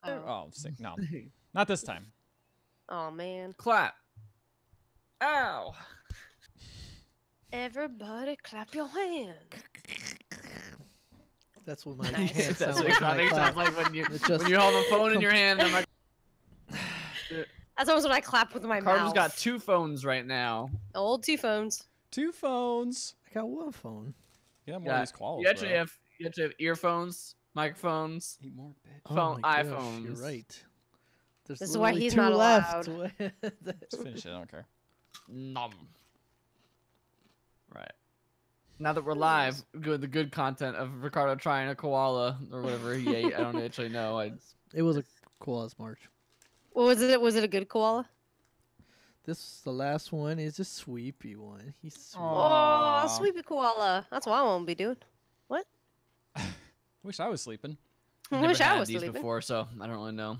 Oh, sick. No, not this time. Oh man. Clap. Ow. Everybody clap your hands. That's what my Nice. hands That's sound what like. it sounds like when you hold a phone in your hand. I'm like, That's almost what I clap with my Carmen's mouth. got 2 phones right now. Old 2 phones. 2 phones. I got 1 phone. Yeah, more of these quals, You actually bro. have earphones, microphones, Eat more, bitch. Oh phone, my gosh, iPhones. You're right. There's This is why literally he's 2 not left. Just finish it. I don't care. Nom. Right. Now that we're live, the good content of Ricardo trying a koala or whatever he ate. I don't actually know. It was a koala's march. What was it? Was it a good koala? This the last one is a sweepy one. He's sweet. Aw. Oh, sweepy koala. That's what I won't be doing. What? Wish I was sleeping. I Never wish I had was these sleeping. before, so I don't really know.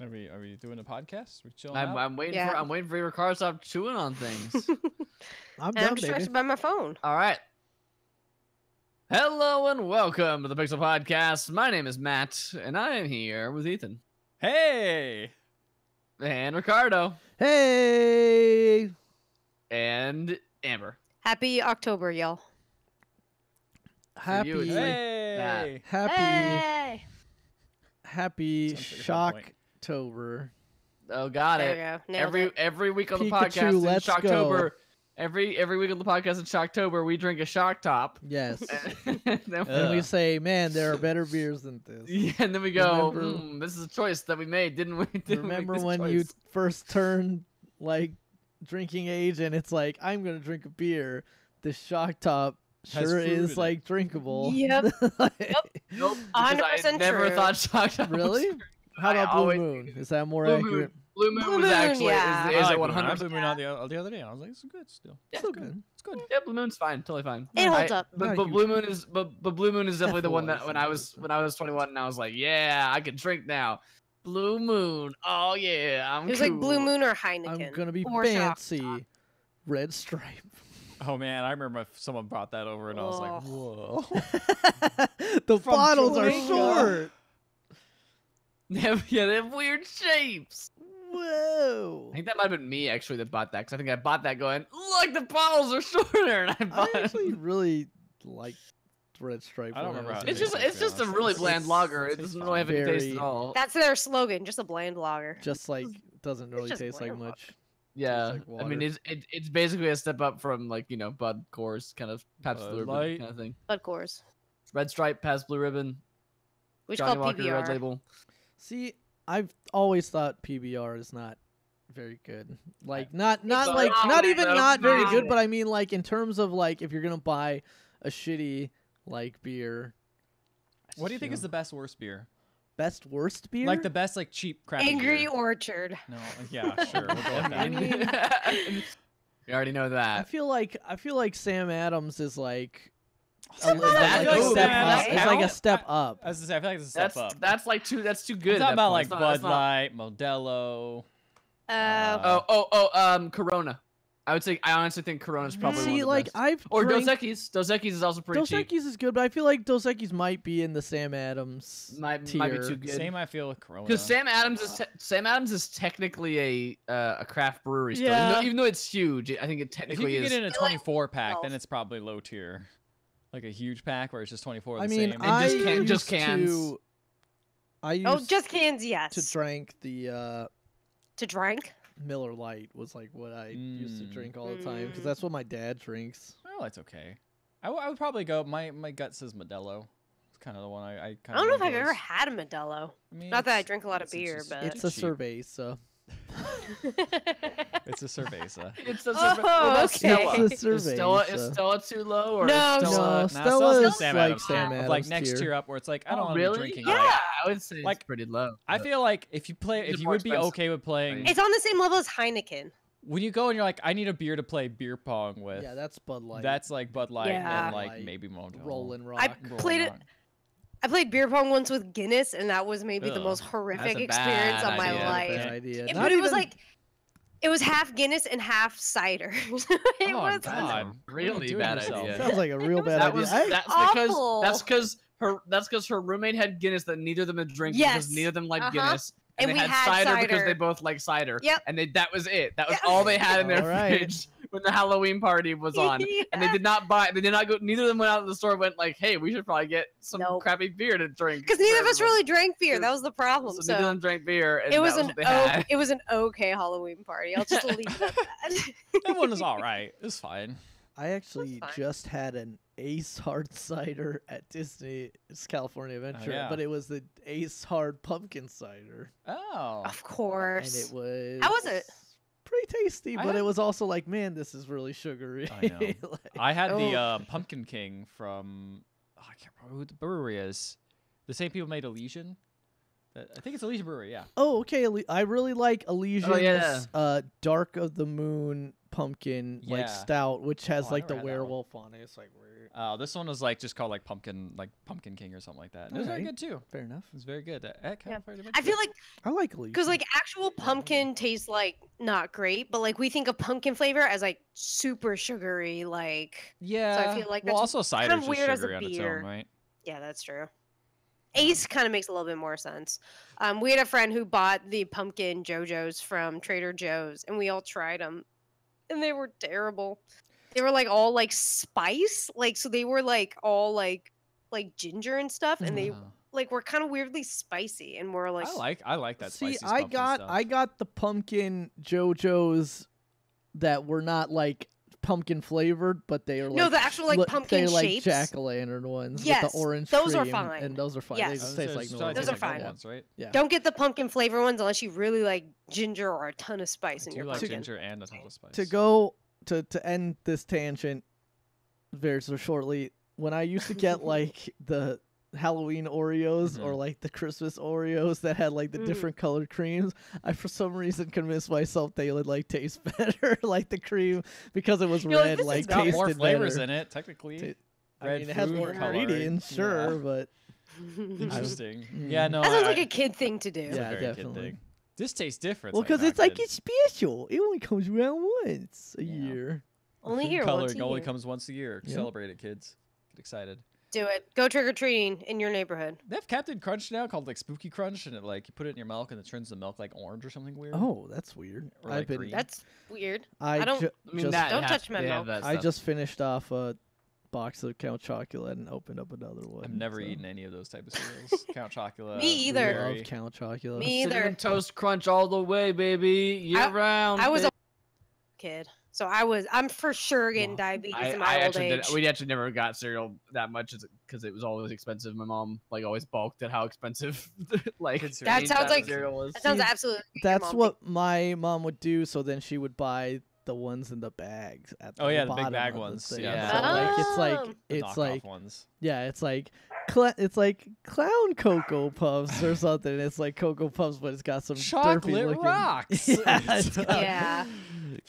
Are we doing a podcast? We chilling I'm, out? I'm waiting Yeah. for Ricardo to stop chewing on things. I'm And done, I'm baby. distracted by my phone. All right. Hello and welcome to the Pixel Podcast. My name is Matt, and I am here with Ethan Hey! and Ricardo Hey! and Amber. Happy October, y'all. Happy, you, it's like- Hey! happy, Hey! happy Sounds like a fun point. Shocktober. Oh, got There it. you go. Nailed it. Every week on the Pikachu, podcast in let's Shocktober. go. Every week on the podcast in Shocktober, we drink a Shock Top. Yes. And then, And we say, man, there are better beers than this. yeah, and then we go, Remember- this is a choice that we made, didn't we? Didn't we make Remember this when you choice?" first turned like drinking age and it's like, I'm gonna drink a beer. The Shock Top Has sure fruit in is it. like drinkable. Yep. Nope, because I 100% never true. thought Shock Top was Really? true. How I about Blue always Moon? think Is that more Blue accurate? Moon. Blue Moon Blue was Moon, actually yeah. is I a like 100. I blew Moon out the other day. I was like, it's good still. Still good. It's good. Yeah, Blue Moon's fine, totally fine. It holds up. But, Not but huge. Blue Moon is but Blue Moon is definitely the one that F1 when I was 21 and I was like, yeah, I can drink now. Blue Moon. Oh yeah, I'm It was cool. like Blue Moon or Heineken. I'm gonna be or Shock fancy. Top. Red Stripe. Oh man, I remember someone brought that over and I was like, Oh. whoa. The From bottles are Jamaica. short. yeah, they have weird shapes. Whoa. I think that might have been me actually that bought that because I think I bought that going, look, the bottles are shorter, and I I bought it. actually really like Red Stripe. I don't when remember was how a it It's kid. just a really bland It's- lager. It tastes doesn't really have any taste very- at all. That's their slogan, just a bland lager. just like doesn't really just taste like bland much. Yeah, like I mean water. it's basically a step up from like Bud Coors kind of Pabst Bud Blue Ribbon Light. kind of thing. Bud Coors. Red Stripe, Pabst Blue Ribbon, Which Johnny called Walker PBR. Red Label. See, I've always thought PBR is not very good. Like not It's like not not even good. not very Not good, good. but I mean like in terms of like if you're gonna buy a shitty like beer. What do you think is the best worst beer? best worst beer? Like the best like cheap crappy Angry beer. Orchard. No, yeah, sure. We'll go with that. You already know I that. feel like Sam Adams is like Sam a, Adams like a is step okay. up. It's like a Count? step up. I was gonna say, I feel like it's a step up. That's like that's too good. I'm at talking that about point. like It's not- Bud it's not- Light, Modelo. Corona. I would say I honestly think Corona's probably one See, of the like best. I've Or Dos drank- Equis. Dos Equis is also pretty Dos cheap. Equis is good, but I feel like Dos Equis might be in the Sam Adams Might be tier. too good. Same I feel with Corona. Because Sam Adams is technically a craft brewery still. Yeah. Even though it's huge, I think it if you technically can is. get in a 24 pack, Well. then it's probably low tier. Like a huge pack where it's just 24 of I the mean, same. I just used cans. to. I used Oh, just cans, yes. to drink the To drink? Miller Lite was like what I used to Mm. drink all the time because Mm. that's what my dad drinks. Well, that's okay. I would probably go. My gut says Modelo. It's kind of the one I I kind don't know if I've ever had a Modelo. I mean, Not that I it's- drink a lot of it's beer, just- but- It's a cheap. cerveza. It's a cerveza. It's a Oh, what about okay. Stella? It's a Is Stella, cerveza. is Stella too low or No, is Stella? No, Nah, Stella Stella's is Sam like Adams. Sam Of, Adams like next tier. tier up, where it's like I don't Oh, want to really? be drinking. Yeah, like- I would say Like, it's pretty low. I but- feel like if you play, It's if you more would be expensive. okay with playing, It's on the same level as Heineken. when you go and you're like, I need a beer to play beer pong with. Yeah, that's Bud Light. That's like Bud Light Yeah. and like Like, maybe Modelo. Rolling Rock. I Rolling played it. Rock. I played beer pong once with Guinness, and that was maybe the Ugh. most horrific a experience bad of my idea. life. Bad idea. It, Not but it was even- like, it was half Guinness and half cider. it Oh, was God. Really What are you doing bad to yourself? idea. Sounds like a real bad That idea. was I- that's awful. because That's because her roommate had Guinness that neither of them had drank Yes. because neither of them liked Uh-huh. Guinness. And And they we had had cider because cider. they both like cider. Yep. And that was it. That was Yeah. all they had in their Alright. fridge when the Halloween party was on. And they did not go. Neither of them went out to the store and went like, "Hey, we should probably get some Nope. crappy beer to drink." Because for neither of us everyone." really drank beer. That was the problem. So neither of So them drank beer. And it was that an what they had. it was an okay Halloween party. I'll just leave it at that. That one was all right. It was fine. I actually fine. just had an Ace Hard cider at Disney. It's California Adventure, yeah. but it was the Ace Hard pumpkin cider, Oh. Of course. and it was How was it? pretty tasty. I But it had- was also like, man, this is really sugary. I know. Like- I had the Oh. Pumpkin King from I can't remember who the brewery is. The same people made Elysian. I think it's Elysian Brewery. Yeah. Oh, okay. I really like Elysian's yeah. Dark of the Moon pumpkin Yeah. stout, which has Oh, I like the never had that one. werewolf on it. It's like weird. This one was like just called like Pumpkin King or something like that. And it was very Alright. good too. Fair enough. It was very good at California I feel Adventure. like I like Elysian. because like actual pumpkin tastes like not great, but like we think of pumpkin flavor as like super sugary. Like Yeah. feel like well, that's also cider's kind of just weird as a sugary on its beer. own, right? yeah, that's true. Ace kind of makes a little bit more sense. We had a friend who bought the pumpkin JoJo's from Trader Joe's, and we all tried them, and they were terrible. They were like all like spice, like so they were like all like ginger and stuff, and they Oh. like were kind of weirdly spicy, and we're like, I like that. See, spicy I pumpkin got stuff. the pumpkin JoJo's that were not like pumpkin flavored, but they are like no, the actual like pumpkin they're like shapes. jack-o'-lantern ones with Yes, the orange those are cream, fine. and those are fine. Yes. They I just was taste gonna like say, normal. Those are taste like fine. ones, right? Yeah. Don't get the pumpkin flavor ones unless you really like ginger or a ton of spice in I your do like pumpkin. ginger and a ton of spice. To go to end this tangent very so shortly, when I used to get like the Halloween Oreos or Mhm. like the Christmas Oreos that had like the Mhm. different colored creams, I for some reason convinced myself they would like taste better, like the cream because it was You're like, red, "This like is It's got tasted more flavors better. in it, technically. Ta- I Red mean, it has food more coloring. ingredients, sure, but Interesting. Mm. Yeah, no. That sounds I- like a kid thing to do. it's Yeah, a very kid definitely. thing. This tastes different. well, because it's like it's special. It only comes around once a Yeah. year. Only here, coloring once a only year. comes once a year. Yep. Celebrate it, kids. Get excited. Do it. Go trick or treating in your neighborhood. They have Captain Crunch now called like Spooky Crunch, and it like you put it in your milk and it turns the milk like orange or something weird. Oh, that's weird. Or, I've like, been. green. That's weird. I don't- ju- I mean, just, that Don't has- touch my they have milk. that I stuff. just finished off a box of Count Chocolate and opened up another one. I've never so- eaten any of those type of cereals. Count Chocolate. Me either. Blueberry. Love Count Chocolate. Me either. Cinnamon Toast Crunch all the way, baby. Year round. I was bitch. a kid, so I'm for sure getting Wow. diabetes I in my old actually age. we actually never got cereal that much because it was always expensive. My mom like always balked at how expensive like Kid cereal. That sounds like- cereal was. That sounds See, absolutely. like your That's mom what my mom would do. So then she would buy the ones in the bags at the Oh, yeah, the big bottom bag of ones, thing. yeah. So, like it's Oh. like The it's knockoff like ones. yeah, it's like clown Cocoa Puffs or something. It's like Cocoa Puffs, but it's got some derpy Chocolate looking, rocks. Yeah, it's got- Yeah.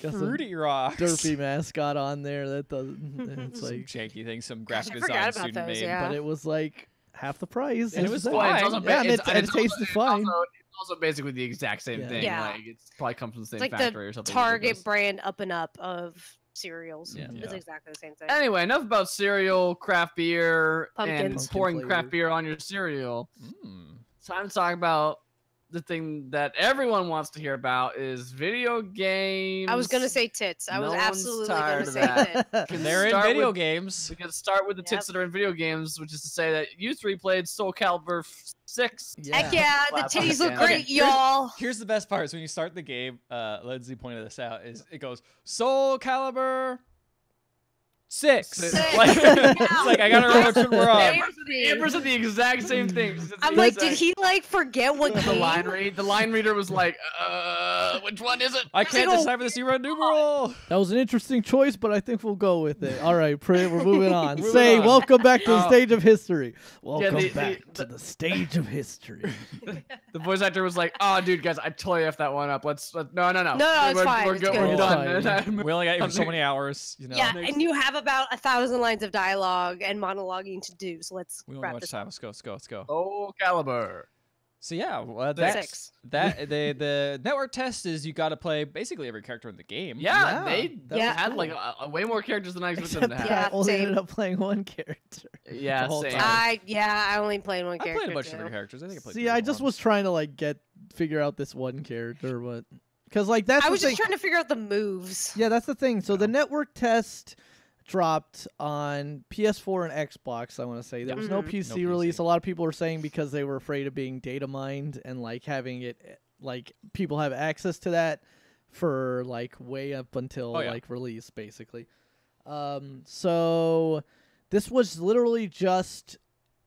got some Fruity rocks. derpy mascot on there that doesn't. It's Some like, janky thing, some graphic forgot design about student those, made. yeah. but it was like half the price. And it was that. fine. It's also, Yeah, ba- and it's, it it's tasted also, fine. It's also basically the exact same Yeah. thing. Yeah. Like it's probably comes from the same It's like factory or the something. Target ridiculous. brand Up and Up of cereals. Yeah. It's Yeah. exactly the same thing. Anyway, enough about cereal, craft beer, Pumpkin. and Pumpkin pouring flavored. craft beer on your cereal. Mm. It's time to talk about the thing that everyone wants to hear about is video games. I was gonna say tits. I No was one's absolutely tired gonna of say that. tits. They're in Start video with- games. We can start with the tits Yep. that are in video games, which is to say that you three played Soulcalibur 6. Heck yeah, the Last titties look weekend. great, Okay, here's- y'all. Here's the best part: is when you start the game. Lindsay pointed this out. Is it goes Soulcalibur 6? Six. Like, it's like I gotta remember which one we're on. Amber said the exact same thing. She said the I'm like, exact- did he like forget what the game? line reader was like, which one is it? I can't Single- decipher the zero numeral. That was an interesting choice, but I think we'll go with it. All right, Prit, we're moving on. Moving Say, on. welcome back to the Oh. stage of history. Welcome the- back to the stage of history. The voice actor was like, "Oh, dude, guys, I totally effed that one up. No, no, No, it's fine, We're, it's good. good. We're It's done." fine. We only got you for so many hours. You know. Yeah, Next. and you have about 1,000 lines of dialogue and monologuing to do. So let's We don't wrap have much this time. up. Let's go. Let's go. Let's go. Oh, Caliber. So yeah, well, Six. the network test is you got to play basically every character in the game. Yeah, Yeah, they that was had cool. like way more characters than I expected Except them to that have. I only same. ended up playing one character. Yeah, the whole same. time. I only played one I character. played a bunch of too. different characters. I think I played. See, three I at just once. was trying to like figure out this one character, but because like that's I the was thing. just trying to figure out the moves. Yeah, that's the thing. So the network test dropped on PS4 and Xbox. I want to say there was no Mhm. PC No release. PC. A lot of people were saying because they were afraid of being data mined and like having it like people have access to that for like way up until Oh, yeah. like release, basically. So this was literally just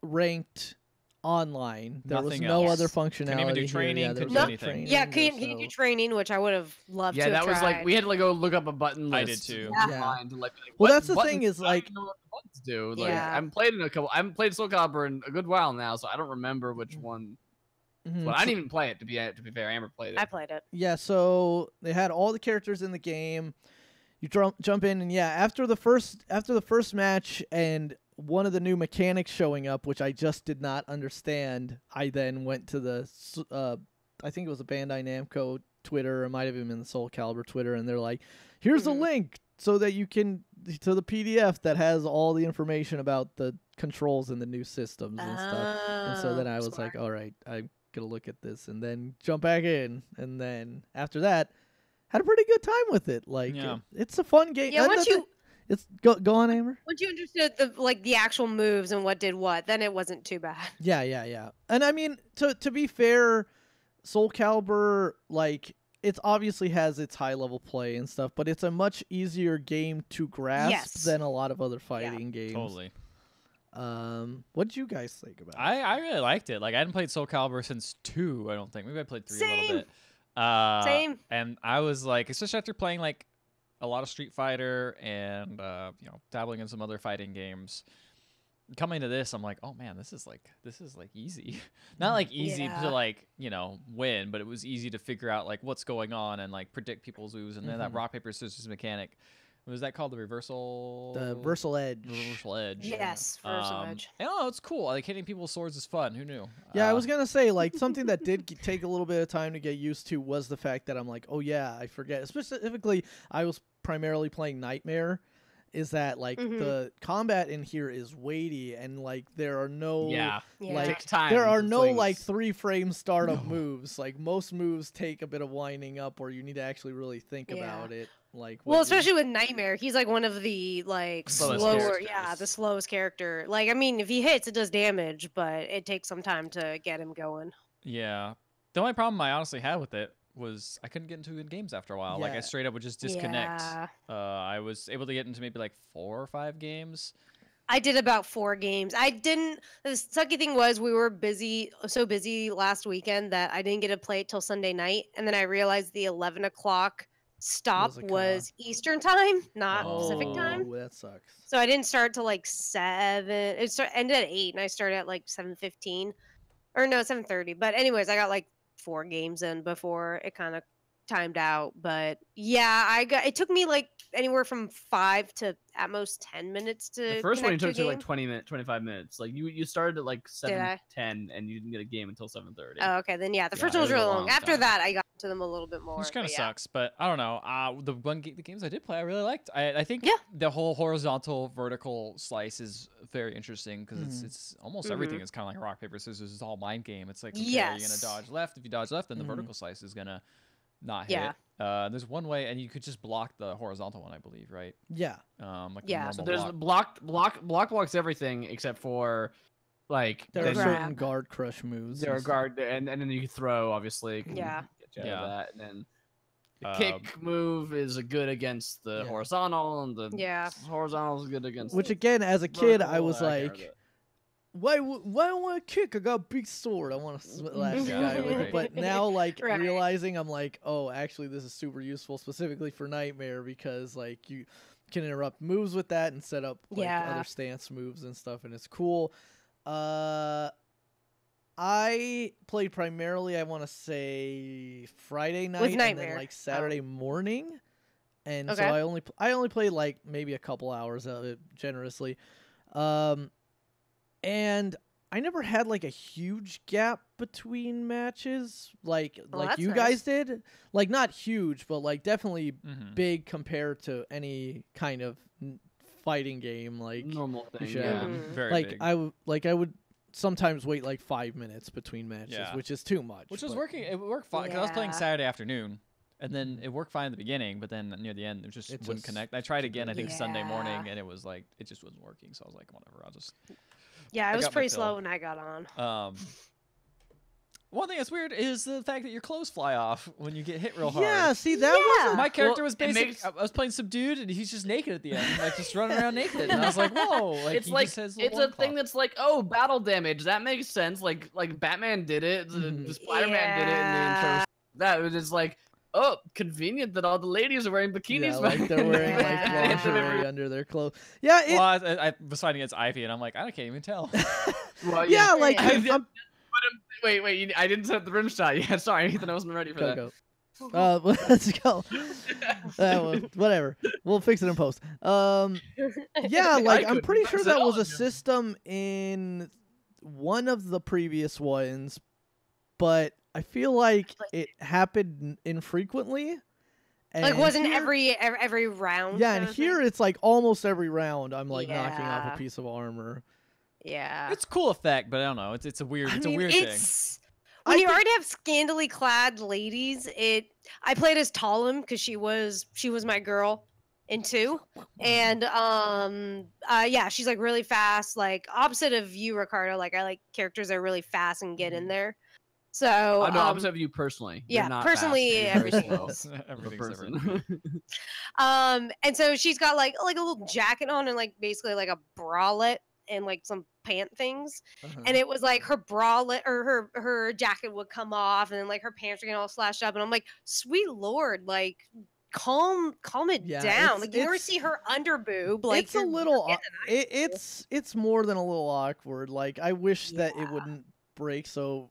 ranked online. There was Nothing no else. other functionality. Couldn't even do here. training, Yeah, there couldn't was do no anything. training, Yeah, there's can you do no- training, which I would have loved Yeah, to that have was like tried. we had to like go look up a button list. I did too. Yeah. Online to, like, Well, what that's the buttons- thing is, I don't like- even know what the buttons do. Like, Yeah. I haven't played in a couple. I haven't played Soulcalibur in a good while now, so I don't remember which one. Mhm. Well, I didn't even play it to be fair. Amber played it. I played it. Yeah, so they had all the characters in the game. You jump in, and yeah, after the first match and one of the new mechanics showing up, which I just did not understand, I then went to the I think it was a Bandai Namco Twitter, or it might have even been the Soulcalibur Twitter, and they're like, "Here's a Mhm. link so that you can to the PDF that has all the information about the controls in the new systems and stuff." And so then I was like, "All right, I'm gonna look at this," and then jump back in, and then after that, had a pretty good time with it. Like, Yeah. it's a fun game. Yeah, once you it's go on, Amber. once you understood the actual moves and what did what, then it wasn't too bad. Yeah. And I mean, to be fair, Soul Calibur, like, it obviously has its high level play and stuff, but it's a much easier game to grasp Yes. than a lot of other fighting games. Totally. What did you guys think about it? I really liked it. Like I hadn't played Soul Calibur since 2. I don't think. Maybe I played 3 a Same. little bit. Same. And I was like, especially after playing like a lot of Street Fighter and dabbling in some other fighting games. Coming to this, I'm like, oh man, this is like easy. Not like easy Yeah. to like win, but it was easy to figure out like what's going on and like predict people's moves. And then that Mhm. rock paper scissors mechanic. What was that called? The reversal. The Versal Edge. Reversal edge. Yes, Versal Edge. I don't know. It's cool. Like hitting people's swords is fun. Who knew? Yeah, I was gonna say, like, something that did take a little bit of time to get used to was the fact that I'm like, oh yeah, I forget. Specifically, I was primarily playing Nightmare. Is that like Mhm. the combat in here is weighty, and like there are no Yeah, Yeah. like, takes time. there are It's no like- like 3-frame startup moves. Like most moves take a bit of winding up, or you need to actually really think Yeah. about it. Like Well, what you- especially with Nightmare, he's like one of the like Slowest slower, characters. yeah, the slowest character. Like, I mean, if he hits, it does damage, but it takes some time to get him going. Yeah. The only problem I honestly had with it was I couldn't get into good games after a while. Like I Yeah. straight up would just disconnect. Yeah. I was able to get into maybe like 4 or 5 games. I did about 4 games. I didn't. The sucky thing was we were so busy last weekend that I didn't get to play it till Sunday night, and then I realized the 11 o'clock stop Was a cutoff. was Eastern time, not Pacific time. Oh, that sucks. So I didn't start till like 7. Ended at 8, and I started at like 7:15, or no, 7:30. But anyways, I got like 4 games in before it kind of timed out. But yeah, it took me like anywhere from 5 to at most 10 minutes to. The first one you connect to took a to like game. 25 minutes. Like you started at like I? 7:10 and you didn't get a game until 7:30. Oh, okay, then yeah, the Yeah, first it one was was a really long. long After time. that, I got to them a little bit more. Which kind of but yeah. sucks, but I don't know. The games I did play, I really liked. I think Yeah. the whole horizontal vertical slice is very interesting because it's almost everything is kind of like rock paper scissors. It's all mind game. It's like okay, you're gonna Yes. dodge left. If you dodge left, then the Mhm. vertical slice is gonna not Yeah. hit. There's one way, and you could just block the horizontal one, I believe, right? Yeah. Like Yeah. the So normal there's block. block blocks everything except for like There are then Grab. certain guard crush moves. there are and stuff. guard and then you can throw obviously. Can Yeah. Get you out Yeah. of that and then the Um, kick move is good against the Yeah. horizontal and the Yeah. horizontal is good against Which the again, as a kid, I vertical, was I can't like, remember why I want to kick? I got a big sword. I want to slash the Yeah, guy with it. right. But now, like, Right. realizing I'm like, oh, actually, this is super useful, specifically for Nightmare, because, like, you can interrupt moves with that and set up, like, Yeah. other stance moves and stuff, and it's cool. I played primarily, I want to say, Friday night and then, Nightmare. like, Saturday morning. And so Okay. I only played, like, maybe a couple hours of it, generously. And I never had like a huge gap between matches like that's you nice. guys did. Like not huge, but like definitely Mhm. big compared to any kind of fighting game. Like Normal thing. should. Yeah. Mhm. Very like big. I would sometimes wait like 5 minutes between matches, Yeah. which is too much. Which was but- working. It worked fine because I was playing Yeah. Saturday afternoon, and then it worked fine in the beginning, but then near the end it just wouldn't just connect. I tried again, I think Sunday morning, Yeah. and it was like it just wasn't working. So I was like, whatever, I'll just. Yeah, I it was got my pretty fill. slow when I got on. One thing that's weird is the fact that your clothes fly off when you get hit real hard. Yeah, see that Yeah. wasn't My character Well, was it basically. makes- I was playing subdued, and he's just naked at the end, like just running around naked. And I was like, whoa! Like It's he like just has it's a thing that's like, oh, battle damage. That makes sense. Like Batman did it. Mhm. The Spider-Man did it in the intro. Yeah. That was just like, oh, convenient that all the ladies are wearing bikinis. yeah, like they're wearing like Yeah. lingerie under their clothes. Yeah, it, Well, I was fighting against Ivy, and I'm like, I can't even tell. Well, yeah, like Yeah. I'm Wait, I didn't set the rim shot yet. Sorry, Ethan, I wasn't ready for that. go. Let's go. Whatever. We'll fix it in post. Yeah, like I'm couldn't pretty fix sure it that all, was a yeah. system in one of the previous ones, but I feel like it happened infrequently. Like, and wasn't here- every round? Yeah, kind and of thing? here it's like almost every round I'm like knocking off Yeah. a piece of armor. Yeah. It's a cool effect, but I don't know. It's a weird. I It's mean, a weird thing. it's when I you think- already have scantily clad ladies. I played as Talim because she was my girl in 2, and yeah, she's like really fast. Like opposite of you, Ricardo. Like I like characters that are really fast and get in there. So I know, opposite of you personally. You're yeah, not personally, fast, you're very everything slow else. of a Everything's different. person. And so she's got like a little jacket on and like basically like a bralette and like some pant things. Uh-huh. And it was like her bralette or her jacket would come off and then like her pants are getting all slashed up. And I'm like, sweet lord, like calm it Yeah, down. it's- Like you never it's- see her underboob. Like it's a you're little getting it's more than a little awkward. Like I wish that it Yeah. wouldn't break so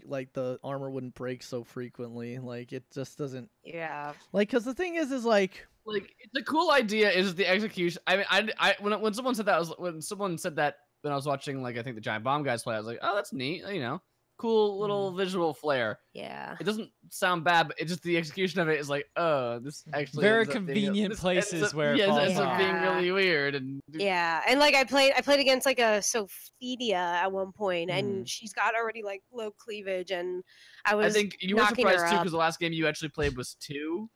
like the armor wouldn't break so frequently. Like it just doesn't yeah. like because the thing is like Like the cool idea is the execution. I mean, I when someone said that, when someone said that when I was watching, like I think the Giant Bomb guys play, I was like, oh, that's neat. You know, cool little visual flair. Yeah. It doesn't sound bad, but it just the execution of it is like, oh, this actually Very ends up being convenient this places ends up, where it yeah, falls ends up being off. really weird and Yeah, and like I played against like a Sophia at one point, Mhm. and she's got already like low cleavage, and I I was think you were knocking surprised her too up. because the last game you actually played was 2.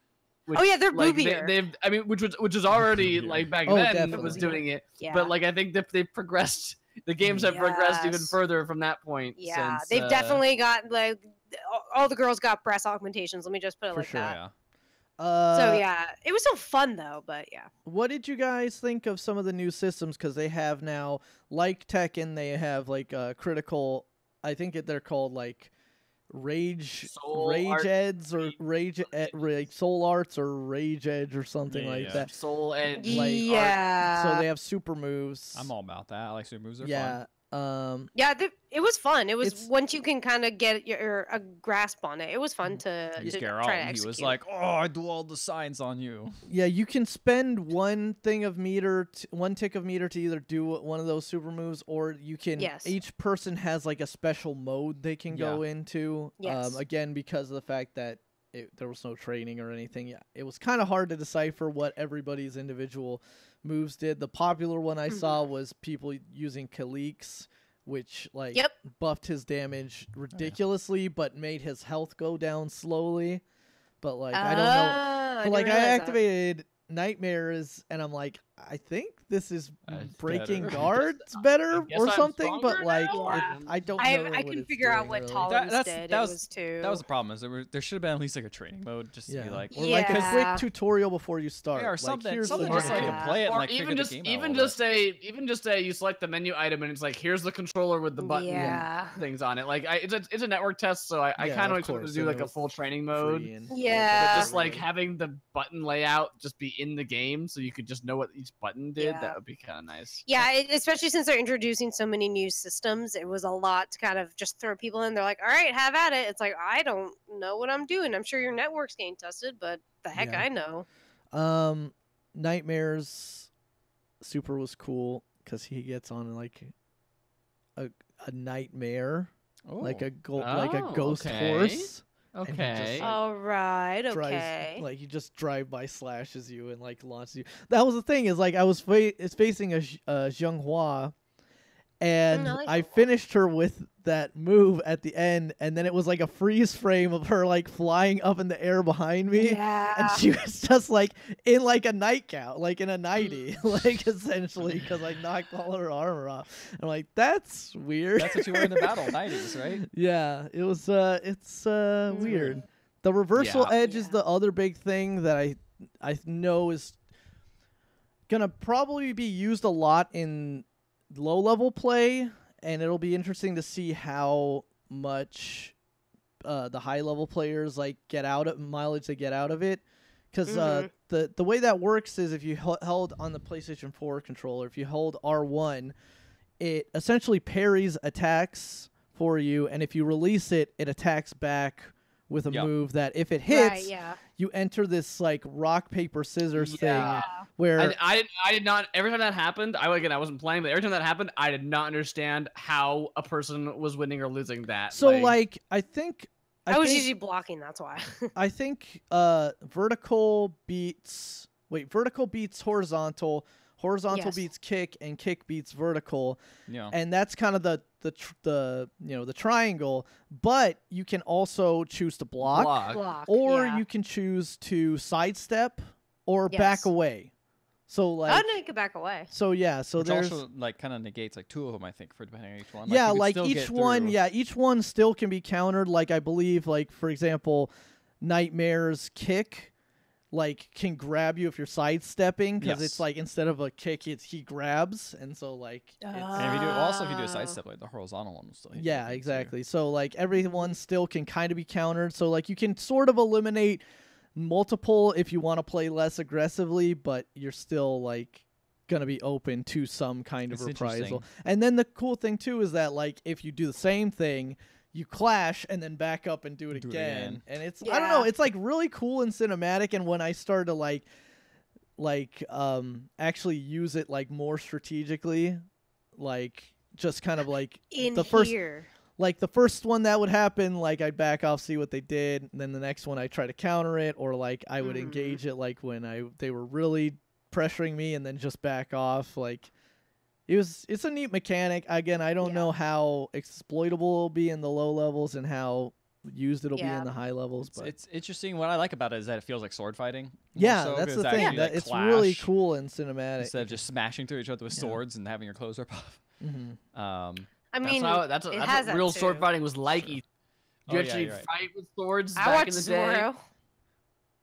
Which, Oh, yeah, they're like, boobier. They've, I mean, which was already Boobier. like back Oh, then definitely. was doing it, yeah, but like I think that they've progressed. The games have progressed even Yes. further from that point. yeah, since, they've definitely got like all the girls got breast augmentations. Let me just put it For like sure. that. Yeah. So yeah, it was still fun though, but yeah. What did you guys think of some of the new systems? Because they have now, like Tekken, they have like critical. I think they're called like Soul rage Art eds or like soul arts or rage edge or something Yeah, like yeah. that. Soul Edge. Like, yeah. So they have super moves. I'm all about that. I like super moves. Are yeah. fun. Yeah, it was fun. It was It's- once you can kind of get a grasp on it. It was fun to, You to scare try out. to He was execute. like, "Oh, I do all the signs on you." Yeah, you can spend one tick of meter to either do one of those super moves, or you can. Yes. Each person has like a special mode they can go into. Yes. Again, because of the fact that there was no training or anything. Yeah, it was kind of hard to decipher what everybody's individual moves did. The popular one I saw was people using Khalik's, which like Yep. buffed his damage ridiculously, but made his health go down slowly. But like I don't know. Ah, But like didn't I realize that. activated Nightmares, and I'm like, I think this is That's breaking better. guards better guess or I'm something. But stronger like, now? Yeah. I don't know. I what couldn't it's figure out doing, what really. Tolerance That's- did. that It was- was too. That was the problem. Is there should have been at least like a training mode, just to Yeah. be like, Or like a Yeah. quick tutorial before you start. yeah, or Like, something. here's Something the just so I game. can play it and Or like figure even the just game out a even little just say you select the menu item and it's like here's the controller with the button Yeah. things on it. Like it's a network test, so I Yeah, kind of of expect course, to do and like it a was full training mode. Free and- Yeah. But just like really. having the button layout just be in the game, so you could just know what each button did. Yeah. That would be kind of nice. Yeah, especially since they're introducing so many new systems, it was a lot to kind of just throw people in. They're like, "All right, have at it." It's like I don't know what I'm doing. I'm sure your network's getting tested, but the heck Yeah. I know. Nightmares Super was cool because he gets on like a nightmare, like Oh. a ghost okay. horse. Okay. All right. Drives, Okay. like he just drive by slashes you and like launches you. That was the thing is like I was facing a Zhenghua, and I like I Zhenghua. finished her with that move at the end, and then it was like a freeze frame of her like flying up in the air behind me. Yeah. And she was just like in like a nightgown, like in a nightie, like essentially because I knocked all her armor off. I'm like, that's weird. That's what you were in the battle, 90s, right? Yeah, it was. It's weird. The reversal Yeah. edge is the other big thing that I know is gonna probably be used a lot in low level play, and it'll be interesting to see how much the high level players like get out of mileage they get out of it. Because the way that works is if you held on the PlayStation 4 controller, if you hold R1, it essentially parries attacks for you, and if you release it, it attacks back with a move that if it hits, Right, yeah. you enter this like rock paper scissors Yeah. thing where I did not. Every time that happened, I wasn't playing, but every time that happened, I did not understand how a person was winning or losing that. so like I think I was think- usually blocking. That's why. I think vertical beats horizontal, horizontal Yes. beats kick, and kick beats vertical, Yeah. and that's kind of the triangle. But you can also choose to block. Block. Or yeah. you can choose to sidestep or Yes. back away. So like, Oh no, you could back away. so yeah, so Which there's also like kind of negates like 2 of them, I think, for depending on each one. yeah, you could like still each get one, through. yeah, each one still can be countered. Like I believe, like for example, Nightmare's kick, like can grab you if you're sidestepping because it's Yes. like instead of a kick, he grabs, and so like it's, And if you do a Oh. sidestep, like the horizontal one will still hit you, I yeah, think, too. exactly. So like everyone still can kind of be countered. So like you can sort of eliminate multiple if you want to play less aggressively, but you're still like gonna be open to some kind of It's reprisal. interesting. And then the cool thing too is that like if you do the same thing, you clash and then back up and do it again. And it's I don't know, Yeah. it's like really cool and cinematic. And when I started to actually use it like more strategically, like just kind of like In the first here. like the first one that would happen, like I'd back off, see what they did, and then the next one I try to counter it, or like I would engage it like when they were really pressuring me, and then just back off. Like it's a neat mechanic. Again, I don't know how exploitable it'll be in the low levels and how used it'll be in the high levels, but It's interesting. What I like about it is that it feels like sword fighting. more yeah, so, that's 'cause the actually, thing. like, That it's really clash cool and cinematic. instead of just smashing through each other with Yeah. swords and having your clothes rip off. Mm-hmm. I mean, that's it what has that real sword too. fighting was like. Sure. Did Oh, you yeah, actually you're right. fight with swords I back watched in the day? Zoro.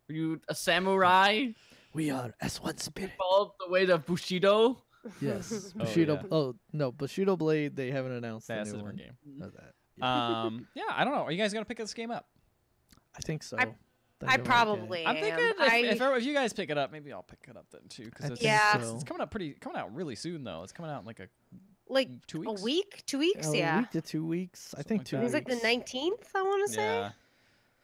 Were you a samurai? We are as one spirit. Followed the way to Bushido? Yes, Oh, Bushido. yeah. Oh no, Bushido Blade. They haven't announced the That's a new different one. game. Of that. Yeah. Yeah, I don't know. Are you guys gonna pick this game up? I think so. I think I might probably I'm am. thinking if you guys pick it up, maybe I'll pick it up then too. I Because it's, think Yeah. so. it's coming out really soon though. It's coming out in like like 2 weeks. a week, 2 weeks, A yeah. week to 2 weeks. I Something think like 2 that. It was like the weeks. 19th. I want to say.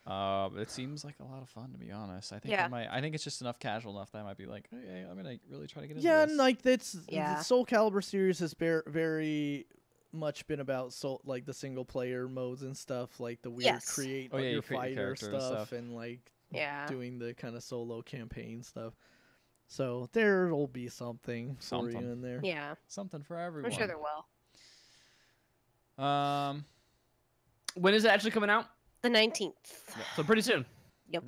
Yeah. It seems like a lot of fun to be honest. I think Yeah. I think it's just enough casual enough that I might be like, okay, I'm gonna really try to get into Yeah, this. and like that's Yeah. the Soul Calibur series has very much been about like the single player modes and stuff, like the weird Yes. create Oh, yeah, you your create your fighter character and stuff, stuff. and like Yeah. doing the kind of solo campaign stuff. So there'll be something for you Something. in there. Yeah. Something for everyone. I'm sure there will. When is it actually coming out? The 19th. So pretty soon. Yep.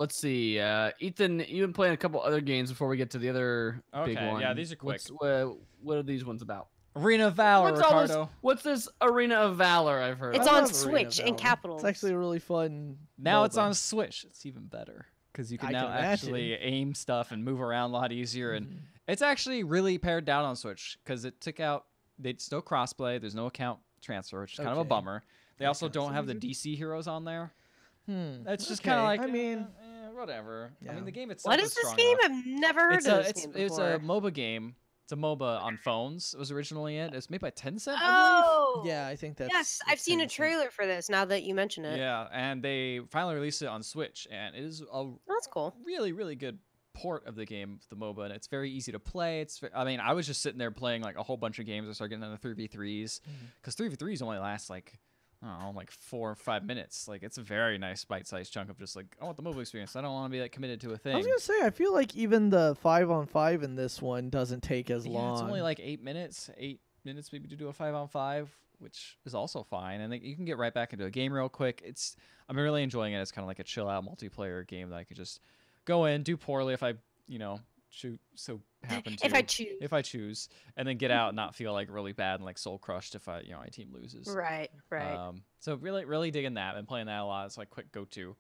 Let's see. Ethan, you've been playing a couple other games before we get to the other big Okay, one. yeah, these are quick. What are these ones about? Arena of Valor, What's all Ricardo. What's this Arena of Valor I've heard? It's I on love Arena Switch in Valor. capitals. It's actually a really fun. Now it's MOBA. on Switch. It's even better because you can I now can actually imagine. aim stuff and move around a lot easier. And Mhm. it's actually really pared down on Switch because it took out. It's no crossplay. There's no account transfer, which is kind of a Okay. bummer. They also Okay. don't have the DC heroes on there. It's just Okay, kind of like I mean, whatever. I yeah. mean, the game itself What is is this strong game? enough. I've never heard It's of a this it's game it's before. a MOBA game. It's a MOBA on phones. It was originally it. It's made by Tencent, I Oh. yeah, I think that's. Yes, I've seen a Tencent. trailer for this now that you mention believe. it. Yeah, and they finally released it on Switch, and it is a That's cool. really good port of the game, the MOBA, and it's very easy to play. I mean, I was just sitting there playing like a whole bunch of games. I started getting into 3v3s because 3v3s only last like, I don't know, like 4 or 5 minutes. Like it's a very nice bite-sized chunk of just like, I want the MOBA experience. I don't want to be like committed to a thing. I was gonna say, I feel like even the 5-on-5 in this one doesn't take as long. It's only like 8 minutes maybe to do a 5-on-5, which is also fine. And you can get right back into a game real quick. I'm really enjoying it. It's kind of like a chill out multiplayer game that I could just go in, do poorly if I, happen to. If I choose, and then get out and not feel like really bad and like soul crushed if my team loses. Right. So really, really digging that. Been playing that a lot. It's like quick go-to.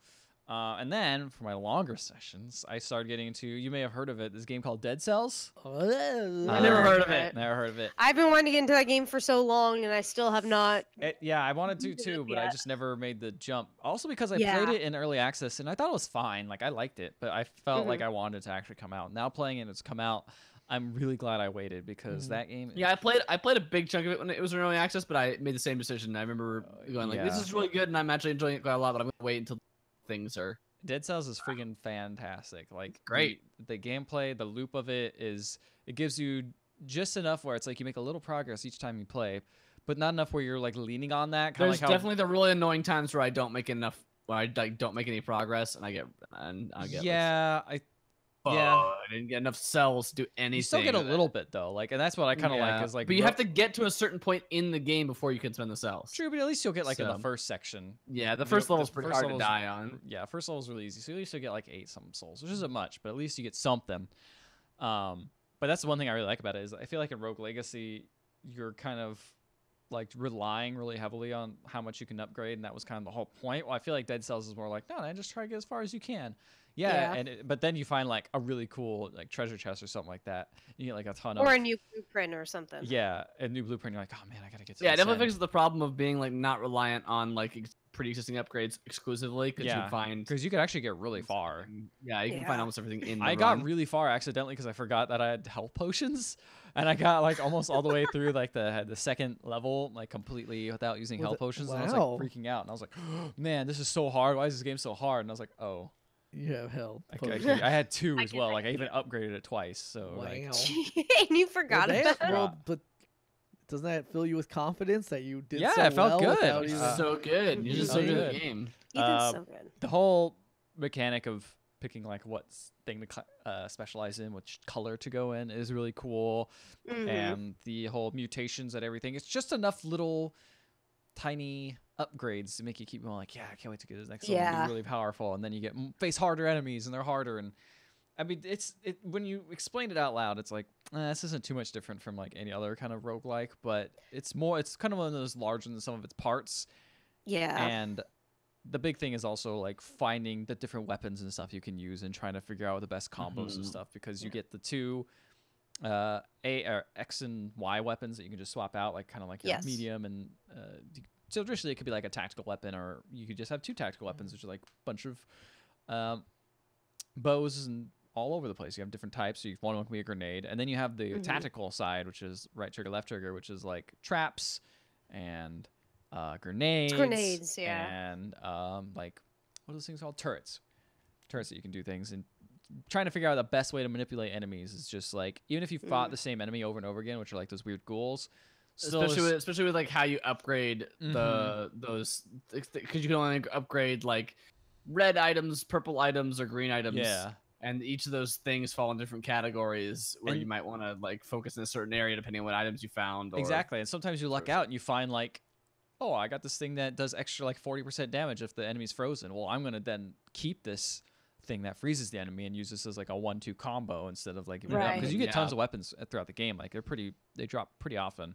And then for my longer sessions, I started getting into, you may have heard of it, this game called Dead Cells. I never heard of it. Never heard of it. I've been wanting to get into that game for so long, and I still have not. Yeah, I wanted to too, but I just never made the jump. Also because I played it in early access, and I thought it was fine. Like, I liked it, but I felt like I wanted it to actually come out. Now playing it, it's come out. I'm really glad I waited because that game. Yeah, I played a big chunk of it when it was in early access, but I made the same decision. I remember going like, this is really good, and I'm actually enjoying it quite a lot, but I'm going to wait until things are... Dead Cells is freaking fantastic. Like, great. The gameplay, the loop of it gives you just enough where it's like you make a little progress each time you play, but not enough where you're like leaning on that. There's definitely the really annoying times where I don't make enough, where I like don't make any progress, and I get I didn't get enough cells to do anything. You still get a little bit though, like, and that's what I kind of like. Is like, but you have to get to a certain point in the game before you can spend the cells. True, but at least you'll get like in the first section. Yeah, the first level's pretty hard to die on. Yeah, first level's really easy, so at least you'll get like 8 some souls, which isn't much, but at least you get something. But that's the one thing I really like about it is I feel like in Rogue Legacy, you're kind of like relying really heavily on how much you can upgrade, and that was kind of the whole point. Well, I feel like Dead Cells is more like, no, just try to get as far as you can. Yeah. But then you find like a really cool like treasure chest or something like that. You get like a ton or a new blueprint or something. Yeah, a new blueprint. You're like, oh man, I gotta get to it definitely fixes the problem of being like not reliant on like pre-existing upgrades exclusively, because you could actually get really far. Yeah, you can find almost everything in the I got really far accidentally because I forgot that I had health potions, and I got like almost all the way through like the second level like completely without using health potions. And I was like freaking out, and I was like, oh, man, this is so hard. Why is this game so hard? And I was like, oh, you have health. I had 2 as well. Like I even upgraded it twice. So like, and you forgot about it. Well, but doesn't that fill you with confidence that you did? Yeah, it felt good. So good. You're just so good at the game. Ethan's so good. The whole mechanic of picking like what thing to specialize in, which color to go in, is really cool. And the whole mutations and everything. It's just enough little tiny upgrades to make you keep going like, yeah, I can't wait to get to the next level and be really powerful. And then you get face harder enemies, and they're harder. And I mean, when you explain it out loud, it's like, this isn't too much different from like any other kind of roguelike, but it's kind of one of those larger than some of its parts. Yeah. And the big thing is also like finding the different weapons and stuff you can use and trying to figure out the best combos and stuff, because you get the 2 X and Y weapons that you can just swap out, like kind of like your medium and so traditionally it could be like a tactical weapon, or you could just have 2 tactical weapons, which are like a bunch of bows and all over the place. You have different types. So one can be a grenade, and then you have the tactical side, which is right trigger, left trigger, which is like traps and grenades, and like what are those things called? Turrets that you can do things. And trying to figure out the best way to manipulate enemies is just like, even if you fought the same enemy over and over again, which are like those weird ghouls. Especially with like how you upgrade those, because you can only upgrade like red items, purple items, or green items. Yeah. And each of those things fall in different categories where you might want to like focus in a certain area depending on what items you found. Exactly. And sometimes you luck out and you find like, oh, I got this thing that does extra like 40% damage if the enemy's frozen. Well, I'm going to then keep this thing that freezes the enemy and use this as like a 1-2 combo instead of like, because you get tons of weapons throughout the game. Like they drop pretty often.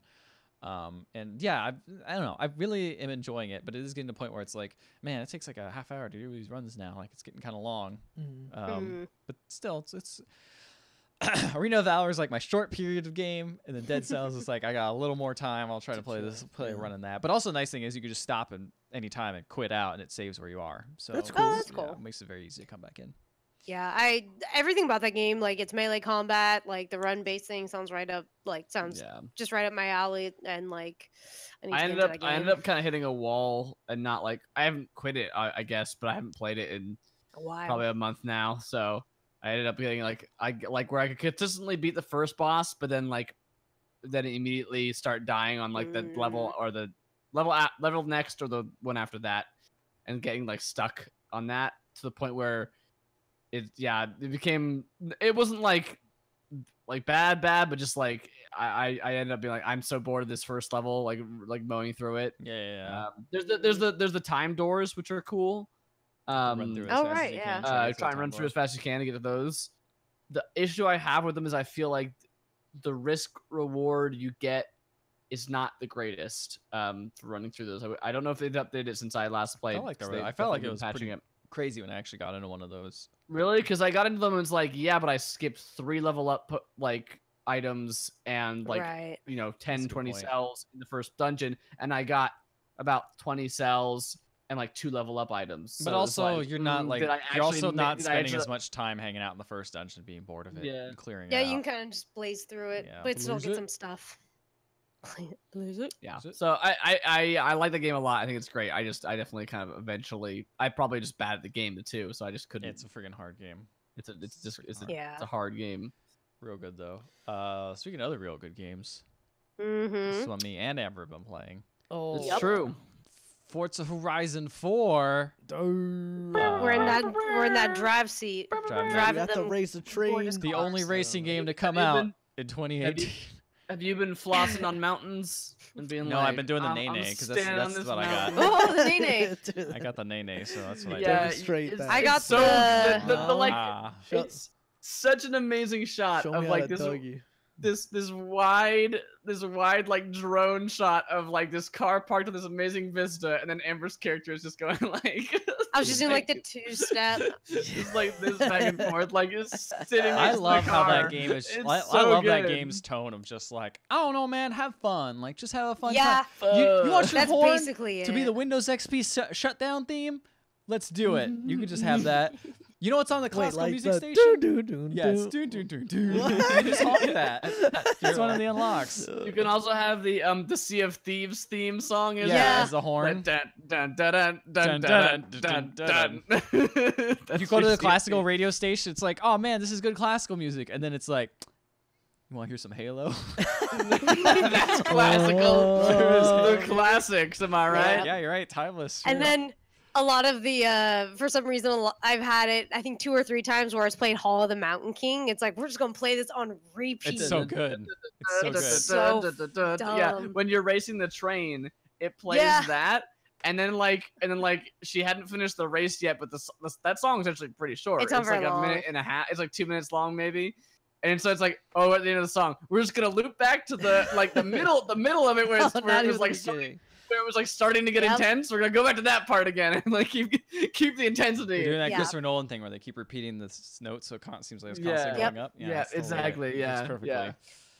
And yeah, I don't know. I really am enjoying it, but it is getting to the point where it's like, man, it takes like a half hour to do these runs now. Like it's getting kind of long. But still, it's Arena of Valor is like my short period of game, and then Dead Cells is like I got a little more time. I'll try to play a run in that. But also, the nice thing is you can just stop at any time and quit out, and it saves where you are. So that's cool. That's cool. It makes it very easy to come back in. Yeah, everything about that game, like its melee combat, like the run-based thing, sounds just right up my alley, and like I ended up kind of hitting a wall, and not like I haven't quit it, I guess, but I haven't played it in probably a month now. So I ended up getting like where I could consistently beat the first boss, but then immediately start dying on like the level or the level next or the one after that, and getting like stuck on that to the point where it wasn't like bad, but just like I ended up being like, I'm so bored of this first level, like mowing through it. Yeah. There's the time doors, which are cool. Run through as Oh, fast right, as you yeah. can. Try Try and run through as fast as you can to get to those. The issue I have with them is I feel like the risk reward you get is not the greatest for running through those. I don't know if they've updated it since I last played. I felt like it was pretty crazy when I actually got into one of those. Really? Because I got into them and it's like, yeah, but I skipped 3 level up like items and like 10, 20 cells in the first dungeon, and I got about 20 cells and like 2 level up items. But so also, like, you're not like you're also not spending as much time hanging out in the first dungeon, being bored of it, and clearing it Yeah, out. you can kind of just blaze through it, Yeah. but still Lose get it. some stuff. Lose it. Yeah. Is it? So I like the game a lot. I think it's great. I definitely kind of eventually I probably just bad at the game too, so I just couldn't. It's a friggin' hard game. It's Yeah. a hard game. Real good though. Speaking of other real good games, this Mm-hmm. is what me and Amber have been playing. Oh, It's Yep. true. Forza Horizon 4. We're in that drive seat. Driving Driving You have to them race a train. gorgeous The cars. only racing game to come you out been- in 2018. Have you been flossing on mountains and being No, like, I've been doing the I'm nay-nay, 'cause standing on that's this what I got. mountain." Oh, the nay-nay. I got the nay-nay, so that's what I Yeah, did. Demonstrate that. I got it's so the- the like Ah. it's such an amazing shot Show of me how like to this doggy. this wide like drone shot of like this car parked with this amazing vista, and then Amber's character is just going like I was just doing like the 2-step. just like this back and forth, like it's sitting. I next to love the how car. that game is. It's I so love that good. game's tone of just like, I don't know, man, have fun. Like, just have a fun Yeah, time. You want your that's horn basically it. to be the Windows XP shutdown theme? Let's do it. You can just have that. You know what's on the Wait, classical like music the station? doo-doo-doo-doo. Yes, do. You just honk that. That's one of the unlocks. You can also have the Sea of Thieves theme song. Is Yeah. as the horn. Dun, dun, dun, dun, dun, Dun, dun, dun, dun, dun, dun. If you go to the classical radio station, it's like, oh man, this is good classical music, and then it's like, you want to hear some Halo? That's classical. Oh. The classics, am I right? Yeah, you're right. Timeless. And then a lot of the for some reason I've had it I think 2 or 3 times where I was playing Hall of the Mountain King. It's like we're just gonna play this on repeat. it's so good. It's so It's good. so Yeah, dumb. when you're racing the train, it plays Yeah. that, and then like she hadn't finished the race yet, but that song is actually pretty short. It's not like very a long. minute and a half. It's like 2 minutes long maybe. And so it's like, oh, at the end of the song, we're just gonna loop back to the middle of it where, Oh, where not it was even like the beginning. where it was like starting to get Yep. intense. We're gonna go back to that part again and like keep the intensity. They're doing that Yeah. Christopher Nolan thing where they keep repeating this note, so it seems like it's Yeah. constantly Yep. going up. Yeah, it's totally it. exactly, It yeah, works perfectly. yeah.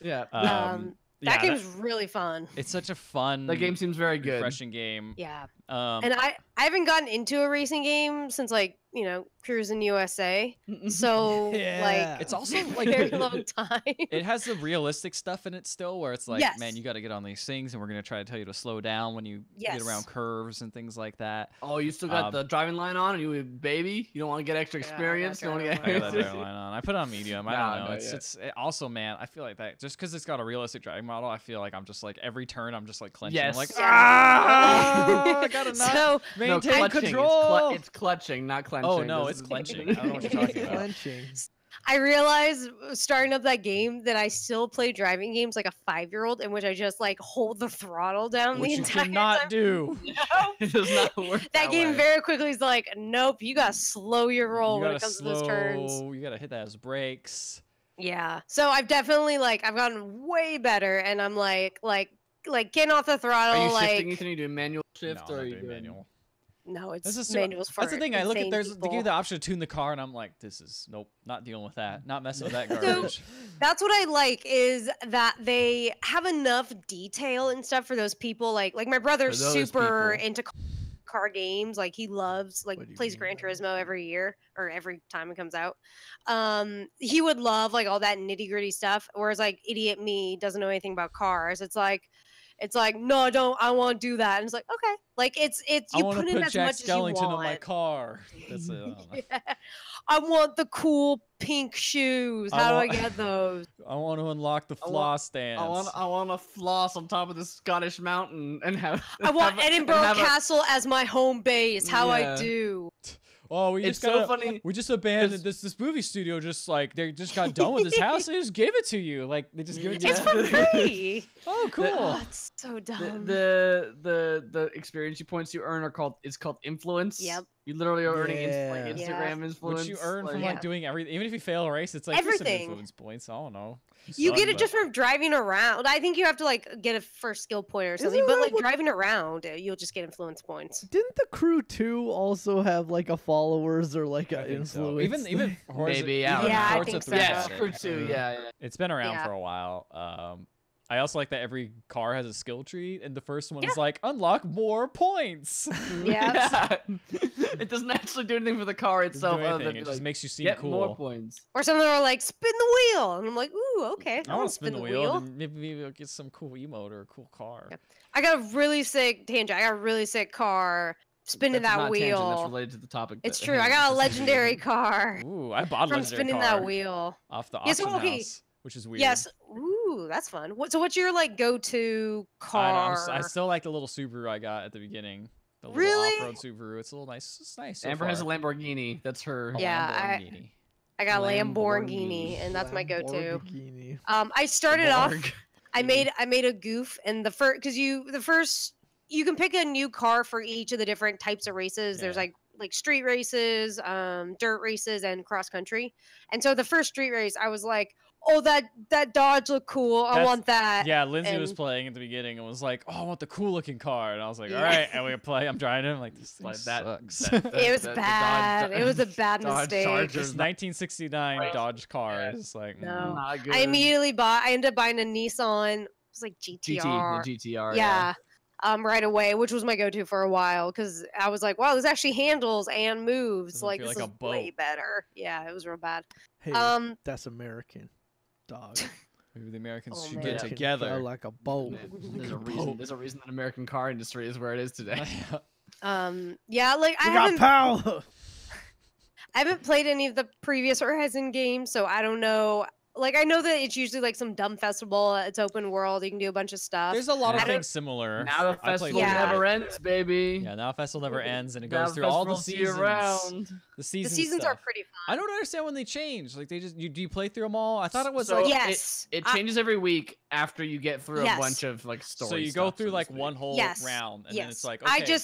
Yeah. That yeah, game's really fun. it's such a fun, That game seems very good. refreshing game. Yeah. Um, And I haven't gotten into a racing game since like, Cruising USA. So Yeah. like it's also like very long time. it has the realistic stuff in it still, where it's like, Yes. man, you got to get on these things, and we're gonna try to tell you to slow down when you get Yes. around curves and things like that. Oh, you still got Um, the driving line on, and you a baby? You don't want to get extra Yeah, I got experience? You don't want to driving get. I got that driving line on. I put it on medium. I don't No, know. no, It's also, man, I feel like that just because it's got a realistic driving model. I feel like I'm just like every turn I'm just like clenching. Yes. I'm like, Yeah. ah, I gotta not So No, maintain clutching. control. It's clutching, not clenching. Oh no, This it's is- clenching. I don't know what you're talking about. Clenching. I realized starting up that game that I still play driving games like a 5-year-old in which I just like hold the throttle down Which the you entire cannot time. do. It does not work. That game way. very quickly is like, nope, you gotta slow your roll You when gotta it comes to those turns. slow. You gotta hit that as brakes. Yeah. So I've definitely I've gotten way better, and I'm like getting off the throttle. Are you like, shifting, Ethan? Are you doing manual shift No, or I'm are not you doing doing manual. no, it's This is manuals for that's the thing. I look at insane they give you people. the option to tune the car, and I'm like, this is nope, not dealing with that. Not messing with that So- garbage. That's what I like is that they have enough detail and stuff for those people. Like my brother's those super people. into car games. Like he loves What do you plays mean Gran by that? Turismo every year or every time it comes out. He would love like all that nitty gritty stuff. Whereas like idiot me doesn't know anything about cars. It's like It's like, no, I want to do that. And it's like, okay, like it's you I put in put as Jack much as you Skellington want. on my car. That's it. I don't know. Yeah. I want the cool pink shoes. How do I get those? I want to unlock the floss dance. I want to floss on top of the Scottish mountain and have. I want have Edinburgh Castle as my home base. How I Yeah. do. Oh, It's so funny. We just abandoned this movie studio. Just like they just got done with this house. They just gave it to you. Like they just give it to It's you. for free. Oh, cool. Oh, it's so dumb. The experience points you earn are called influence. Yep. You literally are earning Yeah. Instagram influence. Which you earn from Yeah. like doing everything. Even if you fail a race, it's like here's some Everything. influence points. I don't know. You suck, get it but- just from driving around. I think you have to like get a first skill point or something. Isn't But that like what- driving around, you'll just get influence points. Didn't the Crew 2 also have like a followers or like I a think so. influence? Even Forza, Maybe, even Yeah, I Forza think so. 3 Yeah, had it's it. Crew 2. Yeah. It's been around Yeah. for a while. I also like that every car has a skill tree, and the first one Yeah. is like unlock more points. Yeah. It doesn't actually do anything for the car Doesn't do itself. other anything, than it be just like, makes you seem get cool. more points. Or some of them are like spin the wheel, and I'm like, ooh, okay. I want want to to spin the wheel, and maybe we'll get some cool emote or a cool car. Yep. I got a really sick tangent. I got a really sick car spinning That's that not a tangent, wheel. That's related to the topic. It's that- true. I hey, got a this is legendary weird. car Ooh, I bought a from legendary spinning car that wheel. off the Yes, auction okay. house, which is weird. Yes. Ooh, that's fun. So what's your like go-to car? I still like the little Subaru I got at the beginning. The little Really? off-road Subaru. It's a little nice. It's nice. So Amber has a far. Lamborghini. That's her. A Yeah, Lamborghini. I got a Lamborghini. Lamborghini, and that's my go-to. Lamborghini. I started off. Borg. I made a goof, and the first you can pick a new car for each of the different types of races. There's Yeah. like street races, dirt races, and cross country. And so the first street race, I was like, oh, that Dodge looked cool. I That's- want that. Yeah, Lindsay was and- playing at the beginning and was like, "Oh, I want the cool looking car," and I was like, "All Yeah. right," and we play. I'm driving it. I'm like, "This thing Like that- sucks." It was the bad. It was a bad Dodge mistake. Charger. This 1969 Right. Dodge car Yeah. is like, No. Not good. I immediately bought. I ended up buying a Nissan. It was like GT, GTR. the GTR. Yeah. Right away, which was my go-to for a while because I was like, wow, this actually handles and moves. Doesn't Like feel this like is a way boat. better. Yeah, it was real bad. Hey, that's American. Dog. maybe the Americans Oh, should man. get American together. fly like a boat. There's a reason. There's a reason that American car industry is where it is today. Yeah, like We got power. I haven't played any of the previous Horizon games, so I don't know. Like I know that it's usually like some dumb festival. It's open world. You can do a bunch of stuff. There's a lot of I don't- things similar. Now the I played festival Yeah. never ends, baby. Yeah, now festival never ends, and it Now goes through all the festival's seasons. year-round. The the seasons. seasons are stuff. pretty I fun. don't understand when they change. Like they just do you play through them all? I thought it was So like Yes. It changes every week after you get through Yes. a bunch of like stories. so you go through like one whole Yes. round, and Yes. then it's like okay,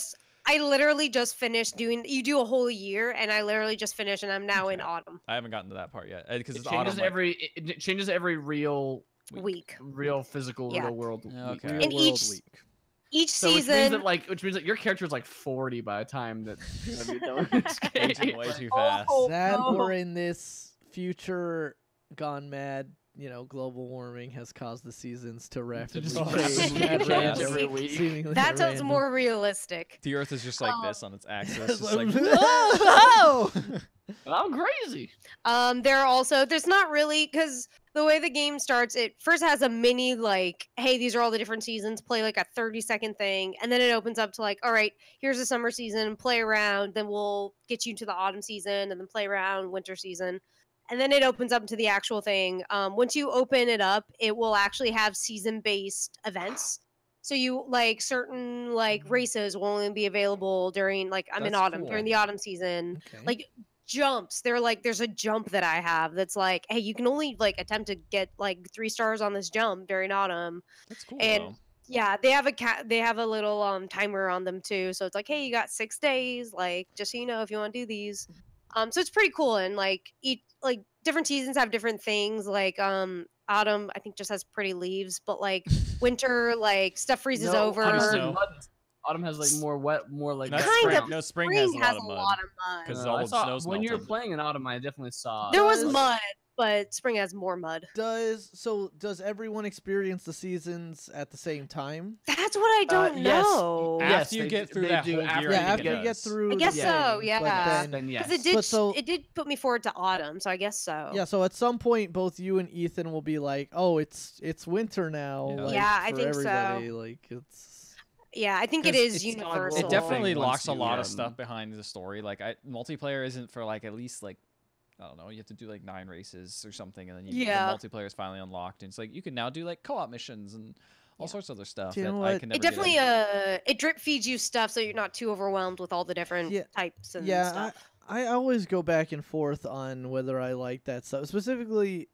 I literally just finished doing. You do a whole year, and I literally just finished, and I'm now in Okay. autumn I haven't gotten to that part yet because It it's changes autumn. like, every. It changes every real week. physical Yeah. real world. Yeah, week. okay. Real And world each week. Each So which means season. that your character is like 40 by the time that you're gonna be done with this aging game. way too Oh, fast. Sad no. we're in this future gone mad. You know, global warming has caused the seasons to rapidly just change rapidly at change random, every week. seemingly That at sounds random. more realistic. The Earth is just like Oh. this on its axis, just like Oh! I'm crazy. There are also there's not really because the way the game starts, it first has a mini like, hey, these are all the different seasons. Play like a 30-second thing, and then it opens up to like, all right, here's the summer season. Play around, then we'll get you into the autumn season, and then play around winter season, and then it opens up to the actual thing. Once you open it up, it will actually have season-based events. So you like certain like races will only be available during like I'm in That's autumn cool. during the autumn season. Okay. Like jumps, they're like there's a jump that I have that's like, hey, you can only like attempt to get like 3 stars on this jump during autumn. that's cool. And though. yeah, they have a little timer on them too. So it's like, hey, you got 6 days, like just so you know if you want to do these. So it's pretty cool, and like each like different seasons have different things. Like autumn I think just has pretty leaves, but like winter like stuff freezes No, over. Honestly, Autumn, no. autumn has like more wet, more like. That's kind spring. of. No, spring Spring has a lot of mud. 'Cause mud. all I the saw snow's when you were melted. playing in autumn. I definitely saw. There was like, mud. but spring has more mud. Does everyone experience the seasons at the same time? That's what I don't yes. know. Yes, After you they get do- through they that do. whole After year, you Yeah, I think after it you get does. through. I guess the so, thing, yeah. But Then yes. Because it did, But so- it did put me forward to autumn, so I guess so. yeah, so at some point, both you and Ethan will be like, "Oh, it's winter now." Yeah. Like, Yeah, I for think so. everybody. Like it's. Yeah, I think it 'Cause is it's not a universal. It global definitely thing once locks a you, lot of stuff behind the story. Like multiplayer isn't for like at least like I don't know, you have to do like 9 races or something, and then Yeah. the multiplayer is finally unlocked, and it's like you can now do like co-op missions and all sorts of other stuff Do you that know I what? can never It get definitely into. it drip feeds you stuff so you're not too overwhelmed with all the different Yeah, types and Yeah, stuff. I always go back and forth on whether I like that stuff. Specifically,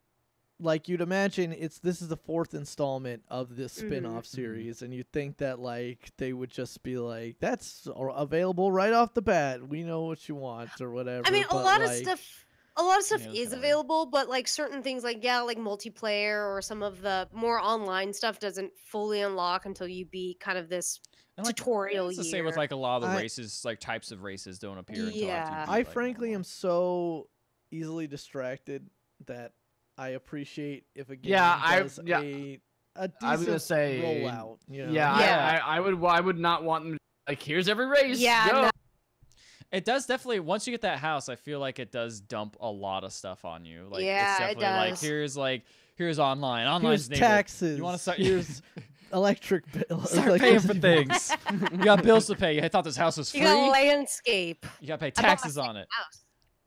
like you'd imagine, this is the 4th installment of this spin-off series, and you'd think that like they would just be like, "That's available right off the bat. We know what you want," or whatever. I mean, but, a lot of like, stuff Yeah, that's is kinda weird. available, but like certain things like like multiplayer or some of the more online stuff doesn't fully unlock until you beat kind of this And like, tutorial it's the same with year. like a lot of the I- races, like types of races don't appear until Yeah. after you beat, I like, frankly normal. am so easily distracted that I appreciate if a game Yeah, does a decent I'm gonna say rollout. You know? Yeah, Yeah. I would not want them to, like, here's every race. Yeah, go. no. It does definitely. Once you get that house, I feel like it does dump a lot of stuff on you. Like Yeah, it's it definitely like here's online. Online's Here's enabled. taxes. You want to start? Here's electric bill. Start paying for things. You got bills to pay. I thought this house was free. You got a landscape. You got to pay I bought taxes my on it. house.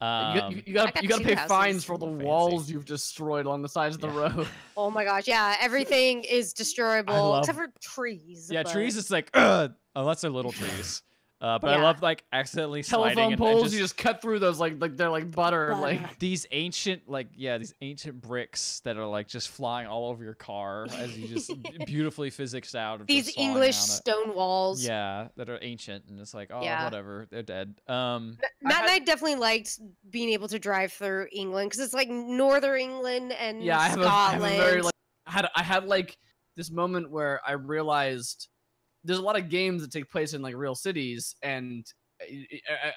You, Um, you gotta got you gotta 2 pay houses. fines for the Fancy. walls you've destroyed along the sides of the road. Oh my gosh, yeah, everything is destroyable love- except for trees. yeah, but- trees. It's like unless they're little trees. But I Yeah. love like accidentally sliding Telephone and poles, you just cut through those like they're like butter. Butter. Like these ancient these ancient bricks that are like just flying all over your car as you just beautifully physics out of These just falling English down it. stone walls. Yeah, that are ancient, and it's like, oh, Yeah. whatever, they're dead. Matt and I definitely liked being able to drive through England because it's like northern England and yeah, I have Scotland. a very like I had like this moment where I realized there's a lot of games that take place in like real cities, and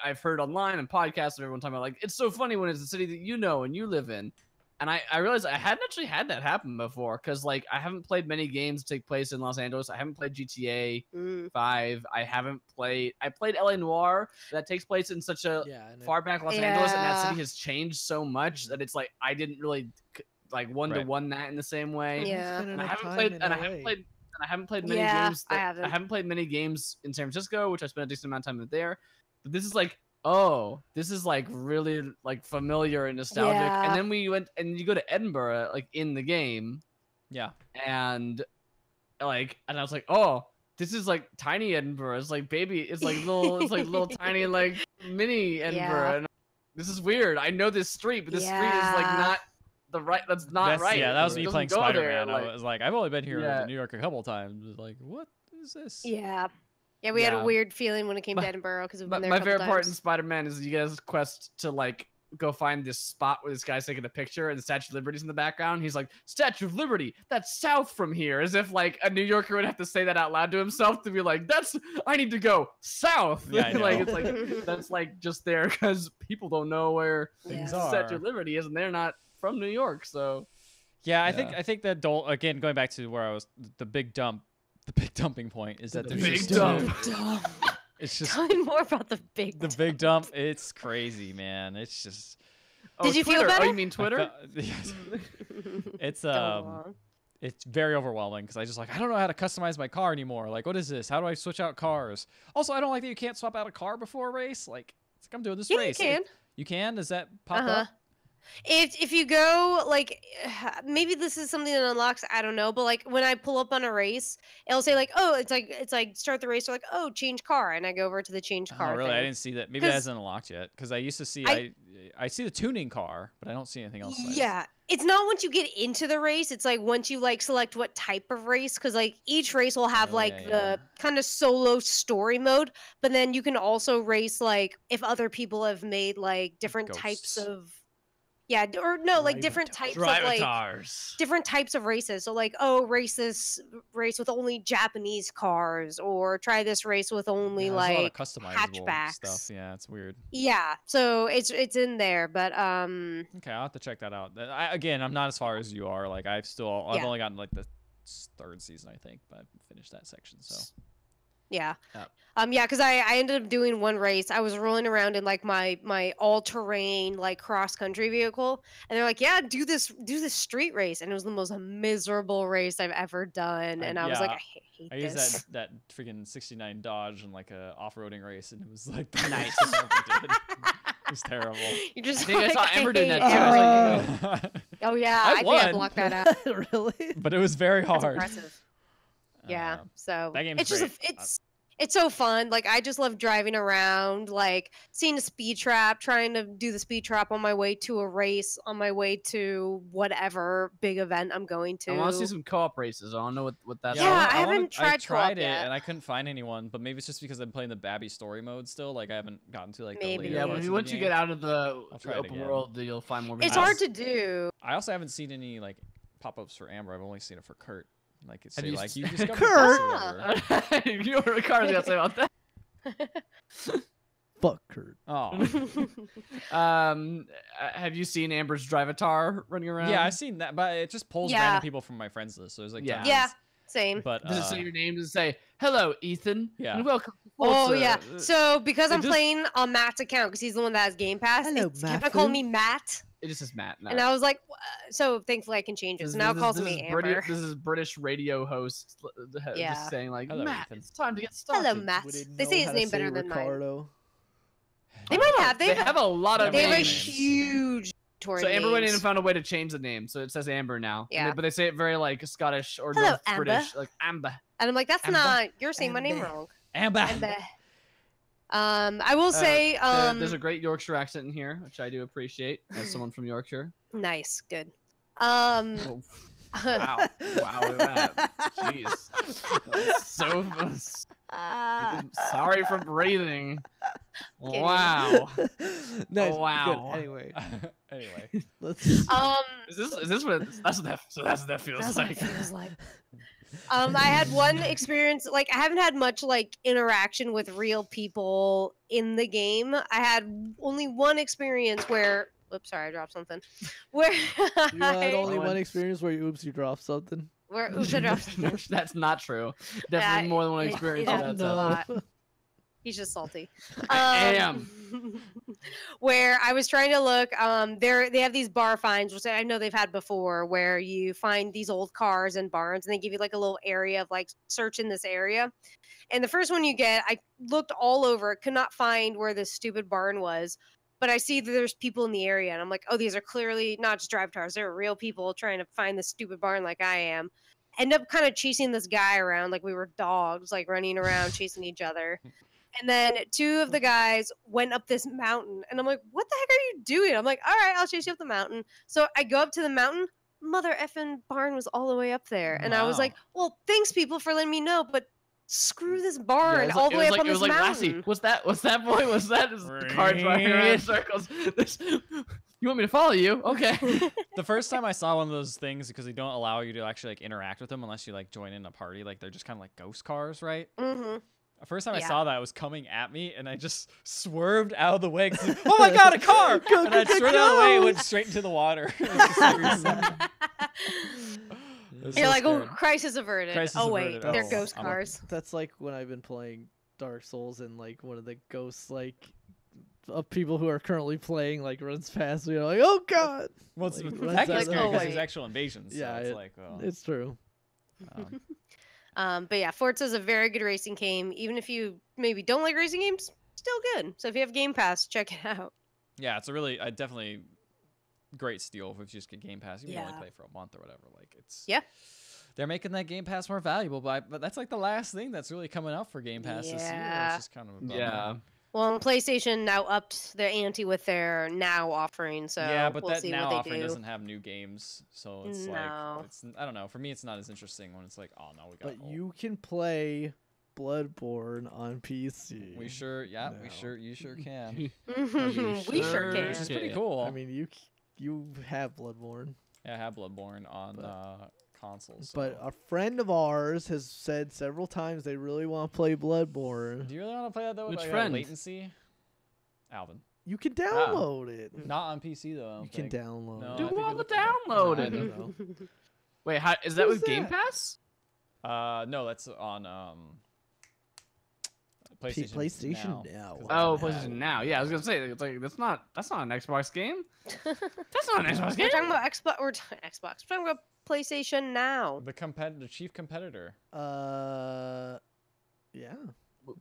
I've heard online and podcasts of everyone talking about like it's so funny when it's a city that you know and you live in, and I realized I hadn't actually had that happen before because like I haven't played many games that take place in Los Angeles. I haven't played GTA 5. I played LA Noire that takes place in such a and far back Los Angeles, and that Yeah. city has changed so much that it's like I didn't really like one to one that in the same way. Yeah. And I haven't played many Yeah, games. I haven't. I haven't played many games in San Francisco, which I spent a decent amount of time there. But this is like, oh, this is like really like familiar and nostalgic. Yeah. And then we went and you go to Edinburgh, like in the game, yeah, and I was like, oh, this is like tiny Edinburgh. It's like baby. It's like little tiny like mini Edinburgh. Yeah. And this is weird. I know this street, but this street is like Yeah. not the right. That's not right. Yeah, that was It me doesn't playing go there, Spider-Man. I was like, I've only been here Yeah. to New York a couple times. It was like, what is this? Yeah. Yeah, we had Yeah. a weird feeling when it came My- to Edinburgh because we've But been there my a couple favorite part in times. Spider-Man is you guys' quest to like go find this spot where this guy's taking a picture and the Statue of Liberty's in the background. He's like, Statue of Liberty, that's south from here. As if like a New Yorker would have to say that out loud to himself to be like, I need to go south. Yeah, I know. like it's like that's like just there because people don't know where Things Yeah. are. Statue of Liberty is, and they're not from New York. So Yeah, I Yeah. think that again going back to where I was, the big dumping point is that The there's big just dump. It's just Tell me more about the big. the big dump. It's crazy, man. It's just. Did you feel Twitter. better? Oh, you mean Twitter? Yes. It's Go on. it's very overwhelming because I just like I don't know how to customize my car anymore. Like, what is this? How do I switch out cars? Also, I don't like that you can't swap out a car before a race. Like, it's like I'm doing this Yeah, race. you can. You can? Does that pop Uh-huh. up? If you go like maybe this is something that unlocks, I don't know, but like when I pull up on a race, it'll say like, oh, it's like start the race, or like, oh, change car, and I go over to the change car. Oh, really? I thing. didn't see that. Maybe it 'Cause hasn't unlocked yet. Because I used to see I see the tuning car, but I don't see anything else. Yeah, it's not once you get into the race. It's like once you like select what type of race, because like each race will have Oh, like yeah, the kind of solo story mode, but then you can also race like if other people have made like different types Ghosts. of Yeah, or no, like Drive different a types of like Drivatars. different types of races. So like, oh, race with only Japanese cars, or try this race with only Yeah, there's a lot of like customizable stuff. hatchbacks. Yeah, it's weird. Yeah, so it's in there, but Okay, I'll have to check that out. Again, I'm not as far as you are. Like I've Yeah. only gotten like the third season, I think, but I haven't finished that section. So yeah. Yep. Yeah, because I ended up doing one race. I was rolling around in like my all terrain like cross country vehicle, and they're like, "Yeah, do this street race," and it was the most miserable race I've ever done. And I was like, yeah, I hate I used this. that freaking '69 Dodge in like a off-roading race, and it was like the Nice. worst thing I ever did. It was terrible. You're just I think I like, saw Amber doing hate that too. I was it. like, Oh yeah, I I think I won. blocked that out. Really? But it was very That's hard. impressive. Yeah, so that game's it's just great. it's so fun. Like I just love driving around, like seeing a speed trap, trying to do the speed trap on my way to a race, on my way to whatever big event I'm going to. I want to see some co-op races. I don't know what that's Yeah, all. I haven't tried I co-op tried it yet. and I couldn't find anyone, but maybe it's just because I'm playing the Babby story mode still. Like I haven't gotten to like Maybe. the later Yeah, parts but of once the you game. get out of the try it open again. world, you'll find more. It's videos. hard to do. I also haven't seen any like pop-ups for Amber. I've only seen it for Kurt. Like it's Have say you like s- you discovered Kurt! this or whatever. You know what Ricardo's got to say about that? Fuck Kurt. Oh. Have you seen Amber's Drivatar running around? Yeah, I've seen that, but it just pulls Yeah. random people from my friends list. So there's like Yeah. tons. Yeah, same. But Does it say your name? Does it say hello, Ethan? Yeah. And welcome. to Oh Forza." yeah. So because it I'm just- playing on Matt's account, because he's the one that has Game Pass, Hello, it's kept on calling Matthew. me Matt, It just says Matt. No. and I was like, so thankfully I can change it. This- So now it this- calls this me is Amber. This is British radio host Yeah. just saying like, Hello, Matt, Ethan. it's time to get started. Hello, Matt. We didn't They know say his how to name say better than mine. Ricardo. They might have. They have a lot of They They have a names. huge tour. So Amber went in and found a way to change the name, so it says Amber now. And Yeah. but they say it very like Scottish or Hello, North Amber. British, like Amber. And I'm like, that's Amber. not. You're saying my name Amber. wrong. Amber. Amber. I will say, There's a great Yorkshire accent in here, which I do appreciate as someone from Yorkshire. nice, good. Oh, wow, wow, look at that. Jeez, That's so. Sorry for breathing. Kidding. Wow. Nice. Oh, wow. Good. Anyway, Anyway, let's. Is this what that's what that feels That's what like? it feels like. I had one experience, like I haven't had much like interaction with real people in the game. I had only one experience where, whoops, sorry, I dropped something. Where You had only Oh, one and- experience where you dropped something. where oops, I dropped something. No, that's not true. Definitely more than one experience. it with happens that a stuff. lot. He's just salty. I am. Where I was trying to look, they have these bar finds, which I know they've had before, where you find these old cars and barns, and they give you like a little area of like search in this area. And the first one you get, I looked all over, could not find where this stupid barn was. But I see that there's people in the area, and I'm like, oh, these are clearly not just drive cars. They're real people trying to find this stupid barn like I am. End up kind of chasing this guy around like we were dogs, like running around chasing each other. And then two of the guys went up this mountain, and I'm like, what the heck are you doing? I'm like, all right, I'll chase you up the mountain. So I go up to the mountain. Mother effing barn was all the way up there. And I was Wow. like, well, thanks, people, for letting me know, but screw this barn it's all the way up like, on it this was like mountain. Lassie. What's that boy? Was that the car driving around in circles? You want me to follow you? Okay. the first time I saw one of those things, because they don't allow you to actually like interact with them unless you like join in a party, like they're just kind of like ghost cars, right? Mm-hmm. The first time I Yeah. saw that, it was coming at me, and I just swerved out of the way. 'Cause, oh my god, a car! Go, And go, I go, swerved out of the way and go! went straight into the water. It was just like reset. It was You're so like, oh, scary. crisis averted. Crisis oh, wait, averted. they're Oh, ghost I'm cars. That's like when I've been playing Dark Souls and like one of the ghosts like of people who are currently playing like runs past me. You're like, oh god. Well, it's, Like, that runs gets out scary of- because Oh, there's wait. actual invasions. So Yeah, it's like, well, It's true. But yeah, Forza is a very good racing game. Even if you maybe don't like racing games, still good. So if you have Game Pass, check it out. yeah, it's a really, definitely great steal if you just get Game Pass. You can only Yeah. play for a month or whatever. Like it's Yeah. They're making that Game Pass more valuable, but that's like the last thing that's really coming out for Game Pass this year. Yeah. It's just kind of a bummer. Yeah. Well, and PlayStation now upped their ante with their Now offering, so yeah, but we'll that see now what they offering do. doesn't have new games, so it's No. like it's I don't know. For me, it's not as interesting when it's like, oh no, we got. But you can play Bloodborne on PC. We sure, yeah, we No. sure, you sure can. we sure sure can. Which is can. pretty cool. I mean, you have Bloodborne. Yeah, I have Bloodborne on But- consoles. But so- a friend of ours has said several times they really want to play Bloodborne. do you really want to play that though? Which Like, friend? latency? Alvin. You can download it. Not on PC though. I don't You can think. download No, it. I Do think all we the looked it up. download I it. don't know. Wait, how is that Who's with Game that? Pass? No, that's on PlayStation. PlayStation Now. Now. 'cause Oh, it's on PlayStation that. Now. Yeah, I was gonna say it's like that's not an Xbox game. That's not an Xbox We're game. talking about Xbox. Xbox. We're talking about PlayStation Now. The chief competitor. Yeah.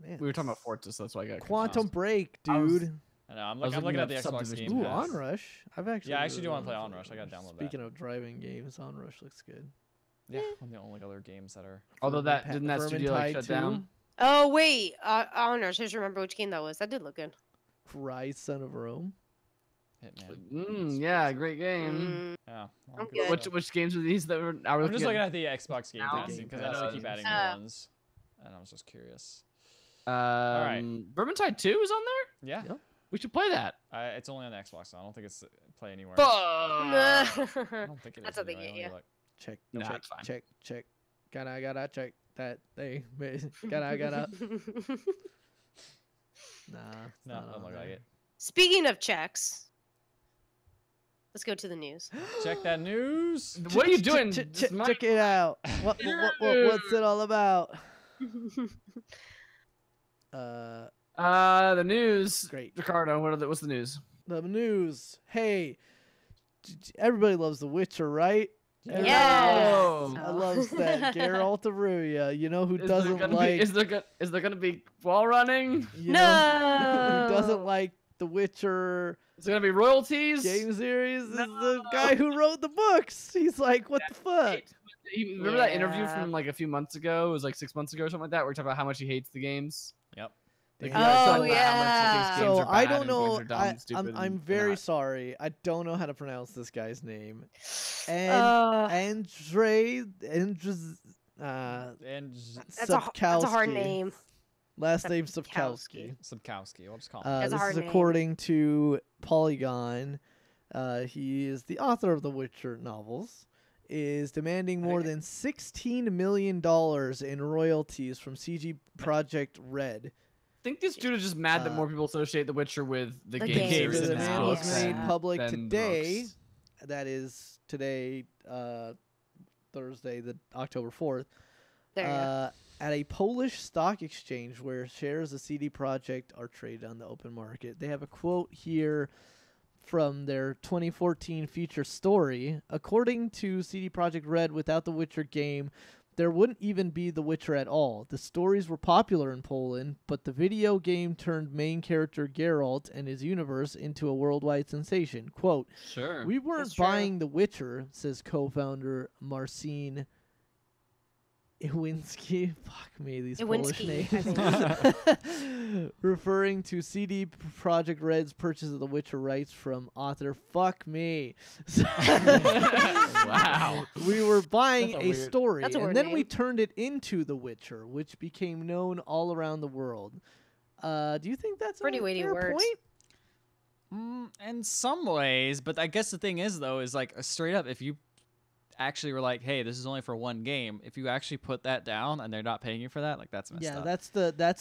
Man, We were talking about Forza, so that's why I got Quantum confused. Break, I was- dude. I know. I'm I was looking at the looking up Xbox Subdivision Game Ooh, Pass. Onrush. I've actually. Yeah, I actually do really wanna play wanna Onrush. I gotta download that. Speaking of driving games, Onrush looks good. Yeah, one of the only other games that are. Although that Vermintide- didn't that studio like shut Vermintide down. 2, Oh wait, Honor. I just remember which game that was. That did look good. Rise, Son of Rome. Hitman. Yeah, great game. Yeah. all I'm good good. stuff. Which games are these that were? I'm just looking at the Xbox Game Now Pass Game because I know they keep Pass. adding new ones, and I was just curious. right. Vermintide 2 is on there. Yeah, Yep. We should play that. it's only on the Xbox. So I don't think it's play anywhere. I That's don't think it is. That's what they anyway. get you. Let me look. Check. Nah, check. it's fine. Check. Gotta check that thing. gotta. Nah. it's No, not doesn't on look there. like it. Speaking of checks, let's go to the news. Check that news. What are you doing? Check This mic- check it out. What's it all about? The news. Great. Ricardo, what's the news? The news. Hey, everybody loves The Witcher, right? Everybody Yes. Oh. I loves that Geralt of Rivia. You know who doesn't like? Is there gonna be wall running? You know, No. who doesn't like The Witcher Is there gonna be royalties? game series? Is the guy who wrote the books. He's like, what the fuck? Remember that interview Yeah. from like a few months ago? It was like 6 months ago or something like that. Where he talked about how much he hates the games. Yep. Like, Damn. he, like, Oh, talked about how much he thinks yeah. games So are I bad don't and know. games are dumb and stupid I'm and very not. sorry. I don't know how to pronounce this guy's name. Uh, Andre And that's a hard name. Last name Sapkowski. Sapkowski. Sapkowski. We'll just call him. That's a This hard is name. according to Polygon. He is the author of the Witcher novels. Is demanding more than $16 million in royalties from CG Project Red. I think this dude is just mad that more people associate The Witcher with the The game games series The than and demand the was books made Yeah. public than today. books. That is today, Thursday, the October 4th. There you go. At a Polish stock exchange where shares of CD Projekt are traded on the open market. They have a quote here from their 2014 feature story. According to CD Projekt Red, without the Witcher game, there wouldn't even be The Witcher at all. The stories were popular in Poland, but the video game turned main character Geralt and his universe into a worldwide sensation. Quote, Sure. we weren't That's true. buying The Witcher, says co-founder Marcin Iwinski. Fuck me, these Polish Iwinski, names. Referring to CD Projekt Red's purchase of The Witcher rights from author Fuck Me. Wow. We were buying That's a a weird- story, That's a and weird then we name. turned it into The Witcher, which became known all around the world. Do you think that's Pretty a weighty fair words. point? In some ways, but I guess the thing is though, is like straight up, if you actually were like, hey, this is only for one game, if you actually put that down and they're not paying you for that, like that's messed Yeah, up. that's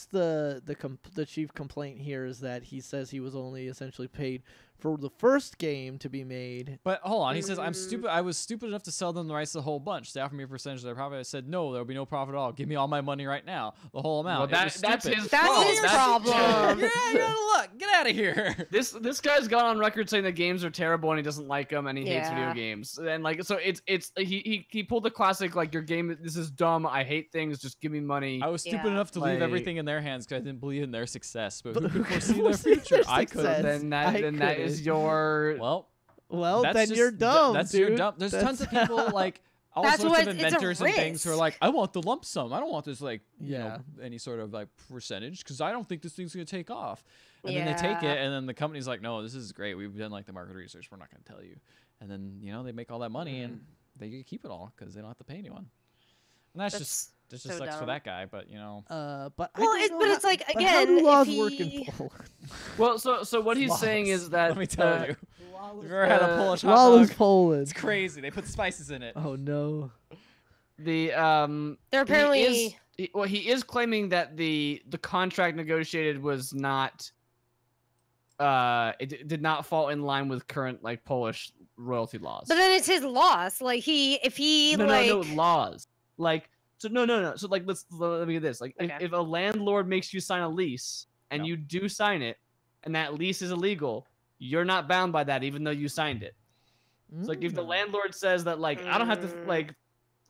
the chief complaint here is that he says he was only essentially paid for the first game to be made. But hold on, he says I'm Mm. stupid. I was stupid enough to sell them the rights to the whole bunch. They offered me a percentage of their profit. I said no, there will be no profit at all. Give me all my money right now, the whole amount. Well, It was that's stupid. his That's fault. his problem. yeah, look, get out of here. This guy's gone on record saying that games are terrible and he doesn't like them and he hates video Yeah. games. And like so it's he pulled the classic like your game this is dumb. I hate things. Just give me money. I was stupid Yeah. enough to leave Like- everything in their hands because I didn't believe in their success. But who But could who foresee could their foresee future? their I could. success? then that I that is couldn't. your Well, That's then just- you're dumb, That's dude. your dumb. There's tons of people like all That's sorts what- of it's a inventors and things who are risk. like, I want the lump sum. I don't want this like you know Yeah. any sort of like percentage because I don't think this thing's gonna take off. And then they take Yeah. it, and then the company's like, no, this is great. We've done like the market research. We're not gonna tell you. And then you know they make all that money and they get to keep it all because they don't have to pay anyone. And that just so sucks for dumb. that guy. But you know, But I Well, don't know but how- it's like, but again, how do if laws work in he- Poland? well. So what he's saying Laws. is that let me tell you. Have you ever had a Polish hot Lawless dog? Poland. It's crazy. They put spices in it. Oh no. They're apparently. He is claiming that the contract negotiated was not. It did not fall in line with current like Polish royalty laws. But then it's his loss. Like if he no, like no laws. Like so no. So like let me get this. Like Okay. if a landlord makes you sign a lease and No. you do sign it, and that lease is illegal, you're not bound by that even though you signed it. So like if the landlord says that like I don't have to like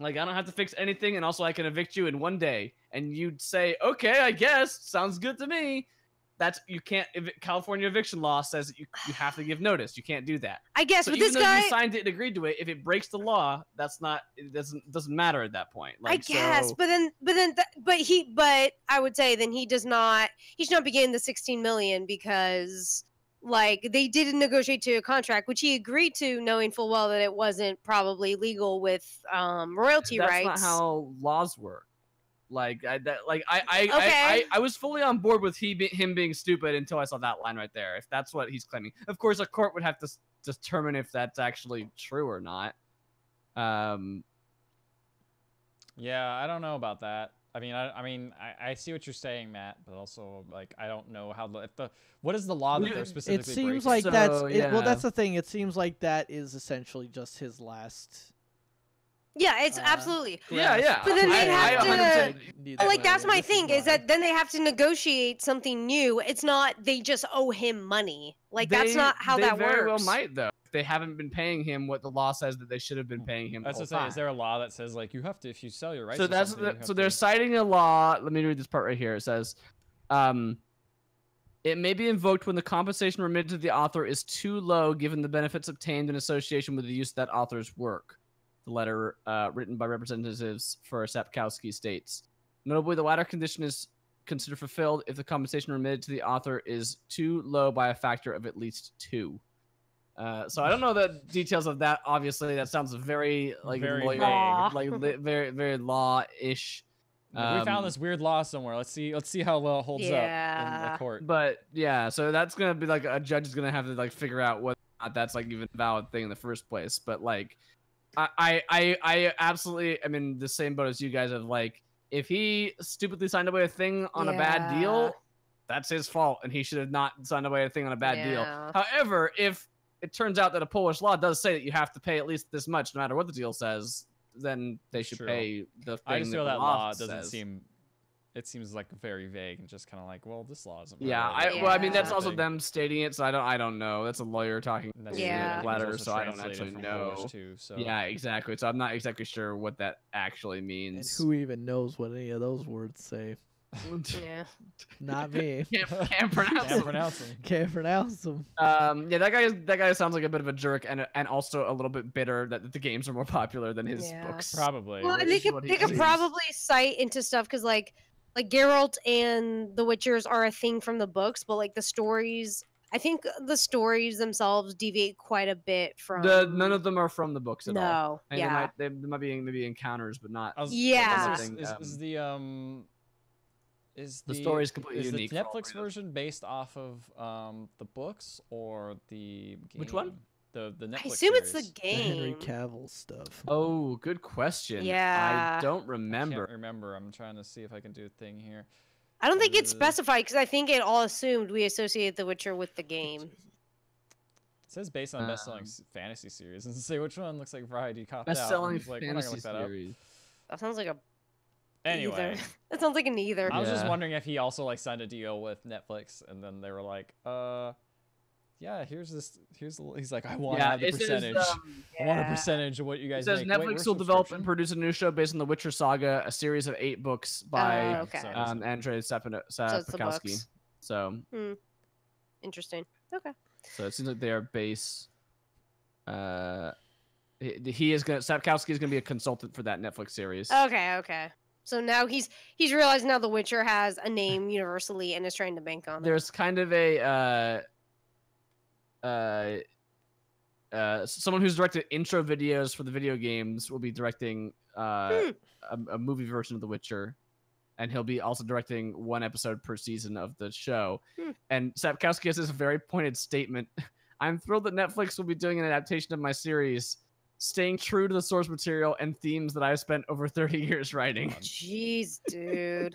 I don't have to fix anything and also I can evict you in one day, and you'd say okay, I guess sounds good to me. That's you can't. California eviction law says that you have to give notice. You can't do that. I guess So with even this though guy, you signed it and agreed to it, if it breaks the law, that's not. It doesn't matter at that point. I Like, guess, so, but I would say then he should not be getting the 16 million because like they didn't negotiate to a contract which he agreed to, knowing full well that it wasn't probably legal with royalty that's rights. not how laws work. Like I Okay. was fully on board with him being stupid until I saw that line right there. If that's what he's claiming, of course, a court would have to determine if that's actually true or not. Yeah, I don't know about that. I mean, I see what you're saying, Matt, but also like I don't know how what is the law that they're specifically It seems breaking? like So, well, yeah. that's the thing. It seems like that is essentially just his last. Yeah, it's absolutely. Yeah. But then they'd have to- 100% But like that's my thing is that then they have to negotiate something new. It's not they just owe him money. Like that's not how that They very well works. might though. If they haven't been paying him what the law says that they should have been paying him. That's the the whole thing. Is time. there a law that says like you have to if you sell your rights? So or that's something, you have so to- they're citing a law. Let me read this part right here. It says, it may be invoked when the compensation remitted to the author is too low given the benefits obtained in association with the use of that author's work. The letter written by representatives for Sapkowski states. Notably, the latter condition is considered fulfilled if the compensation remitted to the author is too low by a factor of at least 2. So I don't know the details of that. Obviously, that sounds very like Very lawyer, vague. like very very law-ish. We found this weird law somewhere. Let's see how well it holds up in Yeah. the court. But yeah, so that's gonna be like a judge is gonna have to like figure out whether or not that's like even a valid thing in the first place. But like, I absolutely am in the same boat as you guys of like, if he stupidly signed away a thing on a bad Yeah. deal, that's his fault, and he should have not signed away a thing on a bad deal. Yeah. However, if it turns out that a Polish law does say that you have to pay at least this much, no matter what the deal says, then they should True. pay the thing I just that feel the that law says. doesn't seem. It seems like very vague and just kind of like, well, this law isn't. Yeah, really well, I mean that's Yeah. also them stating it, so I don't know. That's a lawyer talking And that's to Yeah. the it's letter, also so I don't translated actually from know. Polish too, so. Yeah, exactly. So I'm not exactly sure what that actually And means. who even knows what any of those words say? Yeah. Not me. can't pronounce Can't it. pronounce them. Can't pronounce them. Yeah, that guy sounds like a bit of a jerk and also a little bit bitter that the games are more popular than his Yeah. books. Probably. Well, and which they is could what he they could seems. probably cite into stuff because like Geralt and the Witchers are a thing from the books, but like the stories, I think the stories themselves deviate quite a bit from. None of them are from the books at all. No, And yeah, they might be maybe encounters, but not. I was- Yeah. Is, nothing, is the story is completely is unique the for all Netflix three of us. version based off of the books or the game? Which one? The Netflix I assume it's the series. The Henry game. Cavill stuff. Oh, good question. Yeah. I don't I remember. can't remember. I'm trying to see if I can do a thing here. I don't think it's Uh, specified because I think it all assumed we associate The Witcher with the game. It says based on best-selling fantasy series. Doesn't say which one. Looks like Variety copped out. Best-selling It's like, we're not gonna fantasy look that up. series. That sounds like a Anyway, neither. That sounds like a neither. I was just Yeah. wondering if he also like signed a deal with Netflix, and then they were like, yeah, here's this. He's like, I want to have the it says, percentage. I want a Yeah. percentage of what you It guys says make. Wait, Netflix where's will develop subscription? and produce a new show based on the Witcher saga, a series of 8 books by Okay. So- Andrzej So it's the Sapkowski. books. So, Interesting. Okay. it seems like they are base. He is gonna Sapkowski is gonna be a consultant for that Netflix series. Okay. So now he's realized now The Witcher has a name universally and is trying to bank on it. There's kind of a someone who's directed intro videos for the video games will be directing a movie version of The Witcher, and he'll be also directing 1 episode per season of the show. And Sapkowski has this very pointed statement I'm thrilled that Netflix will be doing an adaptation of my series, staying true to the source material and themes that I've spent over 30 years writing. Jeez, dude.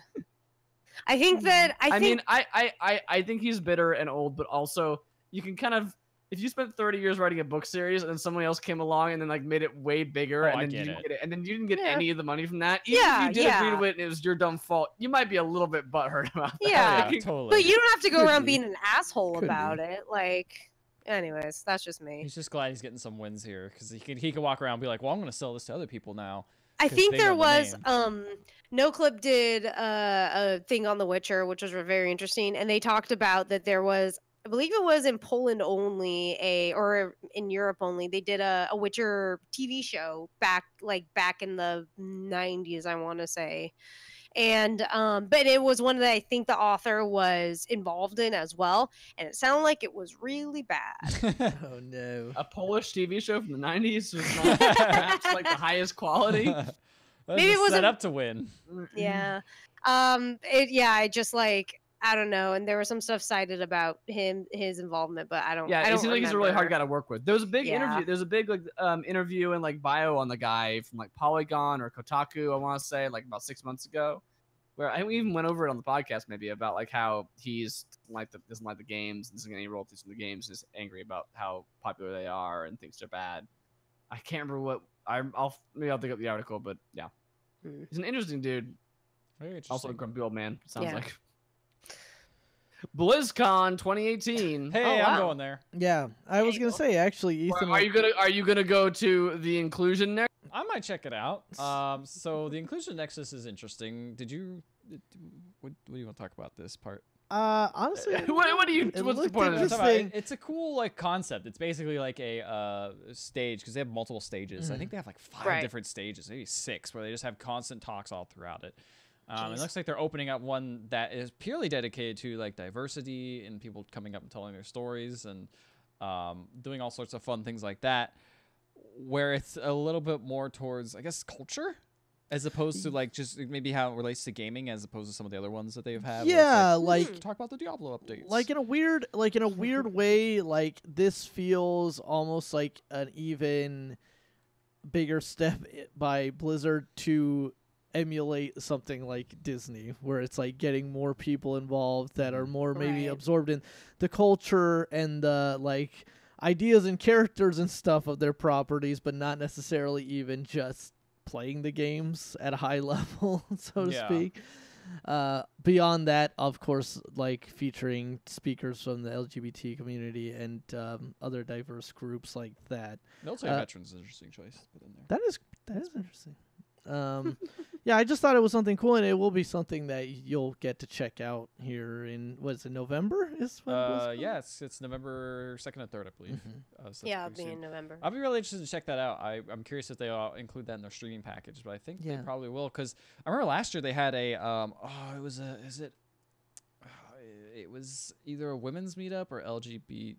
I think that I think he's bitter and old, but also you can kind of, if you spent 30 years writing a book series and then someone else came along and then like made it way bigger and then you didn't get it, and then you didn't get any of the money from that, even if you did agree to it and it was your dumb fault, you might be a little bit butthurt about that. Yeah, totally. but you don't have to go Could around be. being an asshole Could about be. it. Like, anyways, that's just me. He's just glad he's getting some wins here because he can walk around and be like, well, I'm gonna sell this to other people now. I 'cause think they there know the was NoClip did a thing on The Witcher, which was very interesting, and they talked about that there was, I believe it was in Poland only, or in Europe only, they did a Witcher TV show back in the 90s, I want to say. And but it was one that I think the author was involved in as well, and it sounded like it was really bad. Oh no. A Polish TV show from the 90s was not perhaps like the highest quality. Maybe it was set a- up to win. Yeah. I just like, I don't know, and there was some stuff cited about his involvement, but I don't. Yeah, I it don't seems like he's a really hard remember. guy to work with. There was a big Yeah. interview. There's a big like interview and like bio on the guy from like Polygon or Kotaku, I want to say, like about 6 months ago, where I even went over it on the podcast maybe about like how he's doesn't like the games, doesn't get any royalties from the games, and is angry about how popular they are and thinks they're bad. I can't remember what I'll dig up the article, but yeah, he's an interesting dude. Very Also a interesting. grumpy old man. Sounds Yeah. like. BlizzCon 2018. Hey, Oh, I'm wow. going there. Yeah, I was Hey, gonna well- say actually, Ethan. Are you gonna go to the inclusion next? I might check it out. So the inclusion nexus is interesting. What do you want to talk about this part? Honestly, What do you? It What's the looked point of this? interesting. It's a cool like concept. It's basically like a stage because they have multiple stages. I think they have like 5 Right. different stages, maybe 6, where they just have constant talks all throughout it. It Jeez. looks like they're opening up one that is purely dedicated to like diversity and people coming up and telling their stories and doing all sorts of fun things like that. Where it's a little bit more towards, I guess, culture, as opposed to like just maybe how it relates to gaming, as opposed to some of the other ones that they've had. where it's yeah, like, like talk about the Diablo updates. like in a weird way, like this feels almost like an even bigger step by Blizzard to emulate something like Disney, where it's like getting more people involved that are more maybe Right. absorbed in the culture and the like ideas and characters and stuff of their properties, but not necessarily even just playing the games at a high level, so to Yeah. speak. Beyond that, of course, like featuring speakers from the LGBT community and other diverse groups like that. Military veterans is an interesting choice to put in there. That is interesting. Yeah, I just thought it was something cool, and it will be something that you'll get to check out here in, what is it, November? Is when BlizzCon? Yeah, it's November 2nd and 3rd, I believe. So that's Yeah, I'll pretty be soon. in November. I'll be really interested to check that out. I'm curious if they all include that in their streaming package, but I think Yeah. they probably will because I remember last year they had a it was either a women's meetup or LGBT.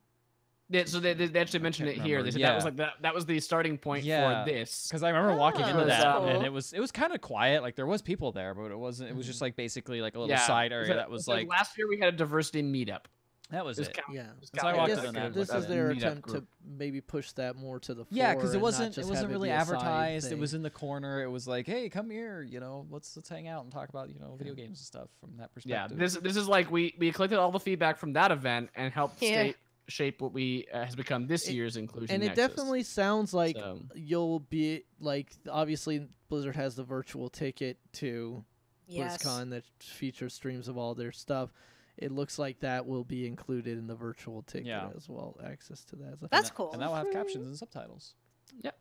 Yeah, so they actually mentioned it can't here. remember. They said Yeah. that was like that was the starting point Yeah. for this. Because I remember walking Oh, into that's that cool. and it was kind of quiet. Like there was people there, but it wasn't. It was just like basically like a little Yeah. side So area that was so like last year we had a diversity metup. that was This it. count- Yeah. this So I count- walked this- in on that. This like is a their meetup attempt group. to maybe push that more to the Yeah, fore. because it and not wasn't just it wasn't have really be a side advertised. It was thing. in the corner. It was like, hey, come here. You know, let's hang out and talk about video games and stuff from that Yeah, perspective. this is like we collected all the feedback from that event and helped Yeah. shape what we has become this year's inclusion. And it Nexus. definitely sounds like So- you'll be like, obviously Blizzard has the virtual ticket to Yes. BlizzCon that features streams of all their stuff. It looks like that will be included in the virtual ticket Yeah. as well. Access to that. That's cool. And that will have captions and subtitles.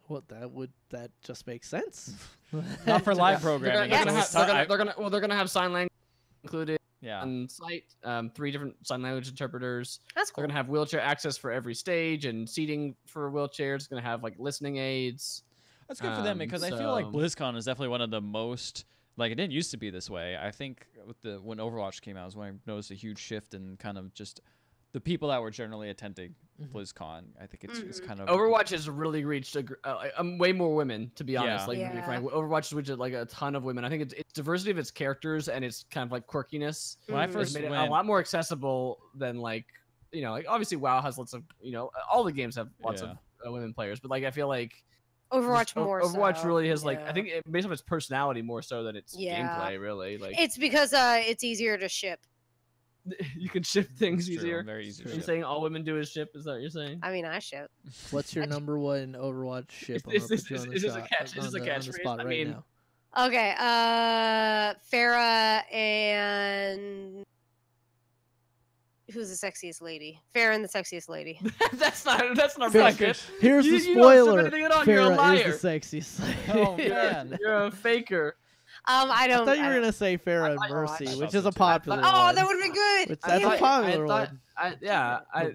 Well, that just makes sense. Not for live They're programming. gonna, it was they're gonna have sign language included yeah. on site. 3 different sign language interpreters. That's They're cool. gonna have wheelchair access for every stage and seating for wheelchairs. It's gonna have like listening aids. That's good for them because I feel like so- BlizzCon is definitely one of the most like it didn't used to be this way. I think with when Overwatch came out is when I noticed a huge shift in kind of just the people that were generally attending BlizzCon. I think it's kind of Overwatch has really reached way more women, to be honest. Yeah. Like, to be Yeah. frank, Overwatch has reached like a ton of women. I think it's diversity of its characters and its kind of like quirkiness. when I Mhm. first Has made it went, a lot more accessible than like you know, like obviously WoW has lots of, you know, all the games have lots Yeah. of women players, but like I feel like Overwatch just more. Overwatch so, really has like I yeah. think based on its personality more so than its Yeah. gameplay. Really, like It's because it's easier to ship. you can ship things It's true, easier. very easy. Are to you ship. saying all women do is ship? Is that what you're saying? I mean, I ship. What's your number one Overwatch ship? I'm Is gonna this- put you on the is this a shot- catch- is this on a the- on the catchphrase? spot I right mean- now. Okay, Farah and who's the sexiest lady? Farah and the sexiest lady. that's not Fair- good. Here's You- the you don't have spoiler. anything at all, you're a Farrah liar. is the sexiest. Oh man. You're a faker. I I don't. thought you were I don't- gonna say Farrah and I- oh, I Mercy, thought which so is a too. popular Oh, one. that would have been good. Which that's I a popular thought- one.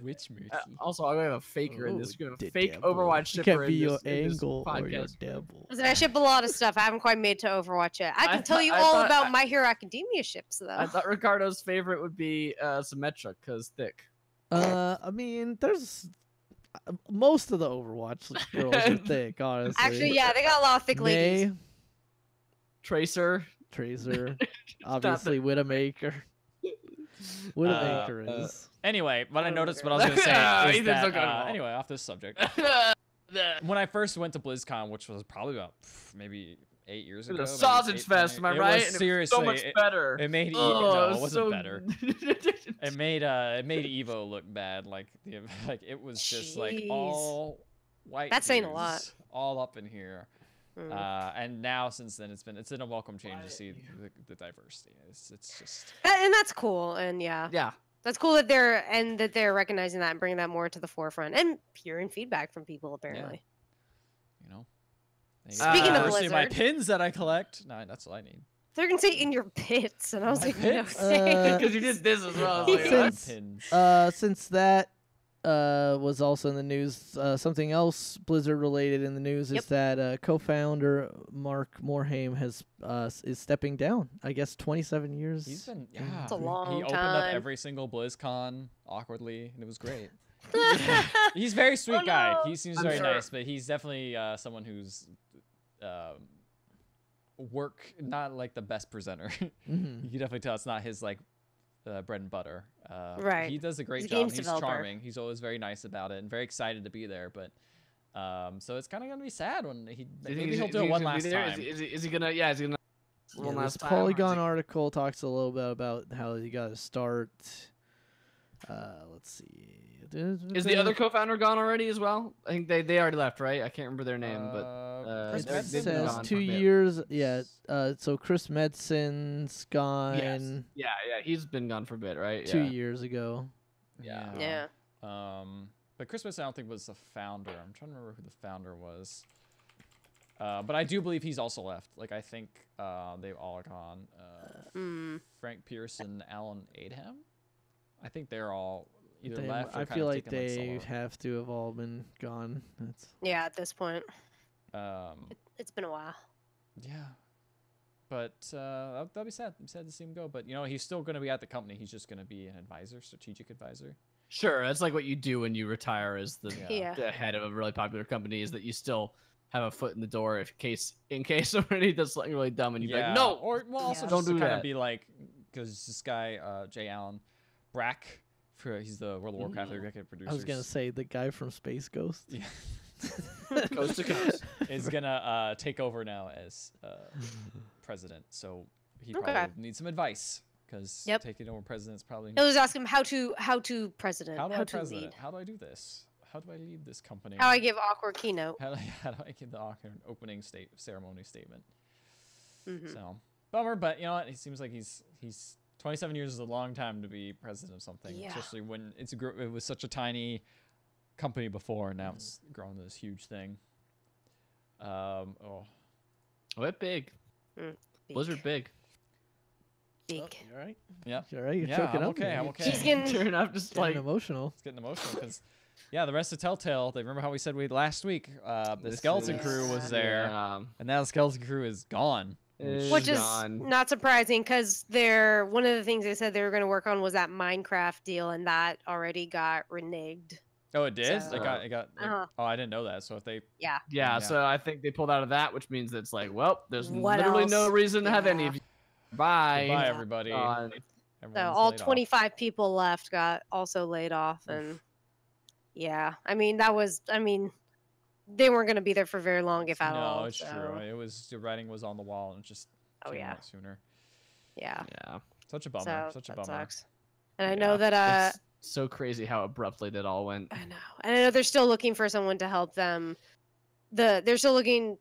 Which Mercy? Also, I'm gonna have a faker in this. Ooh, You're gonna the fake devil. Overwatch You shipper can't be in your this, in this angle or your podcast. devil. Listen, I ship a lot of stuff. I haven't quite made to Overwatch yet. I can tell you I all thought- about My Hero Academia ships, though. I thought Ricardo's favorite would be Symmetra because thick. I mean, there's most of the Overwatch girls are thick, honestly. Actually, yeah, they got a lot of thick ladies. May, Tracer. Tracer, obviously Widowmaker. Widowmaker Uh, is. Anyway, what I Oh, noticed, my what I was gonna say is Ethan's that, so good at all. anyway, off this subject. When I first went to BlizzCon, which was probably about maybe 8 years It ago, was a maybe sausage 8, fest, am I it right? Was And seriously, it was so much better. it made Oh, no, it it was wasn't so... better. It made Evo look bad. Like like it was just like Jeez. all white. That's saying a lot. dudes all up in here. Mm. And now since then it's been a welcome change to see the diversity. It's just And that's cool. And yeah, Yeah. that's cool that they're recognizing that and bringing that more to the forefront and hearing feedback from people. Apparently, you know. Speaking of diversity, my Blizzard- pins that I collect. No, that's all I need. they're gonna say in your pits, and I was My like, pits? no. Because you did this as well. I was like, Since- what? Since that was also in the news, something else Blizzard related in the news Yep. is that co-founder Mark Morhaime has is stepping down. I guess 27 years. He's been It's a he long opened up time. every single BlizzCon awkwardly, and it was great. He's a very sweet Oh, guy. no. He seems I'm very sure. nice, but he's definitely someone who's work not like the best presenter. Mhm. You can definitely tell it's not his like bread and butter. Right. He does a great He's a job. games He's developer. charming. He's always very nice about it and very excited to be there. But so it's kind of gonna be sad when Do you think maybe he's- he'll do do you it think one he's last gonna be there? time. Is he gonna? Yeah, is he gonna? Yeah, One this last time? Polygon article talks a little bit about how he got to start. Let's see. Is the other co-founder gone already as well? I think they already left, right? I can't remember their name, but Chris It they're- Metzen they've been says gone 2 for a bit. years. Yeah. So Chris Medson's gone yeah, he's been gone for a bit, right? 2 Yeah. years ago. Yeah. But Chris Metzen, I don't think was the founder. I'm trying to remember who the founder was. But I do believe he's also left. Like I think they've all gone. Frank Pierce and Alan Adham. I think they're all either left or I kind feel of like taken, they solo. have to have all been gone. That's Yeah, at this point, Um, it's been a while. yeah. But that'll be sad. I'm sad to see him go. But you know, he's still going to be at the company. He's just going to be an advisor, strategic advisor. Sure, that's like what you do when you retire as the, Yeah. the head of a really popular company. Is that you still have a foot in the door in case somebody does something really dumb and you're like, no, Or well, also Yeah. just Don't to do kind that. of be like, because this guy Jay Allen Brack, he's the World of Warcraft executive producer. I was gonna say the guy from Space Ghost. Yeah. coast to coast. is gonna take over now as president. So he Okay. probably needs some advice because Yep. taking over president's probably He'll just ask him how to president, how do how I to president? lead, How do I do this? How do I lead this company? how I give awkward keynote. how do I give the awkward opening ceremony statement? Mhm. So bummer, but you know what? It seems like he's 27 years is a long time to be president of something, Yeah. especially when it was such a tiny company before, and now it's grown to this huge thing. Oh, What big? Big. Blizzard big. Big. Oh, you all right? yeah. You all right? You're Yeah, choking I'm up. okay. there. I'm You're okay. He's getting Turn up just getting like emotional. It's getting emotional because, yeah, the rest of Telltale. They remember how we said last week. The This skeleton is- crew was there, Yeah, and now the skeleton crew is gone. which is gone. not surprising because one of the things they said they were going to work on was that Minecraft deal, and that already got reneged. Oh, it did. So- It got. Uh-huh. Oh, I didn't know that. So if they, Yeah. Yeah, Yeah. so I think they pulled out of that, which means it's like, well, there's What literally no else? reason to have any Yeah. of you. Bye. goodbye everybody. Gone. Everyone was all laid off. 25 people left got also laid off, and yeah, I mean they weren't going to be there for very long, if at all. No, it's so. true. It was the writing was on the wall and it just Oh came yeah, out sooner. yeah. Yeah. Such a bummer. So Such a that bummer. sucks. And I Yeah. know that It's so crazy how abruptly that all went. I know, and I know they're still looking for someone to help them. They're still looking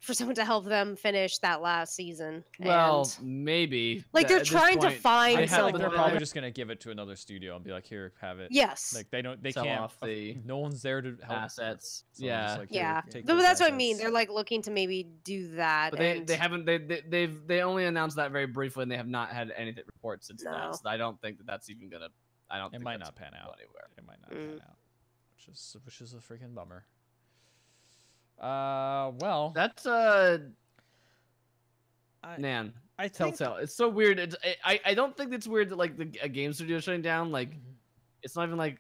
for someone to help them finish that last season. Well, and, maybe. like they're At this trying to point, find I feel like someone. they're probably just gonna give it to another studio and be like, "Here, have it." Yes. Like they Sell can't. off the no one's there to help. assets. So Yeah. just like, "Here, Yeah, take but those that's what I mean. assets." They're like looking to maybe do that. But and they haven't they only announced that very briefly, and they have not had any reports since No. that. So I don't think that's even gonna. I don't. It think might that's not pan gonna go out. anywhere. It might not Mm. pan out, which is a freaking bummer. Well, That's I, man. I think Telltale. It's so weird. I don't think it's weird that like a game studio shutting down. Like it's not even like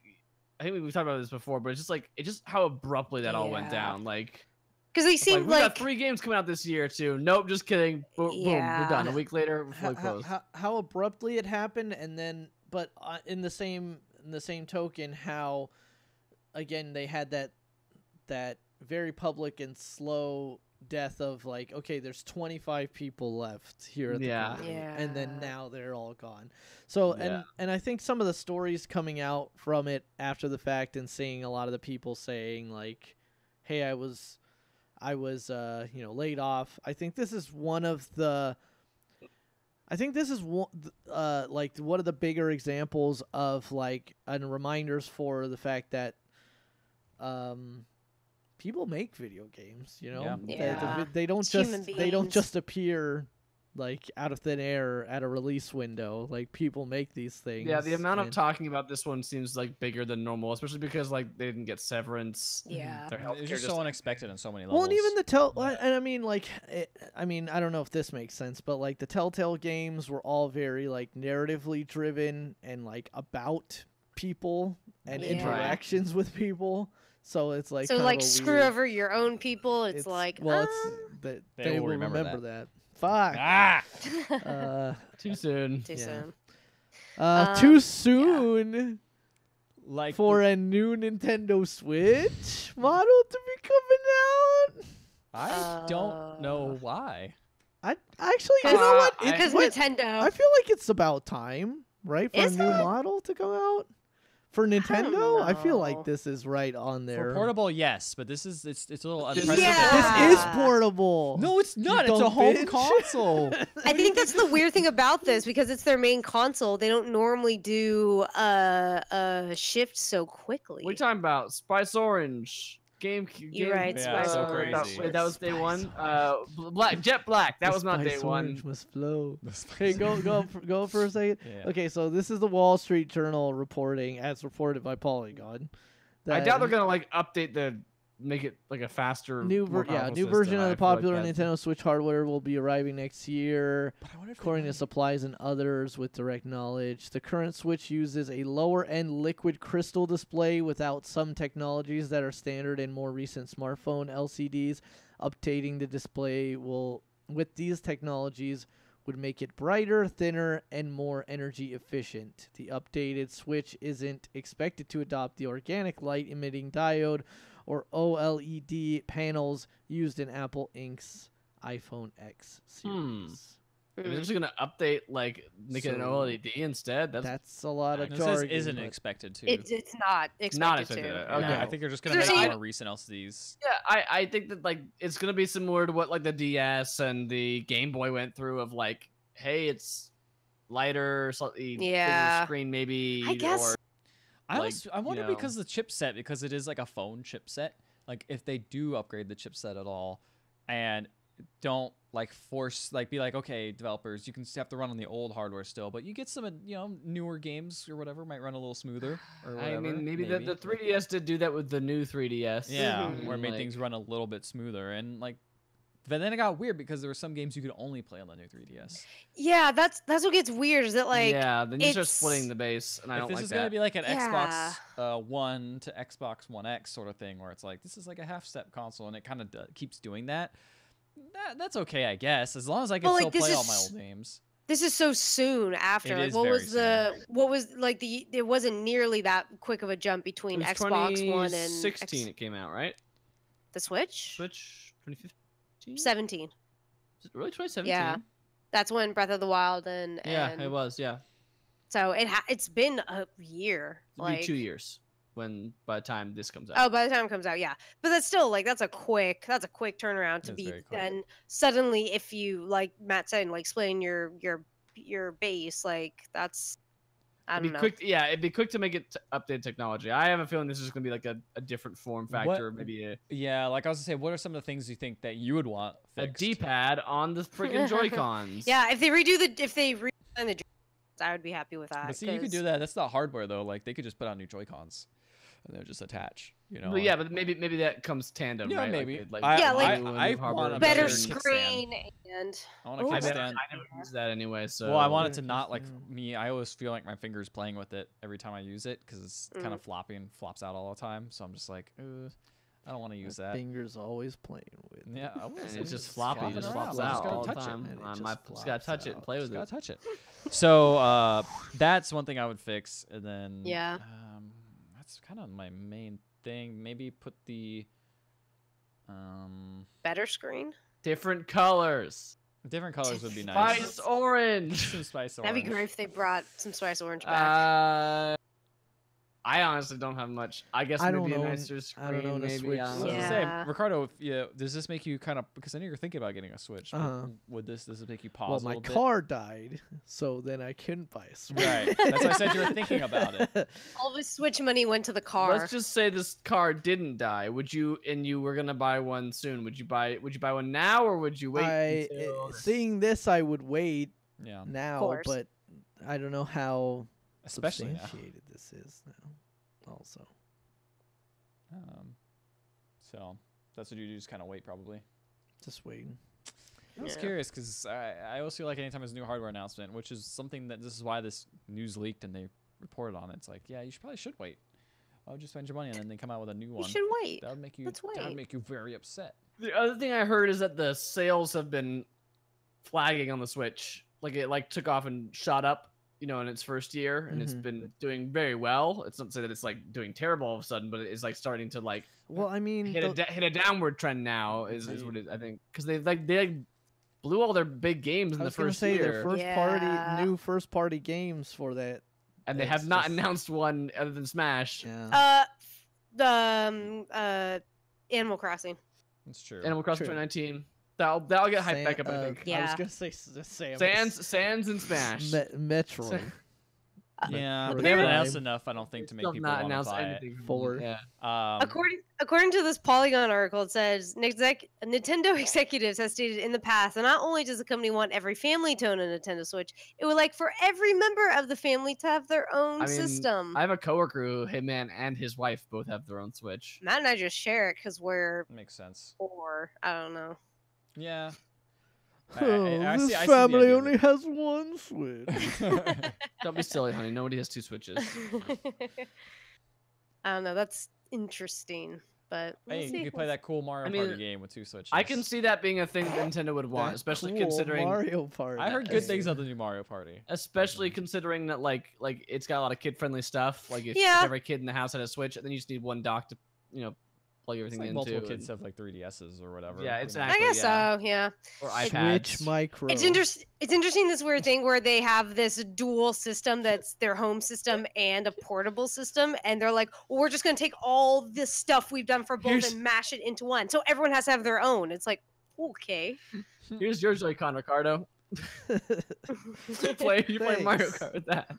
I think we've talked about this before, but it's just how abruptly that all went Yeah. down. Like because they it's seem we got 3 games coming out this year too. Nope, just kidding. Boom, we're done. Yeah. A week later, we're how, fully closed. how abruptly it happened, and then but in the same token, how again they had that very public and slow death of like, okay, there's 25 people left here at the company, and then Yeah. now they're all gone. So Yeah. and I think some of the stories coming out from it after the fact and seeing a lot of the people saying like, hey, I was laid off. I think this is one of the like one of the bigger examples of like and reminders for the fact that people make video games, you know. Yeah. They don't It's human beings. just appear like out of thin air at a release window. Like people make these things. Yeah, the amount of and- talking about this one seems like bigger than normal, especially because like they didn't get severance. Yeah. Their it's healthcare just so unexpected on so many levels. Well, and even the and I mean, like, I don't know if this makes sense, but like the Telltale games were all very like narratively driven and like about people and Yeah. interactions with people. So it's like So kind of like a screw weird- over your own people. It's like well, it's that they will remember that. Fuck. Ah, Too soon. too Yeah. soon. Too Yeah. soon like for a new Nintendo Switch model to be coming out. I don't know why. I actually, you know what? I- Because What? Nintendo. I feel like it's about time, right, for Is a new it? model to come out for Nintendo. I feel know. like this is right on there. For portable, yes, but this is it's a little This- unprecedented. Yeah. This is portable. No, it's not. You It's a dumb home bitch. console. I think that's the weird thing about this because it's their main console. They don't normally do a shift so quickly. What are you talking about? Spice Orange. GameCube. You're right, Yeah, Spice so Orange. crazy. That was day Spice one. Orange. Black Jet Black. That The was not day Spice one. Orange must flow. The Spice Hey, go for a second. Yeah. Okay, so this is the Wall Street Journal reporting, as reported by Polygon. I that doubt they're gonna like update make it like a faster, new more version powerful of system. the I feel popular like that's- Nintendo Switch hardware will be arriving next year. But I wonder if they According to might- supplies and others with direct knowledge, the current Switch uses a lower-end liquid crystal display without some technologies that are standard in more recent smartphone LCDs. Updating the display with these technologies would make it brighter, thinner, and more energy efficient. The updated Switch isn't expected to adopt the organic light-emitting diode or OLED panels used in Apple Inc.'s iPhone X series. They're just gonna update, like make it an So- OLED instead. That's a lot of This says jargon. isn't but- expected to. It's not expected expected to. to. Okay, No. I think they're just gonna There's make even- more recent LCDs. Yeah, I think that like it's gonna be similar to what like the DS and the Game Boy went through of like, hey, it's lighter, slightly bigger Yeah. screen maybe. I guess- Or, I like, I wonder you know. because the chipset, because it is like a phone chipset. Like if they do upgrade the chipset at all, and don't like force be like, okay, developers, you can have to run on the old hardware still, but you get some newer games or whatever might run a little smoother. Or whatever, I mean, maybe the 3DS did do that with the new 3DS. yeah, Mhm. where it made Like- things run a little bit smoother and like. But then it got weird because there were some games you could only play on the new 3DS. Yeah, that's what gets weird. Is that like yeah, then you start it's- splitting the base, and I If don't this like is gonna that. be like an Yeah. Xbox One to Xbox One X sort of thing, where it's like this is like a half-step console, and it kind of keeps doing that. That's okay, I guess, as long as I can Well, still like, this play all my is- old games. This is so soon after. It Like, is what very was what was like the? It wasn't nearly that quick of a jump It between was Xbox One and 2016 it came out, right? the Switch. Switch 2015? 17. Is it really 2017? Yeah. That's when Breath of the Wild and Yeah, it was, yeah. So it's been a year. It'll Like be 2 years by the time this comes out. Oh, by the time it comes out, yeah. But that's still like that's a quick turnaround to That's be very quick. then suddenly if you like Matt said, like splitting your base, like that's I It'd don't be know. quick, yeah. It'd be quick to make it update technology. I have a feeling this is gonna be like a different form factor, maybe a Yeah, like I was gonna say, what are some of the things you think that you would want fixed? D-pad on the freaking Joy-Cons. Yeah, if they redesign the I would be happy with that. But see, you could 'cause- do that. That's not hardware though. Like they could just put on new Joy-Cons, and they'll just attach. You know. But yeah, but maybe that comes tandem, Yeah, right? maybe. Yeah, like- I want a better better screen and I want a Oh, I kickstand. never use that anyway, so. Well, I want it Yeah, to not like kickstand. me. I always feel like my fingers playing with it every time I use it because it's kind of floppy and flops out all the time. So I'm just like, I don't want to use that. Fingers always playing with. Yeah, I was. And it's just floppy, flopping just around. flops I just out gotta all the touch it. time. And it I just just gotta touch it and flops play with Just gotta it. touch it. So that's one thing I would fix, and then Yeah. that's kind of my main thing. Maybe put the better screen. Different colors. different colors would be nice. Spice orange. Some spice That'd orange. be great if they brought some Spice Orange back. I honestly don't have much. I guess I maybe don't a know. nicer screen. I don't know, the maybe. Switch I don't So know. I was Yeah. gonna say, Ricardo, does this make you kind of because I know you're thinking about getting a Switch? but Uh-huh. Would this make you pause? Well, a my little bit? car died, so then I couldn't buy a Switch. Right. That's why I said you were thinking about it. All the Switch money went to the car. Let's just say this car didn't die. Would you? And you were gonna buy one soon. Would you buy one now, or would you wait? until Seeing this, I would wait Yeah. now, course. but I don't know how Especially now. substantiated this is now. Also, So that's what you do, just kind of wait, probably. just waiting. I was Yeah. curious because I always feel like anytime there's a new hardware announcement, which is something that this is why this news leaked and they reported on it. It's like, yeah, you probably should wait. Why would you spend your money and then they come out with a new You one? should wait. That would make you. Let's That would wait. make you very upset. The other thing I heard is that the sales have been flagging on the Switch. Like it took off and shot up, in its first year, and it's Mhm. been doing very well. It's not to say that it's like doing terrible all of a sudden, but it's like starting to like Well, I mean, hit a downward trend now. Is what it, I think, because they blew all their big games in I the was gonna first say year, their first Yeah. new first party games for that. and they it's have not just- announced one other than Smash. Yeah. The Animal Crossing. That's true. Animal Crossing True. 2019. That'll get hyped San- back up. I think. I was Yeah. gonna say Samus. Sans and Smash. Metroid. Yeah, Like, but they haven't Apparently- announced enough, I don't think, to make Still people not want to announced buy it. anything. Four. Yeah. According to this Polygon article, it says Nintendo executives have stated in the past that not only does the company want every family to own a Nintendo Switch, it would like for every member of the family to have their own I mean, system. I have a coworker who, him and his wife both have their own Switch. Matt and I just share it because we're Makes sense. poor. I don't know. Yeah. This see the family idea of only has one Switch. it. Don't be silly, honey. Nobody has two Switches. I don't know. That's interesting, but we'll Hey, see. you could play that cool Mario I mean, Party game with two Switches. I can see that being a thing Nintendo would want, That especially cool considering Mario Party. I heard good things of the new Mario Party. especially considering that like it's got a lot of kid friendly stuff. Like if Yeah. every kid in the house had a Switch, then you just need one dock to plug It's everything like into. multiple and- kids have like 3DSs or whatever. Yeah, pretty exactly. I guess yeah. so. Yeah. or Switch iPads. Micro. It's interesting this weird thing where they have this dual system that's their home system and a portable system, and they're like, well, we're just gonna take all this stuff we've done for both Here's- and mash it into one. So everyone has to have their own. It's like, okay. Here's your Joy-Con, Ricardo. You play Mario Thanks. Kart with that.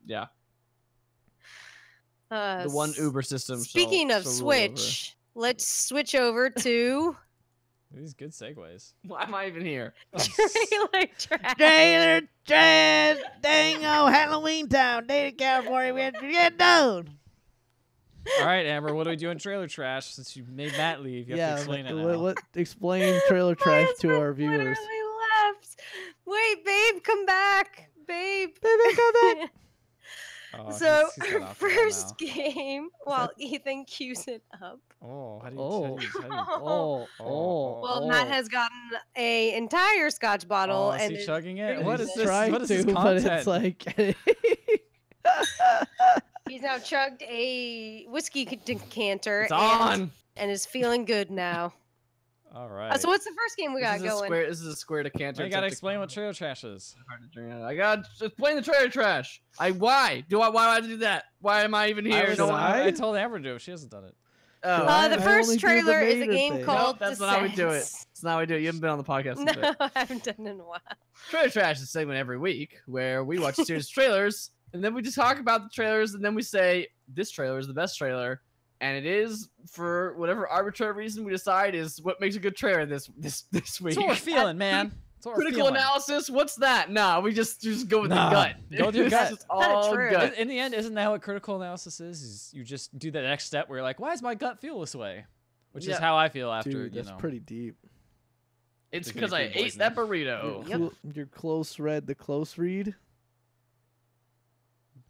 Yeah, the one Uber system. Speaking of shall rule over. Switch, let's switch over to These good segues. Why am I even here? trailer trash. Trailer trash, dango, Halloween Town, Data, California. We have to get done. All right, Amber, what do we do in trailer trash? Since you made Matt leave, you have to explain it now. Explain trailer trash to our viewers. Literally left. Wait, babe, come back, babe. Baby, come back. Oh, So, he's got our alcohol first now. game, while Ethan cues it up. Oh, how do you? Oh. How do you, how do you Oh, oh, Well, Matt has gotten a entire Scotch bottle oh, is and he is chugging it? drinking What He's is it. this? trying What is this to, but it's content? like He's now chugged a whiskey decanter It's and, on. and is feeling good now. All right. So what's the first game we got going? This is a square decanter. you It's gotta up to- explain what trailer trash is. hard to drink. I got explain the trailer trash. Why do I do that? Why am I even here? No, I- I told Amber to do it. She hasn't done it. Oh. I The only first do the trailer is a Vader game thing. called Nope, that's not how we do it. Descent. That's not how we do it. You haven't been on the podcast. since No, I haven't done it in a while. Trailer Trash is a segment every week where we watch a series of trailers and then we just talk about the trailers and then we say this trailer is the best trailer, and it is for whatever arbitrary reason we decide is what makes a good trailer this week. That's what we're feeling, man. That's what we're Critical feeling. analysis. What's that? Nah, we just go with Nah, the gut. go with your gut. It's just Kinda all true. gut. In the end, isn't that what critical analysis is? Is you just do that next step where you're like, why does my gut feel this way? Which is Yeah. how I feel after, dude, you that's know. pretty deep. It's It's gonna because be I food ate that poisoning. burrito. Yep. Your close read, the close read.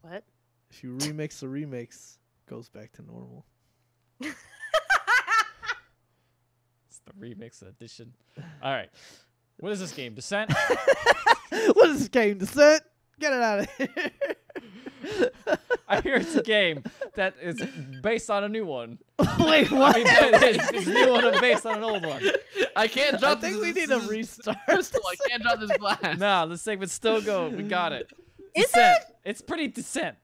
What? If you remix the remix, goes back to normal. It's the remix edition. All right. What is this game? Descent? What is this game? Descent? Get it out of here. I hear it's a game that is based on a new one. Wait, what? I mean, it's a new one and based on an old one. I can't I drop think this. we need this a is restart. crystal. I can't drop this glass. No, the segment's still going. We got it. Is Descent. It's pretty Descent.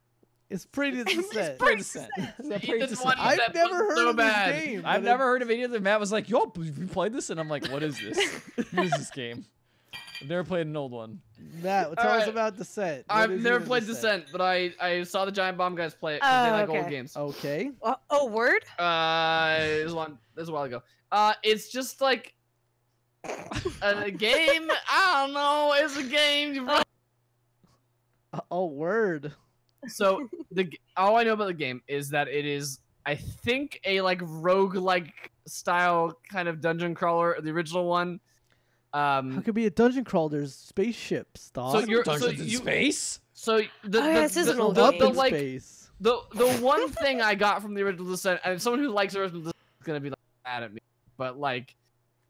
It's pretty Descent. Pretty Descent. It's a pretty Ethan Descent. wanted I've that never button heard so of bad. this game. I've but never heard of any of them. Matt was like, yo, you played this? And I'm like, what is this? What is this game? I've never played an old one. Matt, tell us Alright. about Descent. What I've is never even played Descent, but I saw the Giant Bomb guys play it 'cause they Oh, like okay. old games. Okay. Oh, word? It was a while ago. It's just like a game. I don't know. It's a game. You run- Oh, word. So all I know about the game is that it is, I think, a like roguelike style kind of dungeon crawler, the original one. How could it be a dungeon crawl? There's spaceships, dog. So you're Dungeons in space? so the Oh, yeah, this is an old up game. in like space. the one thing I got from the original Descent, and someone who likes the original Descent is gonna be like mad at me, but like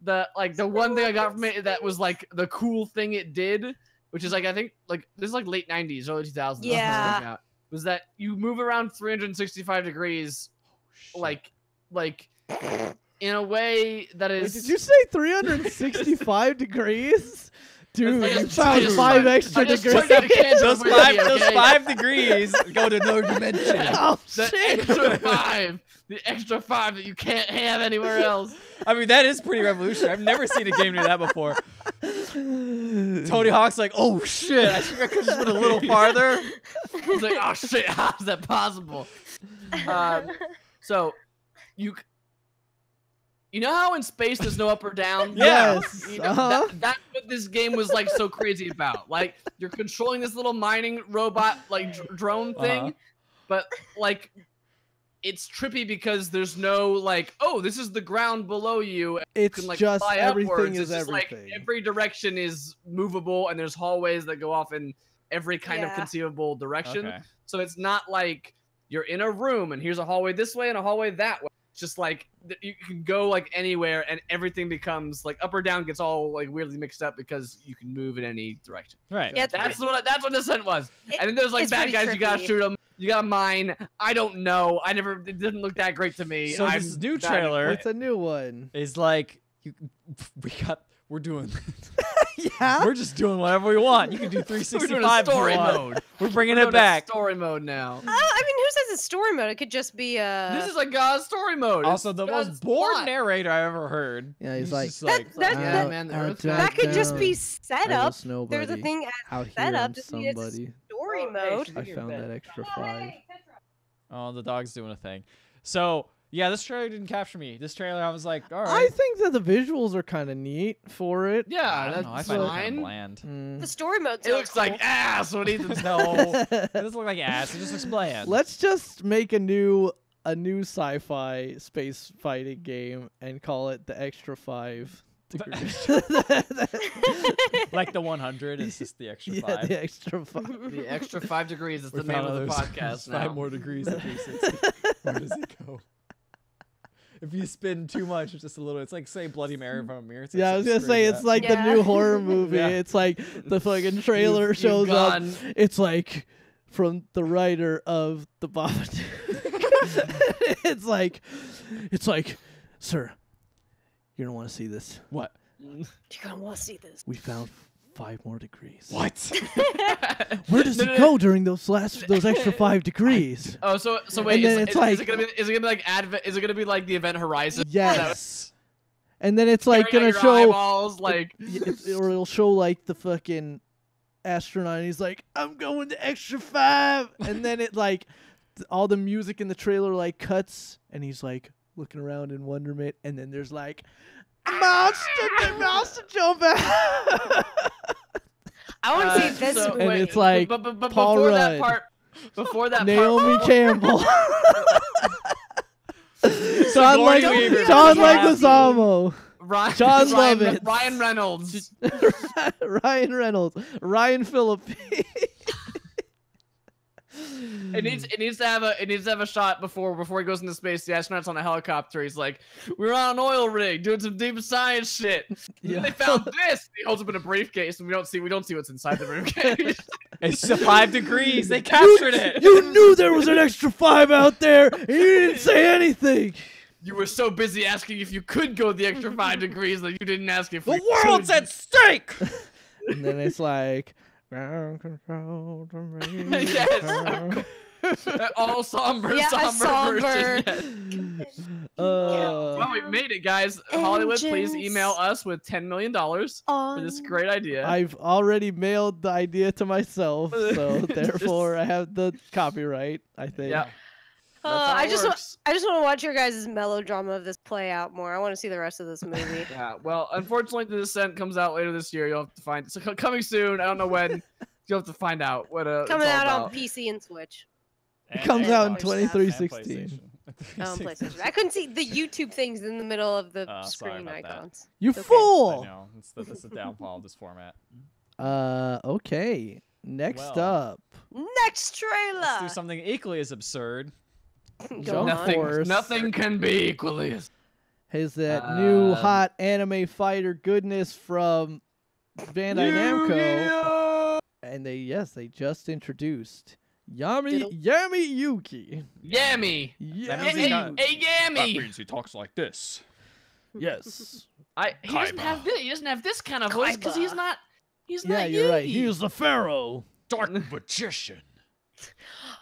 the one thing I got from it that was like the cool thing it did, which is like I think like this is like late 90s, early 2000s. Yeah. Was that you move around 365 degrees, like in a way that is. Wait, did you say 365 degrees? Dude, That's like you a found giant 5 one. extra I just degrees. turned it into Those Wiki, five, okay? those 5 degrees go to another dimension. Oh, The shit. extra 5, the extra 5 that you can't have anywhere else. I mean, that is pretty revolutionary. I've never seen a game do that before. Tony Hawk's like, oh shit, I think I could just went a little farther. It's like, oh shit, how is that possible? So, you know how in space there's no up or down? Yeah. Yes. You know, Uh-huh. that's what this game was like so crazy about. Like you're controlling this little mining robot like drone thing, Uh-huh. but like it's trippy because there's no like, oh, this is the ground below you. And It's you can like just fly everything upwards. is It's just, everything. Like every direction is movable, and there's hallways that go off in every kind of Yeah. conceivable direction. Okay. So it's not like you're in a room and here's a hallway this way and a hallway that way. It's just like you can go like anywhere and everything becomes like up or down gets all like weirdly mixed up because you can move in any direction. Right. Yeah, it's That's what Descent was. And then there's like it's bad pretty guys, you gotta trippy. shoot them. You gotta mine. I don't know. It didn't look that great to me. So I'm this new not trailer It's a new one. is like, we're doing, Yeah. we're just doing whatever we want. You can do We're 365 doing a if you story want. mode. We're bringing We're it doing a back. Story mode now. I mean, who says it's story mode? It could just be This is like God's story mode. Also, It's the God's most bored plot. narrator I ever heard. Yeah, he's like, just like, That- Yeah, that- man, the I Earth's drive that could just be down. set I up. was nobody. There's a thing as Out here, set up. I'm Just mean it's somebody. story Oh, hey, mode. she's I in your found bed. that extra 5. oh, the dog's doing a thing. So, yeah, this trailer didn't capture me. This trailer, I was like, all I right. think that the visuals are kind of neat for it. Yeah, I don't that's know. I find it kind fine. of bland. Mm. The story mode. It looks like ass when Ethan's No, it doesn't look like ass. It just looks bland. Let's just make a new sci-fi space fighting game and call it the Extra 5 degrees. Like the 100 is just the extra Yeah, 5. the extra 5. The extra 5 degrees is We the name found of the out podcast there's now. 5 more degrees at 360. Where does it go? If you spin too much, it's just a little. It's like say Bloody Mary from a mirror. It's like Yeah, I was something gonna say straight it's up. like the Yeah. new horror movie. Yeah. It's like the fucking trailer You've shows up. gone- It's like from the writer of the Babadook. it's like, sir, you're gonna want to see this. What? You're gonna want to see this. We found 5 more degrees. What? Where does it go during those extra 5 degrees? Oh, so wait, then is it's it like- gonna be like is it gonna be like the Event Horizon? Yes. And then it's like Staring gonna at your show, eyeballs, like or it'll show like the fucking astronaut. And he's like, I'm going to extra 5, and then it like all the music in the trailer like cuts, and he's like looking around in wonderment, and then there's like monster jump out. I want to see this so, movie. And wait, it's like but Paul before Rudd, that part, before that Naomi part, Campbell, John Sigourney Weaver. Leguizamo, Ryan, John Ryan, Lovitz. Ryan Reynolds. Ryan Reynolds, Ryan Phillippe. It needs to have a shot before he goes into space. The astronaut's on a helicopter. He's like, we're on an oil rig doing some deep science shit. And then they found this. He holds up in a briefcase, and we don't see what's inside the briefcase. It's the 5 degrees. They captured it. You knew there was an extra 5 out there, and you didn't say anything. You were so busy asking if you could go the extra 5 degrees that you didn't ask if The we world's could. at stake. And then it's like, ground control to me. Yes. All somber, Yeah, somber somber. version. Yes. Uh, Well, we made it, guys. Hollywood, please Engines. email us with $10 million for this great idea. I've already mailed the idea to myself, so therefore I have the copyright, I think. Yeah. That's how I it just works. want to watch your guys' melodrama of this play out more. I want to see the rest of this movie. Yeah, well, unfortunately, The Descent comes out later this year. You'll have to find. So coming soon. I don't know when. You'll have to find out what. Coming it's all out on about. PC and Switch. It comes out in Xbox. 2316. On PlayStation. I couldn't see the YouTube things in the middle of the Sorry screen about that. icons. You Okay. I fool! know. That's the downfall of this format. Okay. Next Well. up. Next trailer. Let's do something equally as absurd. Go Jump on. Force. Nothing can be equally as. Is that new Um, hot anime fighter goodness from Bandai Namco? And they just introduced Diddle. Yami Yuki. Yammy. That means Hey, he got- hey, Yammy. means he talks like this. Yes. He doesn't have this. He doesn't have this kind of voice because he's Kaiba. not. He's Yeah, not you're right. Yugi. He was the pharaoh. Dark magician.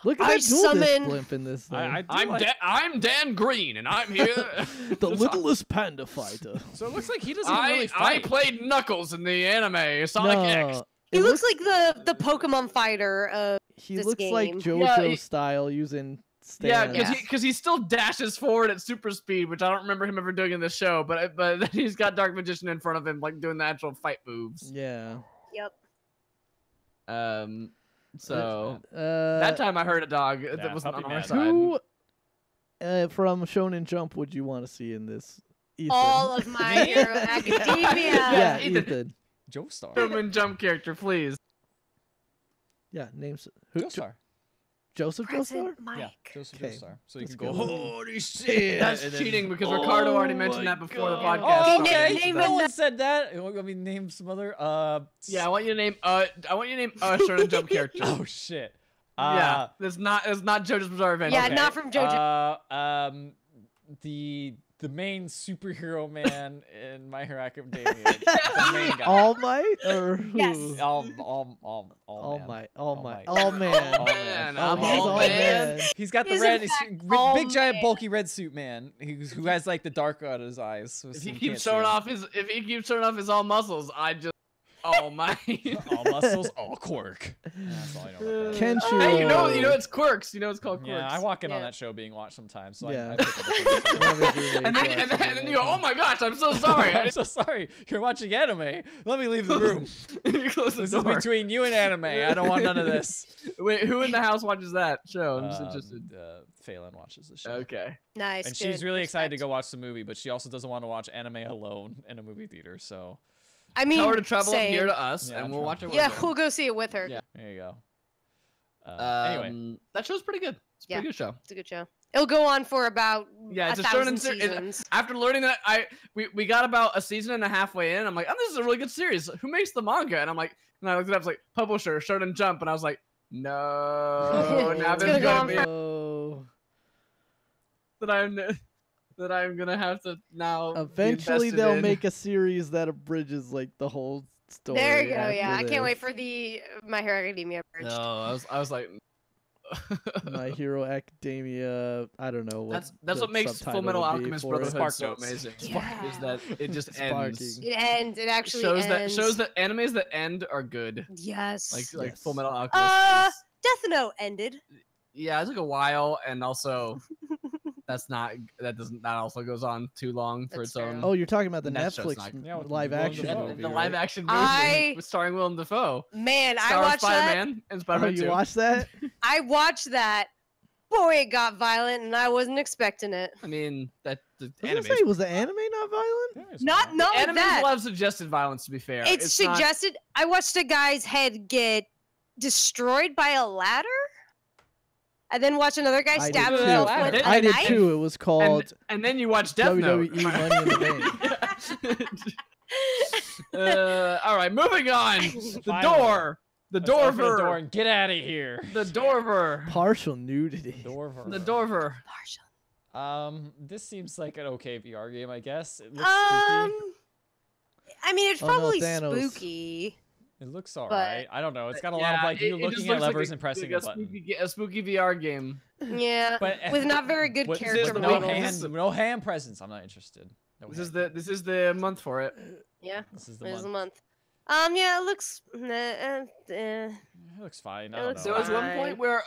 Look at I that dual disc summon- blimp in this thing. I'm Dan Green, and I'm here. The littlest panda fighter. So it looks like he doesn't really I fight. played Knuckles in the anime Sonic X. No, He it looks like the Pokemon fighter of he this looks like game. JoJo Yeah, he- style using Yeah, stands. because he still dashes forward at super speed, which I don't remember him ever doing in the show. But then he's got Dark Magician in front of him, like doing the actual fight moves. Yeah. Yep. So Uh, that time I heard a dog Yeah, that wasn't puppy on our man. side. who from Shonen Jump would you want to see in this? Ethan. All of My Hero Academia. Yeah, Ethan. Ethan. Joestar. Human jump character, please. Yeah, names who? Joestar. Joseph Joestar? Present Mike. Yeah, Joseph Okay. Joestar. So you Let's can go. go. Holy shit! That's and then- cheating because Ricardo already mentioned my that before the God. podcast. Oh, Okay, okay. name No it- one said that. You want me to name some other? Yeah, I want you to name Shonen Jump character. Oh shit. Yeah, it's not JoJo's Bizarre Adventure. Yeah, not from JoJo. The main superhero man in My Hero Academia. The main guy. All Might or who? Yes. All All man. Might. All All Might. Might. All Man. All man. Oh, I'm he's all All man. Man. He's got the He's red, in fact big all giant, man. bulky red suit man who has like the dark out of his eyes. So If he you keeps can't see showing him. off his all muscles, I just All mine. All muscles, all quirk. That's all I know about that. Kenshiro. Hey, you know it's quirks. You know it's called quirks. Yeah, I walk in on Yeah. that show being watched sometimes, so Yeah. I pick up the One of his roommates and watches then it. you go, oh my gosh, I'm so sorry. I'm so sorry. You're watching anime. Let me leave the room. You close the This is door. between you and anime. I don't want none of this. Wait, who in the house watches that show? I'm just interested. Phelan watches the show. Okay. Nice. And good, she's really excited to respect. go watch the movie, but she also doesn't want to watch anime alone in a movie theater. So I mean, Tell her to travel up same. here to us, Yeah, and I'll we'll watch travel. it. Yeah, with her. we'll go see it with her. Yeah. there you go. Anyway, That show's pretty good. It's a Yeah. pretty good show. It's a good show. It'll go on for about Yeah, it's a 1,000 certain seasons. After learning that, we got about a season and a half way in. I'm like, oh, this is a really good series. Who makes the manga? And I'm like, and I looked it up. I was like, publisher, Shonen Jump, and I was like, no. Now It's there's gonna go gonna on be for- Oh. that I'm gonna have to now. be Eventually, invested they'll in. make a series that abridges like the whole story. There you go. after Yeah, I can't wait this. for the My Hero Academia bridge. No, I was like, My Hero Academia. I don't know. that's the what makes subtitle Full Metal would be Alchemist for it. Brotherhood Spark so Notes. amazing. Yeah. Is that it just ends. Sparking. It ends. It actually Shows ends. that animes that end are good. Yes. Like Yes. Full Metal Alchemist. Death Note ended. Yeah, it took a while, and also that also goes on too long for That's its own. Oh, you're talking about the That show's Netflix not- Yeah, with live Willem action Dafoe. movie. the right? live action movie I- starring Willem Dafoe. Man, I Star of watched that. Spider-Man and Oh, Spider-Man you 2. watched that? I watched that. Boy, it got violent, and I wasn't expecting it. I mean, that the I was gonna animes. say, was the anime not violent? Yeah, it's Not fine. not like Animes that. love suggested violence. To be fair, It's not- suggested. I watched a guy's head get destroyed by a ladder, and then watch another guy I did stab too. himself I with did- a I did knife. too. It was called and then you watch Death Note. WWE Money in the All right, moving on. The Finally. door. The Let's open the door Dorver. and get out of here. The Dorver. partial nudity. Dorver. The Dorver. Partial. This seems like an okay VR game, I guess. It looks I spooky. mean, it's Oh, no, probably Thanos. spooky. It looks alright. I don't know. It's got a lot of Yeah, like you it just looking at looks like levers and pressing a like button. a spooky VR game. Yeah, But with not very good with character the no models. no hand presence. I'm not interested. No This hand. is the month for it. Yeah, This is the it is a month. month. Yeah, it looks. It looks fine. I It don't looks know. There was one Fine. point where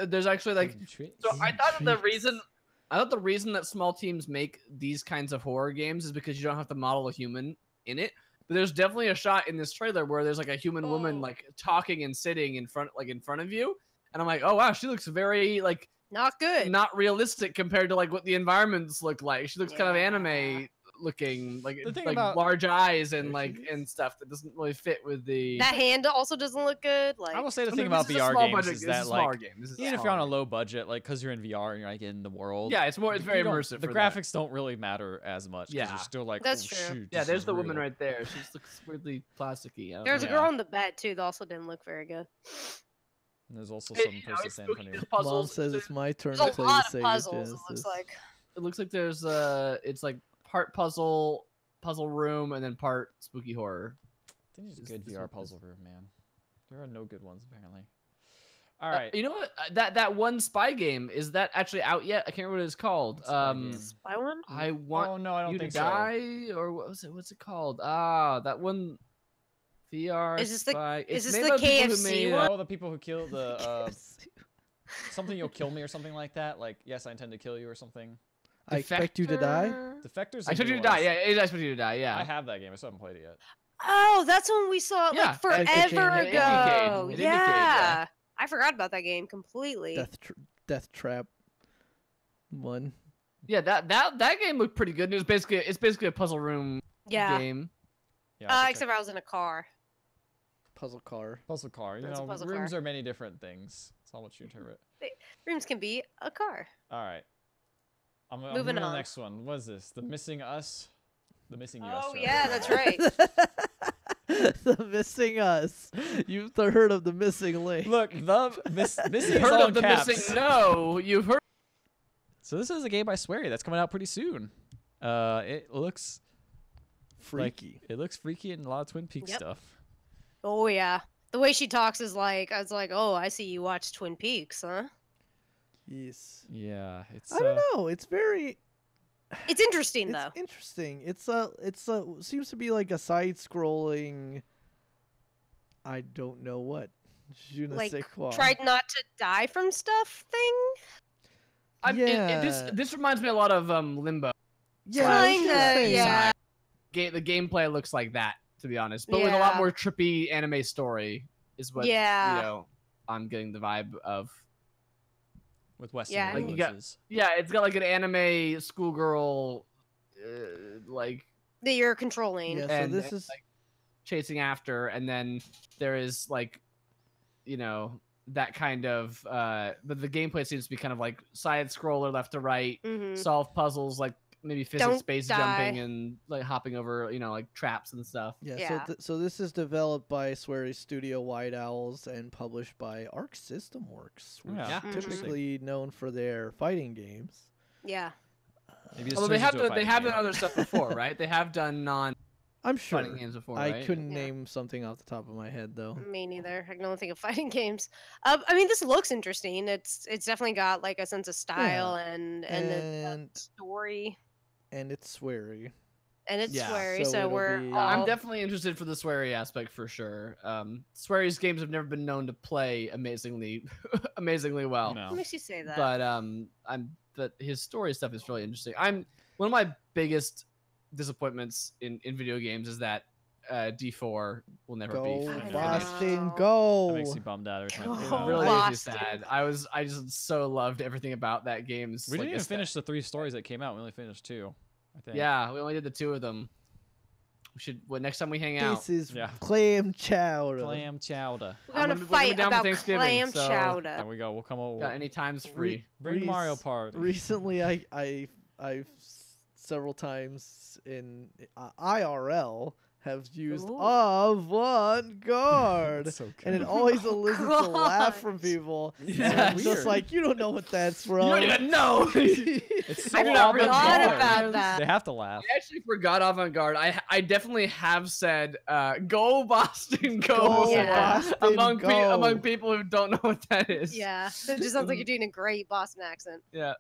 there's actually like so I thought that the reason that small teams make these kinds of horror games is because you don't have to model a human in it. But there's definitely a shot in this trailer where there's like a human woman like talking and sitting in front of you, and I'm like, oh wow, she looks very like Not good. not realistic compared to like what the environments look like. She looks kind of Yeah. anime looking, like The thing like about- large eyes and like and stuff that doesn't really fit with the. That hand also doesn't look good. Like, I will say the I thing mean, about this is a VR small games budget- is this that a smaller like game. This is a even if smaller you're on a game. low budget, like because you're in VR and you're like in the world. Yeah, it's very you don't- immersive. The for that. graphics don't really matter as much. 'Cause Yeah. you're still like, That's oh, true. shoot, Yeah, this there's is the woman real. right there. She just looks weirdly plasticky. I don't there's know. a girl in the bed too that also didn't look very good. And there's also Hey, some you know, person it's standing spooky, in there's front of you. Mom puzzles. says it's my turn There's to a play lot the of Sega puzzles. It Genesis. looks like. It looks like there's it's like part puzzle room and then part spooky horror. They need a Is good this VR what puzzle room, man. There are no good ones apparently. All right. You know what? That one spy game, is that actually out yet? I can't remember what it's called. What spy game? Spy one? I want Oh no, I don't you to think so. die, or what was it? What's it called? Ah, that one. VR Is this the- spy. is It's this made the by people who KFC made, one? Oh, the people who killed the something you'll kill me or something like that. Like yes, I intend to kill you or something. I expect you to die. Defector? Defectors. I expect you to die. Yeah, I expect you to die. Yeah. I have that game. I still haven't played it yet. Oh, that's when we saw it Yeah, like like the forever game. ago. Indicate. It indicate, Yeah. I forgot about that game completely. Death Trap. One. Yeah, that game looked pretty good. It was basically a puzzle room Yeah. game. Yeah. I'll check- Except I was in a car. Puzzle car. puzzle car. You That's a know, puzzle rooms car. are many different things. It's all what you interpret. Rooms can be a car. All right. I'm Moving moving to the on. next one. What is this? The Missing Us? The Missing US. Oh rather. yeah, that's right. The Missing Us. You've heard of the Missing Link. Look, the missing You've is heard all of in the caps. missing? No, you've heard. So this is a game I swear that's coming out pretty soon. It looks Freaky. It looks freaky and a lot of Twin Peaks Yep. stuff. Oh yeah. The way she talks is like, I was like, oh, I see you watch Twin Peaks, huh? Yes. Yeah, it's. I don't know. It's very. It's interesting It's though. interesting. It's a seems to be like a side-scrolling I don't know what. Je ne Like, sais quoi. tried not to die from stuff thing? This reminds me a lot of Limbo. Yeah, I was Kinda, gonna say, yeah. The gameplay looks like that, to be honest, but with a lot more trippy anime story is what I'm getting the vibe of. With Western Yeah, Like, you got- influences. Yeah, it's got like an anime schoolgirl, like That you're controlling. Yeah, so and, this and, is like, chasing after, and then there is like, that kind of but the gameplay seems to be kind of like side scroller, left to right, solve puzzles, like maybe physics based jumping and like hopping over, like traps and stuff. yeah. So this is developed by Swery's Studio White Owls and published by Arc System Works, which Yeah. is typically known for their fighting games. Yeah. Maybe this Although they turns have into a done, they fighting have game. done other stuff before, right? They have done I'm sure. fighting games before, I right? couldn't Yeah. name something off the top of my head though. Me neither. I can only think of fighting games. I mean, this looks interesting. It's definitely got like a sense of style and a story. And it's sweary. And it's Yeah. sweary, So so it'll we're be- all... I'm definitely interested for the sweary aspect for sure. Swery's games have never been known to play amazingly well. No. What makes you say that? But his story stuff is really interesting. One of my biggest disappointments in video games is that D4 will never Go be. I Boston, know. go! That makes me bummed out every time. I think Go about It it. really makes me Boston. sad. I just so loved everything about that game. We didn't even finish the 3 stories that came out. We only finished 2, I think. Yeah, we only did the 2 of them. We should. Next time we hang out. This is Yeah. clam chowder. Clam chowder. We're gonna we're fight down for about Thanksgiving, clam so- chowder. There we go. We'll come over. Got any times free? Bring Reese- Mario Party. Recently, I've several times in IRL have used Ooh. avant-garde, That's so and it good. always elicits a laugh from gosh. people. Yeah, And I'm just weird. like, you don't know what that's from. You don't even know. It's I so not forgot avant-garde. about that. They have to laugh. I actually forgot avant-garde. I definitely have said "Go Boston, go" Go Yeah. Boston, among go. among people who don't know what that is. Yeah, it just sounds like you're doing a great Boston accent. Yeah.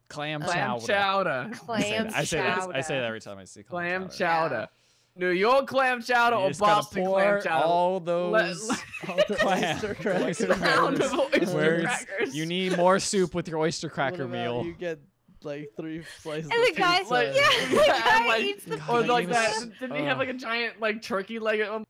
Clam Clam chowder. chowder. Clam I say that. I say chowder. that every time I see Clam chowder. chowder. New York clam chowder You or just gotta Boston pour clam chowder? all those All the clams. oyster crackers. Oyster Pound crackers. of oyster Where it's- crackers. you need more soup with your oyster What cracker about meal. You get like 3 slices And the of guy, pizza. Like- yeah, the guy and, like- eats the God, Or that like game is- that. Didn't he have like a giant like turkey leg at one?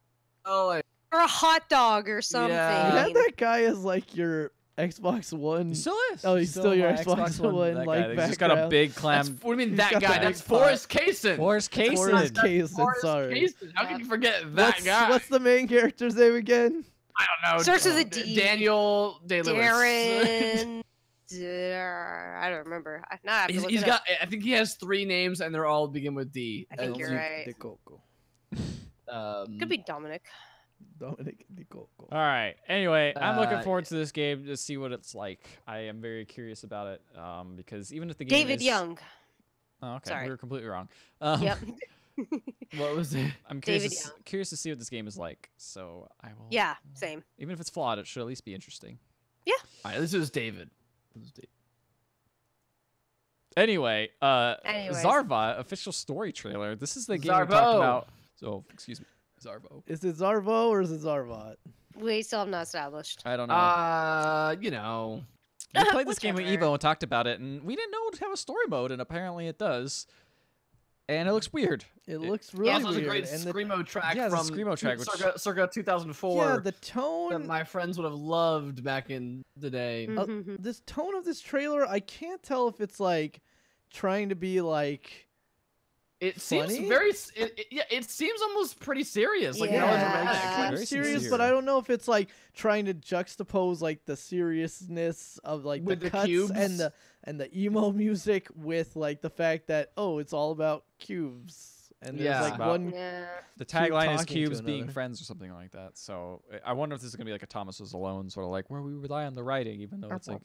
Oh, like or a hot dog or something. You Yeah. had that guy as like your Xbox One. He still is. Oh, he's still your my Xbox One, that like, guy. He's just got a background. big that's, clam. what do you mean He's that got guy? the That's big pot. Forrest Kaysen. Forrest Kaysen. Forrest Kaysen, Forrest sorry. Kaysen. How can you forget that What's, guy? what's the main character's name again? I don't know. Starts with a D. Daniel Day-Lewis. Darren. I don't remember. Now I have to look He's it got. up. I think he has 3 names and they're all begin with D. I think you're right. De Coco. Could be Dominic. Dominic De Coco. All right. Anyway, I'm looking Uh, forward to this game to see what it's like. I am very curious about it because even if the game David is... Young. Oh, okay. Sorry. We were completely wrong. Yep. What was it? I'm David curious, Young. curious to see what this game is like. So I will. Yeah, same. Even if it's flawed, it should at least be interesting. All right, this is David. Anyway, Anyways. Zarva official story trailer. This is the game we talked Zarvo. about. So excuse me, Zarvo. Is it Zarvo or is it Zarvot? We still have not established. I don't know. You know. We played this game with whatever. Evo and talked about it, and we didn't know it would have a story mode, and apparently it does. And it looks weird. It looks really Also, it's a weird. great and the, screamo track Yeah, it's a from screamo track, which- circa 2004 yeah, the that tone. my friends would have loved back in the day. Mhm. This tone of this trailer, I can't tell if it's like trying to be like. It seems funny? very. It seems almost pretty serious. Like Yeah. melodramatic. Yeah. Very serious, sincere. but I don't know if it's like trying to juxtapose like the seriousness of like With the the cuts cubes? and the emo music with like the fact that it's all about cubes and there's Yeah. like About- one. Yeah. The Cube tagline is talking to cubes being another. friends or something like that. So I wonder if this is gonna be like a Thomas Was Alone sort of like where we rely on the writing, even though it's like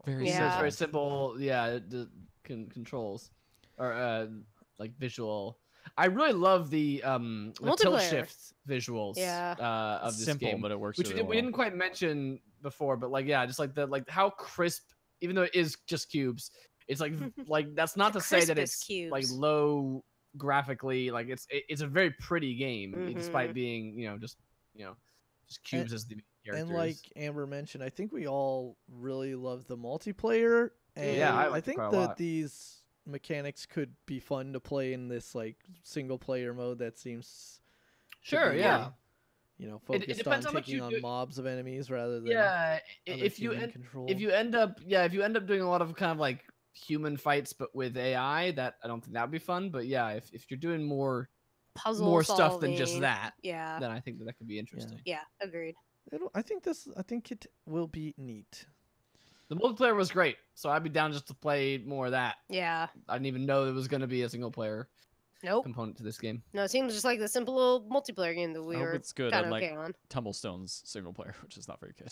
very So Yeah. it's very simple. Yeah, the controls or like visual. I really love the tilt Multiplayer. shift visuals. Yeah. Of this simple, game, but it works. which really we well. didn't quite mention before, but like yeah, just like how crisp, even though it is just cubes, it's like that's not The to say that crispest it's like cubes. low graphically. Like it's a very pretty game despite being just just cubes as the main characters. And like Amber mentioned, I think we all really love the multiplayer. And Yeah, I I like it think quite a that lot. these mechanics could be fun to play in this like single player mode that seems to Sure, be, yeah. focused on depends on what taking you on do. mobs of enemies rather than Yeah, other if you human end, control. if you end up doing a lot of kind of like human fights but with AI, that I don't think that would be fun. But yeah, if you're doing more Puzzle stuff than just solving. that, Yeah. then I think that could be interesting. Yeah, agreed. I think it will be neat. The multiplayer was great, so I'd be down just to play more of that. Yeah. I didn't even know there was going to be a single player Nope. component to this game. No, it seems just like the simple little multiplayer game that I we hope were it's good, kind of unlike okay on. Tumblestone's single player, which is not very good.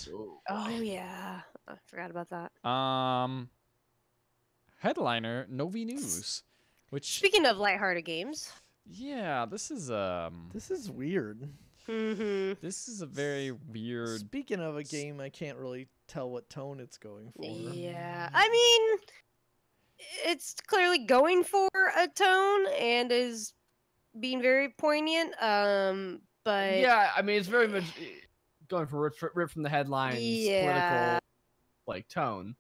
Oh yeah, I forgot about that. Headliner Novi News, which Speaking of lighthearted games. yeah, this is This is weird. Mm-hmm. this is a very weird. Speaking of a game, I can't really tell what tone it's going for. Yeah, I mean, it's clearly going for a tone and is being very poignant. But Yeah, I mean it's very much going for rip from the headlines, Yeah. political like tone.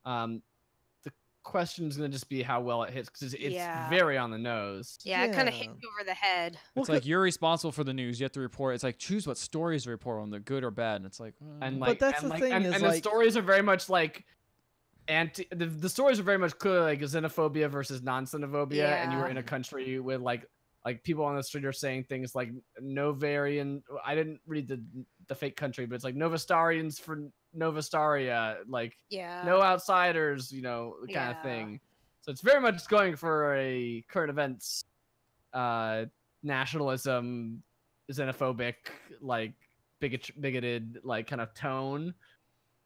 The question is going to just be how well it hits because it's Yeah. very on the nose. yeah, it kind of Yeah. hit you over the head. It's like you're responsible for the news. You have to report. It's like choose what stories to report on, the good or bad. And it's like, And But like, that's and the like, thing and, is, and like- the stories are very much like the stories are very much clearly like xenophobia versus non-xenophobia, and you were Yeah. in a country with like people on the street are saying things like Novarian. I didn't read the fake country, but it's like Novastarians for Novastaria, like Yeah. no outsiders, kind of Yeah. thing. So it's very much going for a current events, nationalism, xenophobic, like bigoted, like kind of tone.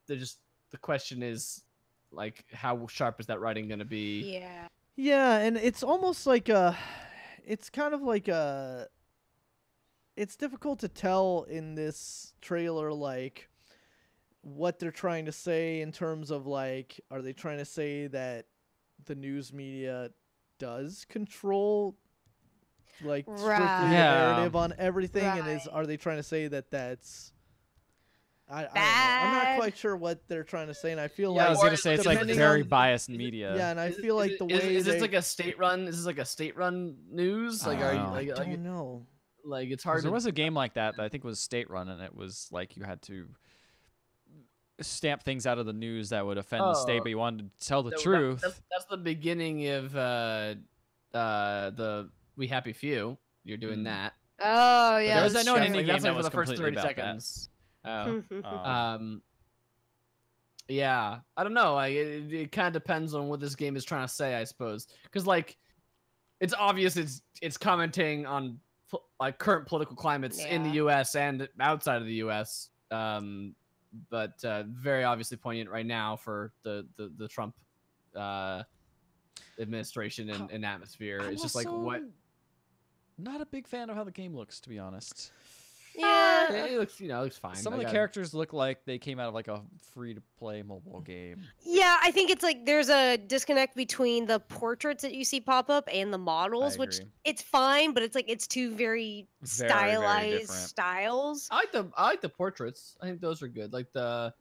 The question is, like, how sharp is that writing going to be? Yeah. Yeah, and it's almost like it's kind of like it's difficult to tell in this trailer, like, what they're trying to say in terms of, like, are they trying to say that the news media does control, like, strictly Right. the Yeah. narrative on everything, and are they trying to say that that's I don't know. I'm not Bad. quite sure what they're trying to say, and I feel yeah, I like was gonna say it's like depending very on- biased media. yeah, and I feel like the way is this they- like a state-run? Is this like a state-run news? Like, are you I like, I don't know. like it's 'Cause hard? there to, was a game like that I think was state run, and it was like you had to stamp things out of the news that would offend the state, Oh. but you wanted to tell the that- truth. That's the beginning of the We Happy Few. You're doing Mm. that. Oh yeah. there was that's I know an true. indie game That's that like for was the first completely 30 about that. seconds. Yeah, I don't know. Like, it kind of depends on what this game is trying to say, I suppose. Because like, it's obvious it's commenting on like current political climates in the Yeah. U.S. and outside of the U.S. But very obviously poignant right now for the Trump administration and atmosphere. I'm It's just like what. also Not a big fan of how the game looks, to be honest. Yeah. It looks, it looks fine. Some of Like, the characters look like they came out of like a free-to-play mobile game. Yeah, I think it's like there's a disconnect between the portraits that you see pop up and the models, which agree. it's fine, but it's like it's two very Very, very stylized different. styles. I like the portraits. I think those are good. Like the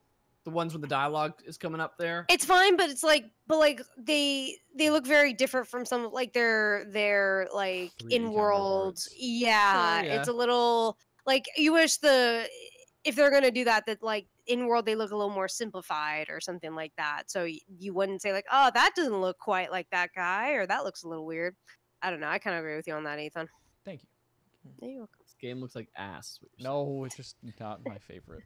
ones where the dialogue is coming up there. It's fine, but it's like, they look very different from some like their like 3D in world. counterparts. Yeah, Yeah. it's a little like you wish if they're gonna do that like in world they look a little more simplified or something like that. So you wouldn't say like, oh, that doesn't look quite like that guy, or that looks a little weird. I don't know. I kind of agree with you on that, Ethan. Thank you. Yeah, you're welcome. This game looks like ass. what you're No, it's just not my favorite.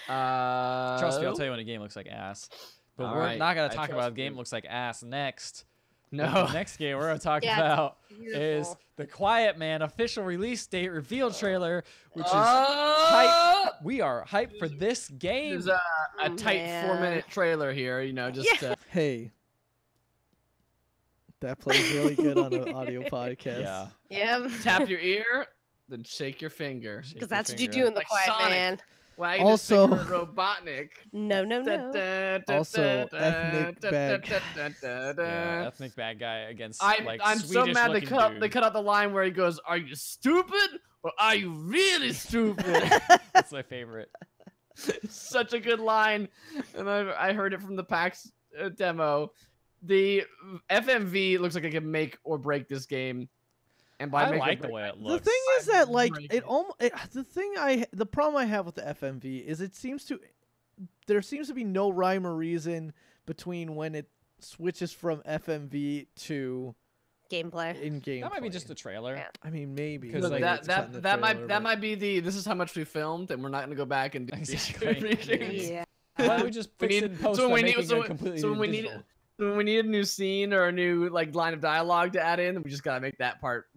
saying. Trust me, I'll tell you when a game looks like ass. But All we're right, not gonna I talk about trust a game you. looks like ass next. No. The next game we're gonna talk Yeah, about is Beautiful. the Quiet Man official release date reveal trailer, which is Oh! we are hyped for this game. There's a Oh, tight man. 4-minute trailer here. Just Hey, that plays really good on an audio podcast. Yeah. Yeah, tap your ear, then shake your finger. Shake because your that's what you finger do at- in the Like Quiet Sonic. Man. Wag Also- his finger, Robotnik. No, no, no. Also, ethnic bad Yeah, ethnic bad guy against I'm like so mad they Swedish-looking cut dude. they cut out the line where he goes, "Are you stupid or are you really stupid? That's my favorite. It's such a good line, and I heard it from the PAX demo. The FMV looks like it can make or break this game, and by I make or like the break, way it The looks. thing is that like break it it. almost the problem I have with the FMV is there seems to be no rhyme or reason between when it switches from FMV to Gameplay. in-game. That might be play. just a trailer. Yeah. I mean, maybe. 'Cause, Look, like, that it's cut in the that trailer, but- might be the this is how much we filmed, and we're not gonna go back and do Exactly. Yeah. Why don't we just We fix need- it in post so by we need- making so- it completely so when we need- digital? when we need a new scene or a new like line of dialogue to add in, we just gotta make that part.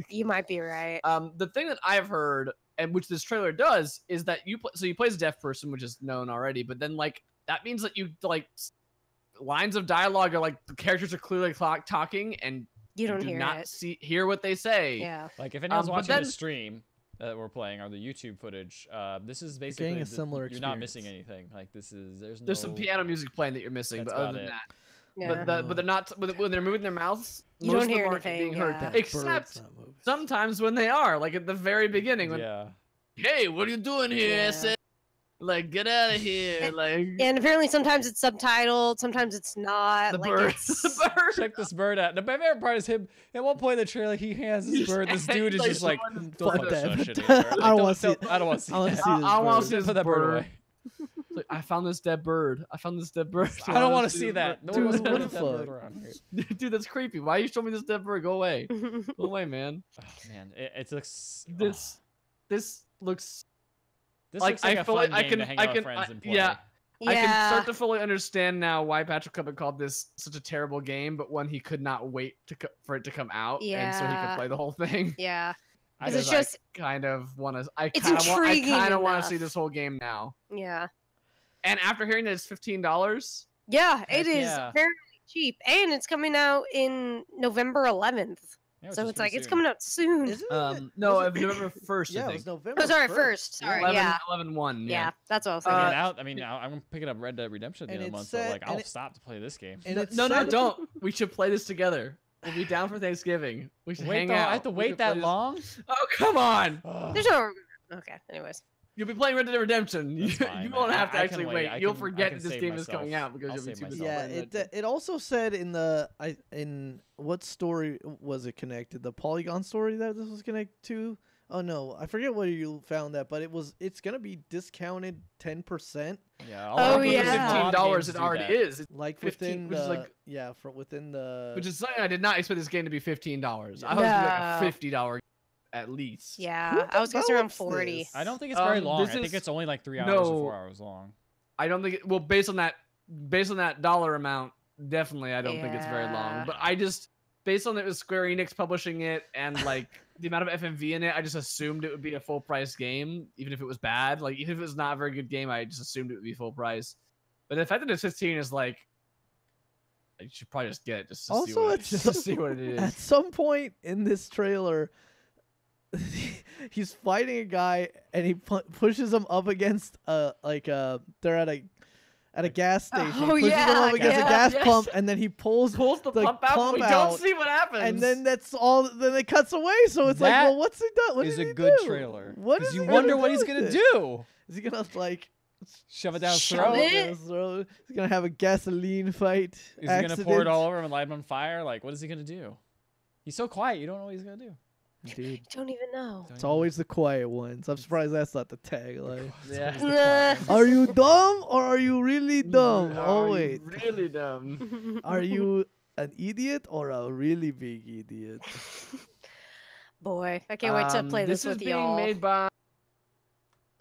You might be right. The thing that I've heard, and which this trailer does, is that you play as a deaf person, which is known already, but then like that means that you like lines of dialogue are like the characters are clearly talking, and You don't do hear not it. hear what they say. Yeah. Like if anyone's but watching then- the stream that we're playing or the YouTube footage, this is getting basically a similar you're not missing experience. anything. Like there's There's some piano music playing that you're missing, That's but other about than it. that, Yeah. but they're not when they're moving their mouths. You most don't of them hear aren't anything, being heard, yeah. That bird's except not moving. sometimes when they are, like at the very beginning, when Yeah. hey, what are you doing here? Yeah. I said, like, get out of here, like And apparently sometimes it's subtitled, sometimes it's not. the like bird, it's... the bird. Check this bird out. The my favorite part is him. At one point in the trailer, he has this bird. This dude is Like, just like, someone- don't Fuck put that. that shit in there. I Like, don't wanna see it. I don't want to see I wanna that. see this I want bird. to see this Put that bird bird. away. Like, I found this dead bird. I found this dead bird. I don't want to see that. No Dude, one wants to what put the that bird fuck? around here. Dude, that's creepy. Why are you showing me this dead bird? Go away. Go away, man. Oh, man, it looks. This looks This like looks like I a feel fun like I game can to hang I out with can friends and play. yeah. I can Yeah. start to fully understand now why Patrick Cubban called this such a terrible game, but one he could not wait for it to come out, and so he Yeah. could play the whole thing. Yeah. I Because it's just- just, Kind of want to. I It's kind of want. I intriguing kind of want to see enough. this whole game now. yeah. And after hearing that it's $15, Yeah, Heck it is yeah. very cheap. And it's coming out in November 11th. Yeah, which So is it's like, pretty it's soon. coming out soon. Isn't no, was of November 1st. Yeah, I it think. was November. Oh, sorry, 1st. first. Sorry, 11, yeah. 11/1. Yeah, Yeah. that's what I was I mean, thinking. out. I mean, I'm picking up Red Dead Redemption at the And end of the it's month, so set- like and I'll it- stop to play this game. And it's No, set- don't. We should play this together. We'll be down for Thanksgiving. We should hang out. I have to We wait should play that this- long. Oh, come on. Ugh. There's no. Okay, anyways. You'll be playing Red Dead Redemption. You, That's fine, you man. won't have to I actually can wait. wait. You'll I forget can that this save game is coming myself. out because I'll you'll be save too busy. myself. Yeah, playing Red it Dead. it also said in the in what story was it connected? The Polygon story that this was connected to? Oh no, I forget where you found that, but it's gonna be discounted 10%, Yeah. Oh, lot of games- yeah. a lot of $15 games it do already that. is. like 15, within which is the like- within the Which is something I did not expect this game to be $15. I Yeah. thought it was gonna be No. like a $50 at least. Yeah, I was guessing around develops 40. this? I don't think it's very long. this I think is- it's only like 3 hours No. or 4 hours long. I don't think. Well, based on that dollar amount, definitely I don't think it's very long. Yeah. But I just based on it was Square Enix publishing it and like the amount of FMV in it, I just assumed it would be a full price game, even if it was bad. Like even if it was not a very good game, I just assumed it would be full price. But the fact that it's 15 is like, you should probably just get it just to see Also, what it's just to see what it at is. some point in this trailer. He's fighting a guy and he pushes him up against they're at a gas station. Oh, he pushes him yeah, up against yeah. a gas Yes. pump and then he pulls Pulls the the pump out, but pump we out, don't see what happens. and then that's all. Then it cuts away. So it's like, That well, what's he done? What It's did a he good do? trailer. What Because is you he wonder gonna what do he's with gonna it? do. Is he gonna like Shove it down his Shove throat. it? down his throat? Is he gonna have a gasoline fight? Is he gonna pour it all over him and light him on fire? Like, what is he gonna do? He's so quiet. You don't know what he's gonna do. Dude, Don't even know. it's always the quiet ones. I'm surprised that's not the tagline. yeah. Nah. Are you dumb or are you really dumb? Are Oh you wait, really dumb. are you an idiot or a really big idiot? Boy, I can't wait to play this is with being y'all. made by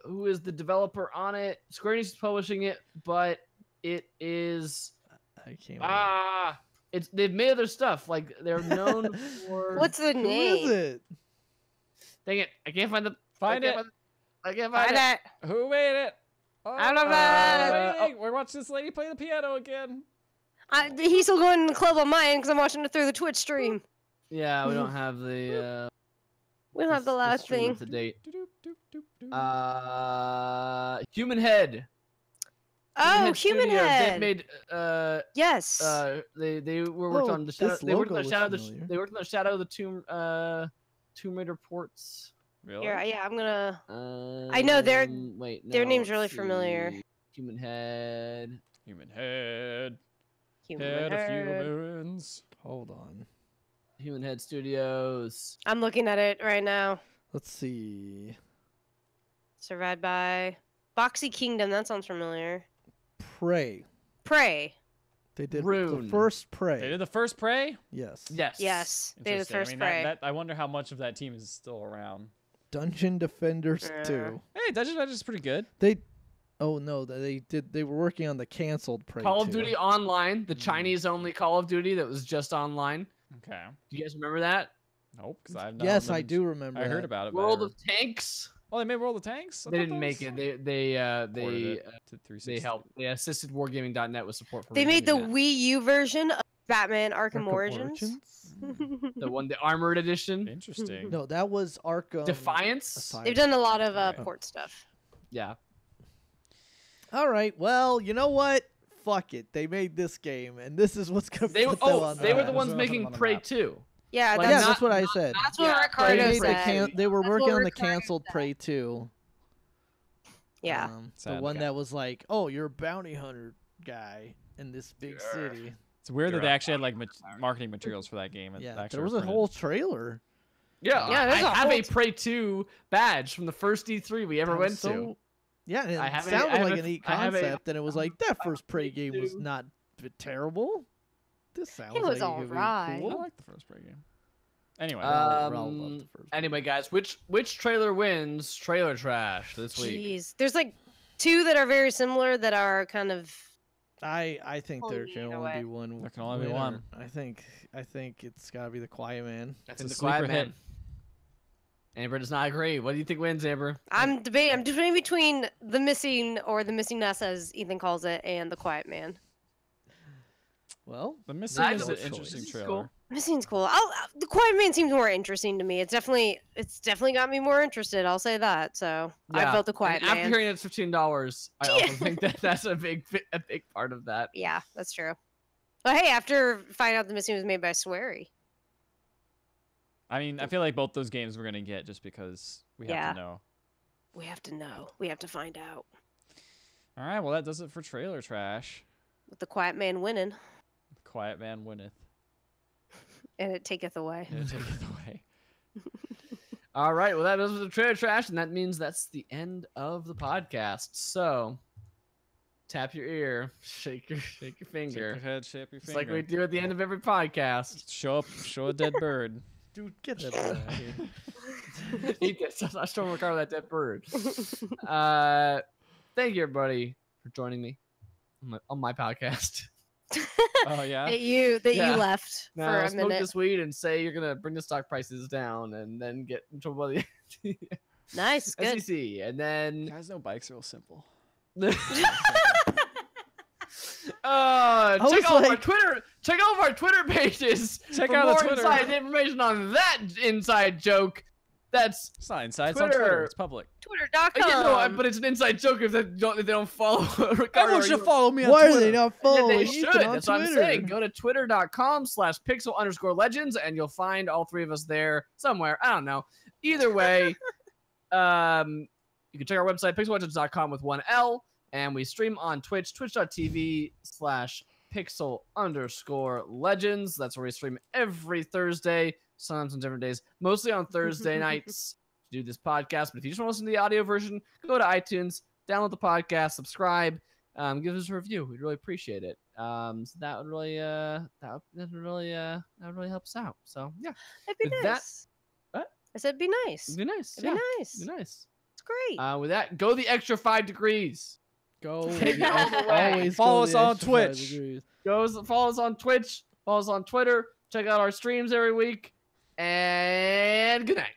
who is the developer on it? Square Enix is publishing it, but it is I can't. they've made other stuff. Like they're known for What's the Who name? is it? Dang it, I can't find the Find I it. can't I can't find Find it. it. Who made it? Oh, I don't know. wait, we're watching this lady play the piano again. He's still going to the club on mine because I'm watching it through the Twitch stream. Yeah, we don't have the We don't have the last stream thing. up to date. Doop-doop-doop-doop-doop. Human Head. Oh, Human Studios, Head. They made Yes. they were worked Oh, on the shadow. this They worked on logo the shadow. looks familiar. They worked on the Shadow of the Tomb Raider ports. Really? Yeah, I'm gonna. I know Wait, no, their name's let's really familiar. see. Human Head. Human head. Human Head of Head. humans. Hold on. Human Head Studios. I'm looking at it right now. Let's see. Survived by Boxy Kingdom. That sounds familiar. Prey. Prey. They did Rune. the first Prey. They did the first Prey? Yes. Yes. Yes, they did the Interesting. I first mean, Prey. I wonder how much of that team is still around. Dungeon Defenders Yeah. 2. Hey, Dungeon Defenders is pretty good. Oh no, they were working on the canceled Prey Call of 2. Duty Online, the Hmm. Chinese only Call of Duty that was just online. Okay. Do you guys remember that? Nope, because I've Yes, I do remember. I heard that. about it. World but of Tanks. Oh, they made World of Tanks. I They thought didn't that make was- it. They ported it to 360. they helped. They assisted wargaming.net with support for. They made the rebooting Wii U version of Batman Arkham Arkham Origins. it. The one, the armored edition. Interesting. No, that was Arkham Defiance. Asylum. They've done a lot of Right. port stuff. Yeah. All right. Well, you know what? Fuck it. They made this game, and this is what's gonna They put were. them Oh, on they were the the map. ones They're gonna put making them on the Prey map. 2. Yeah, Like, Yeah, that's, that's what I said. that's what Yeah, They Ricardo made the said. they were That's working what on the Ricardo canceled said. Prey 2. Yeah. The Sad. one Okay. that was like, oh, you're a bounty hunter guy in this big city. It's weird that You're they a actually had like marketing materials for that game. It Yeah, actually there was a printed. whole trailer. Yeah. Yeah, I there's a have a whole- Prey 2 badge from the first E3 we ever That went was to. so- Yeah, and I it have a- sounded I have like a- a neat I have a- concept, and it was like that first Prey Prey game was 2. not terrible. This sounds It was like it could be alright. I cool. like the first Prey game. Anyway, Raul loved the first Anyway, guys, which trailer wins trailer trash this week? Jeez, there's like two that are very similar that are kind of. I think there Only can in a only way. be one. There can only be winner. one. I think it's gotta be the Quiet Man. That's It's the a sleeper Quiet Man. hit. Amber does not agree. What do you think wins, Amber? I'm debating between the missing or the missingness, as Ethan calls it, and the Quiet Man. Well, the missing Neither is an choice. interesting It's trailer. cool. Missing's cool. The Quiet Man seems more interesting to me. It's definitely got me more interested. I'll say that. So I vote the Quiet and Man. After hearing it's $15, I also think that's a big part of that. Yeah, that's true. But hey, after finding out the missing was made by Swery. I mean, I feel like both those games we're gonna get just because we have Yeah. to know. We have to know. We have to find out. All right, well that does it for trailer trash. With the Quiet Man winning, Quiet Man winneth. and it taketh away. And it taketh away. All right, well, that does it for the trailer trash, and that means that's the end of the podcast. So, tap your ear, shake your Shake finger, your head, shape your just finger. like we do at the end of every podcast. Show a dead bird. dude, get that bird out of here. Eat this. I'm not showing Ricardo that dead bird. Thank you, everybody, for joining me on my podcast. Oh yeah. that you Yeah. left Now, for a smoke minute. this weed and say you're gonna bring the stock prices down, and then get in trouble by the Nice, good. SEC, and then Guys know bikes are real simple. check out was our like- Twitter. Check out our Twitter pages. Check for out the more Twitter. inside information on that inside joke. That's It's not inside. It's on Twitter. Twitter. It's public. Twitter.com. yeah, no, but it's an inside joke if they don't follow. Ricardo Everyone or should you. follow me on Why Twitter. are they not Yeah, following they Ethan should. on That's what I'm Twitter? saying. Go to twitter.com/pixel_legends and you'll find all three of us there somewhere. I don't know. Either way, you can check our website, pixellegends.com with one L, and we stream on Twitch, twitch.tv/pixel_legends. That's where we stream every Thursday, sometimes on different days, mostly on Thursday nights to do this podcast. But if you just want to listen to the audio version, go to iTunes, download the podcast, subscribe, give us a review. We'd really appreciate it. So that would really that would really help us out. So yeah, It'd be With nice. that- what? I said it'd be nice. it'd be nice. It'd Yeah, be nice. it'd be nice. It's great. With that, go the extra 5 degrees. Go. Take it all the way. Always Follow go us the on extra 5 Twitch. degrees. Follow us on Twitch. Follow us on Twitter. Check out our streams every week. And good night.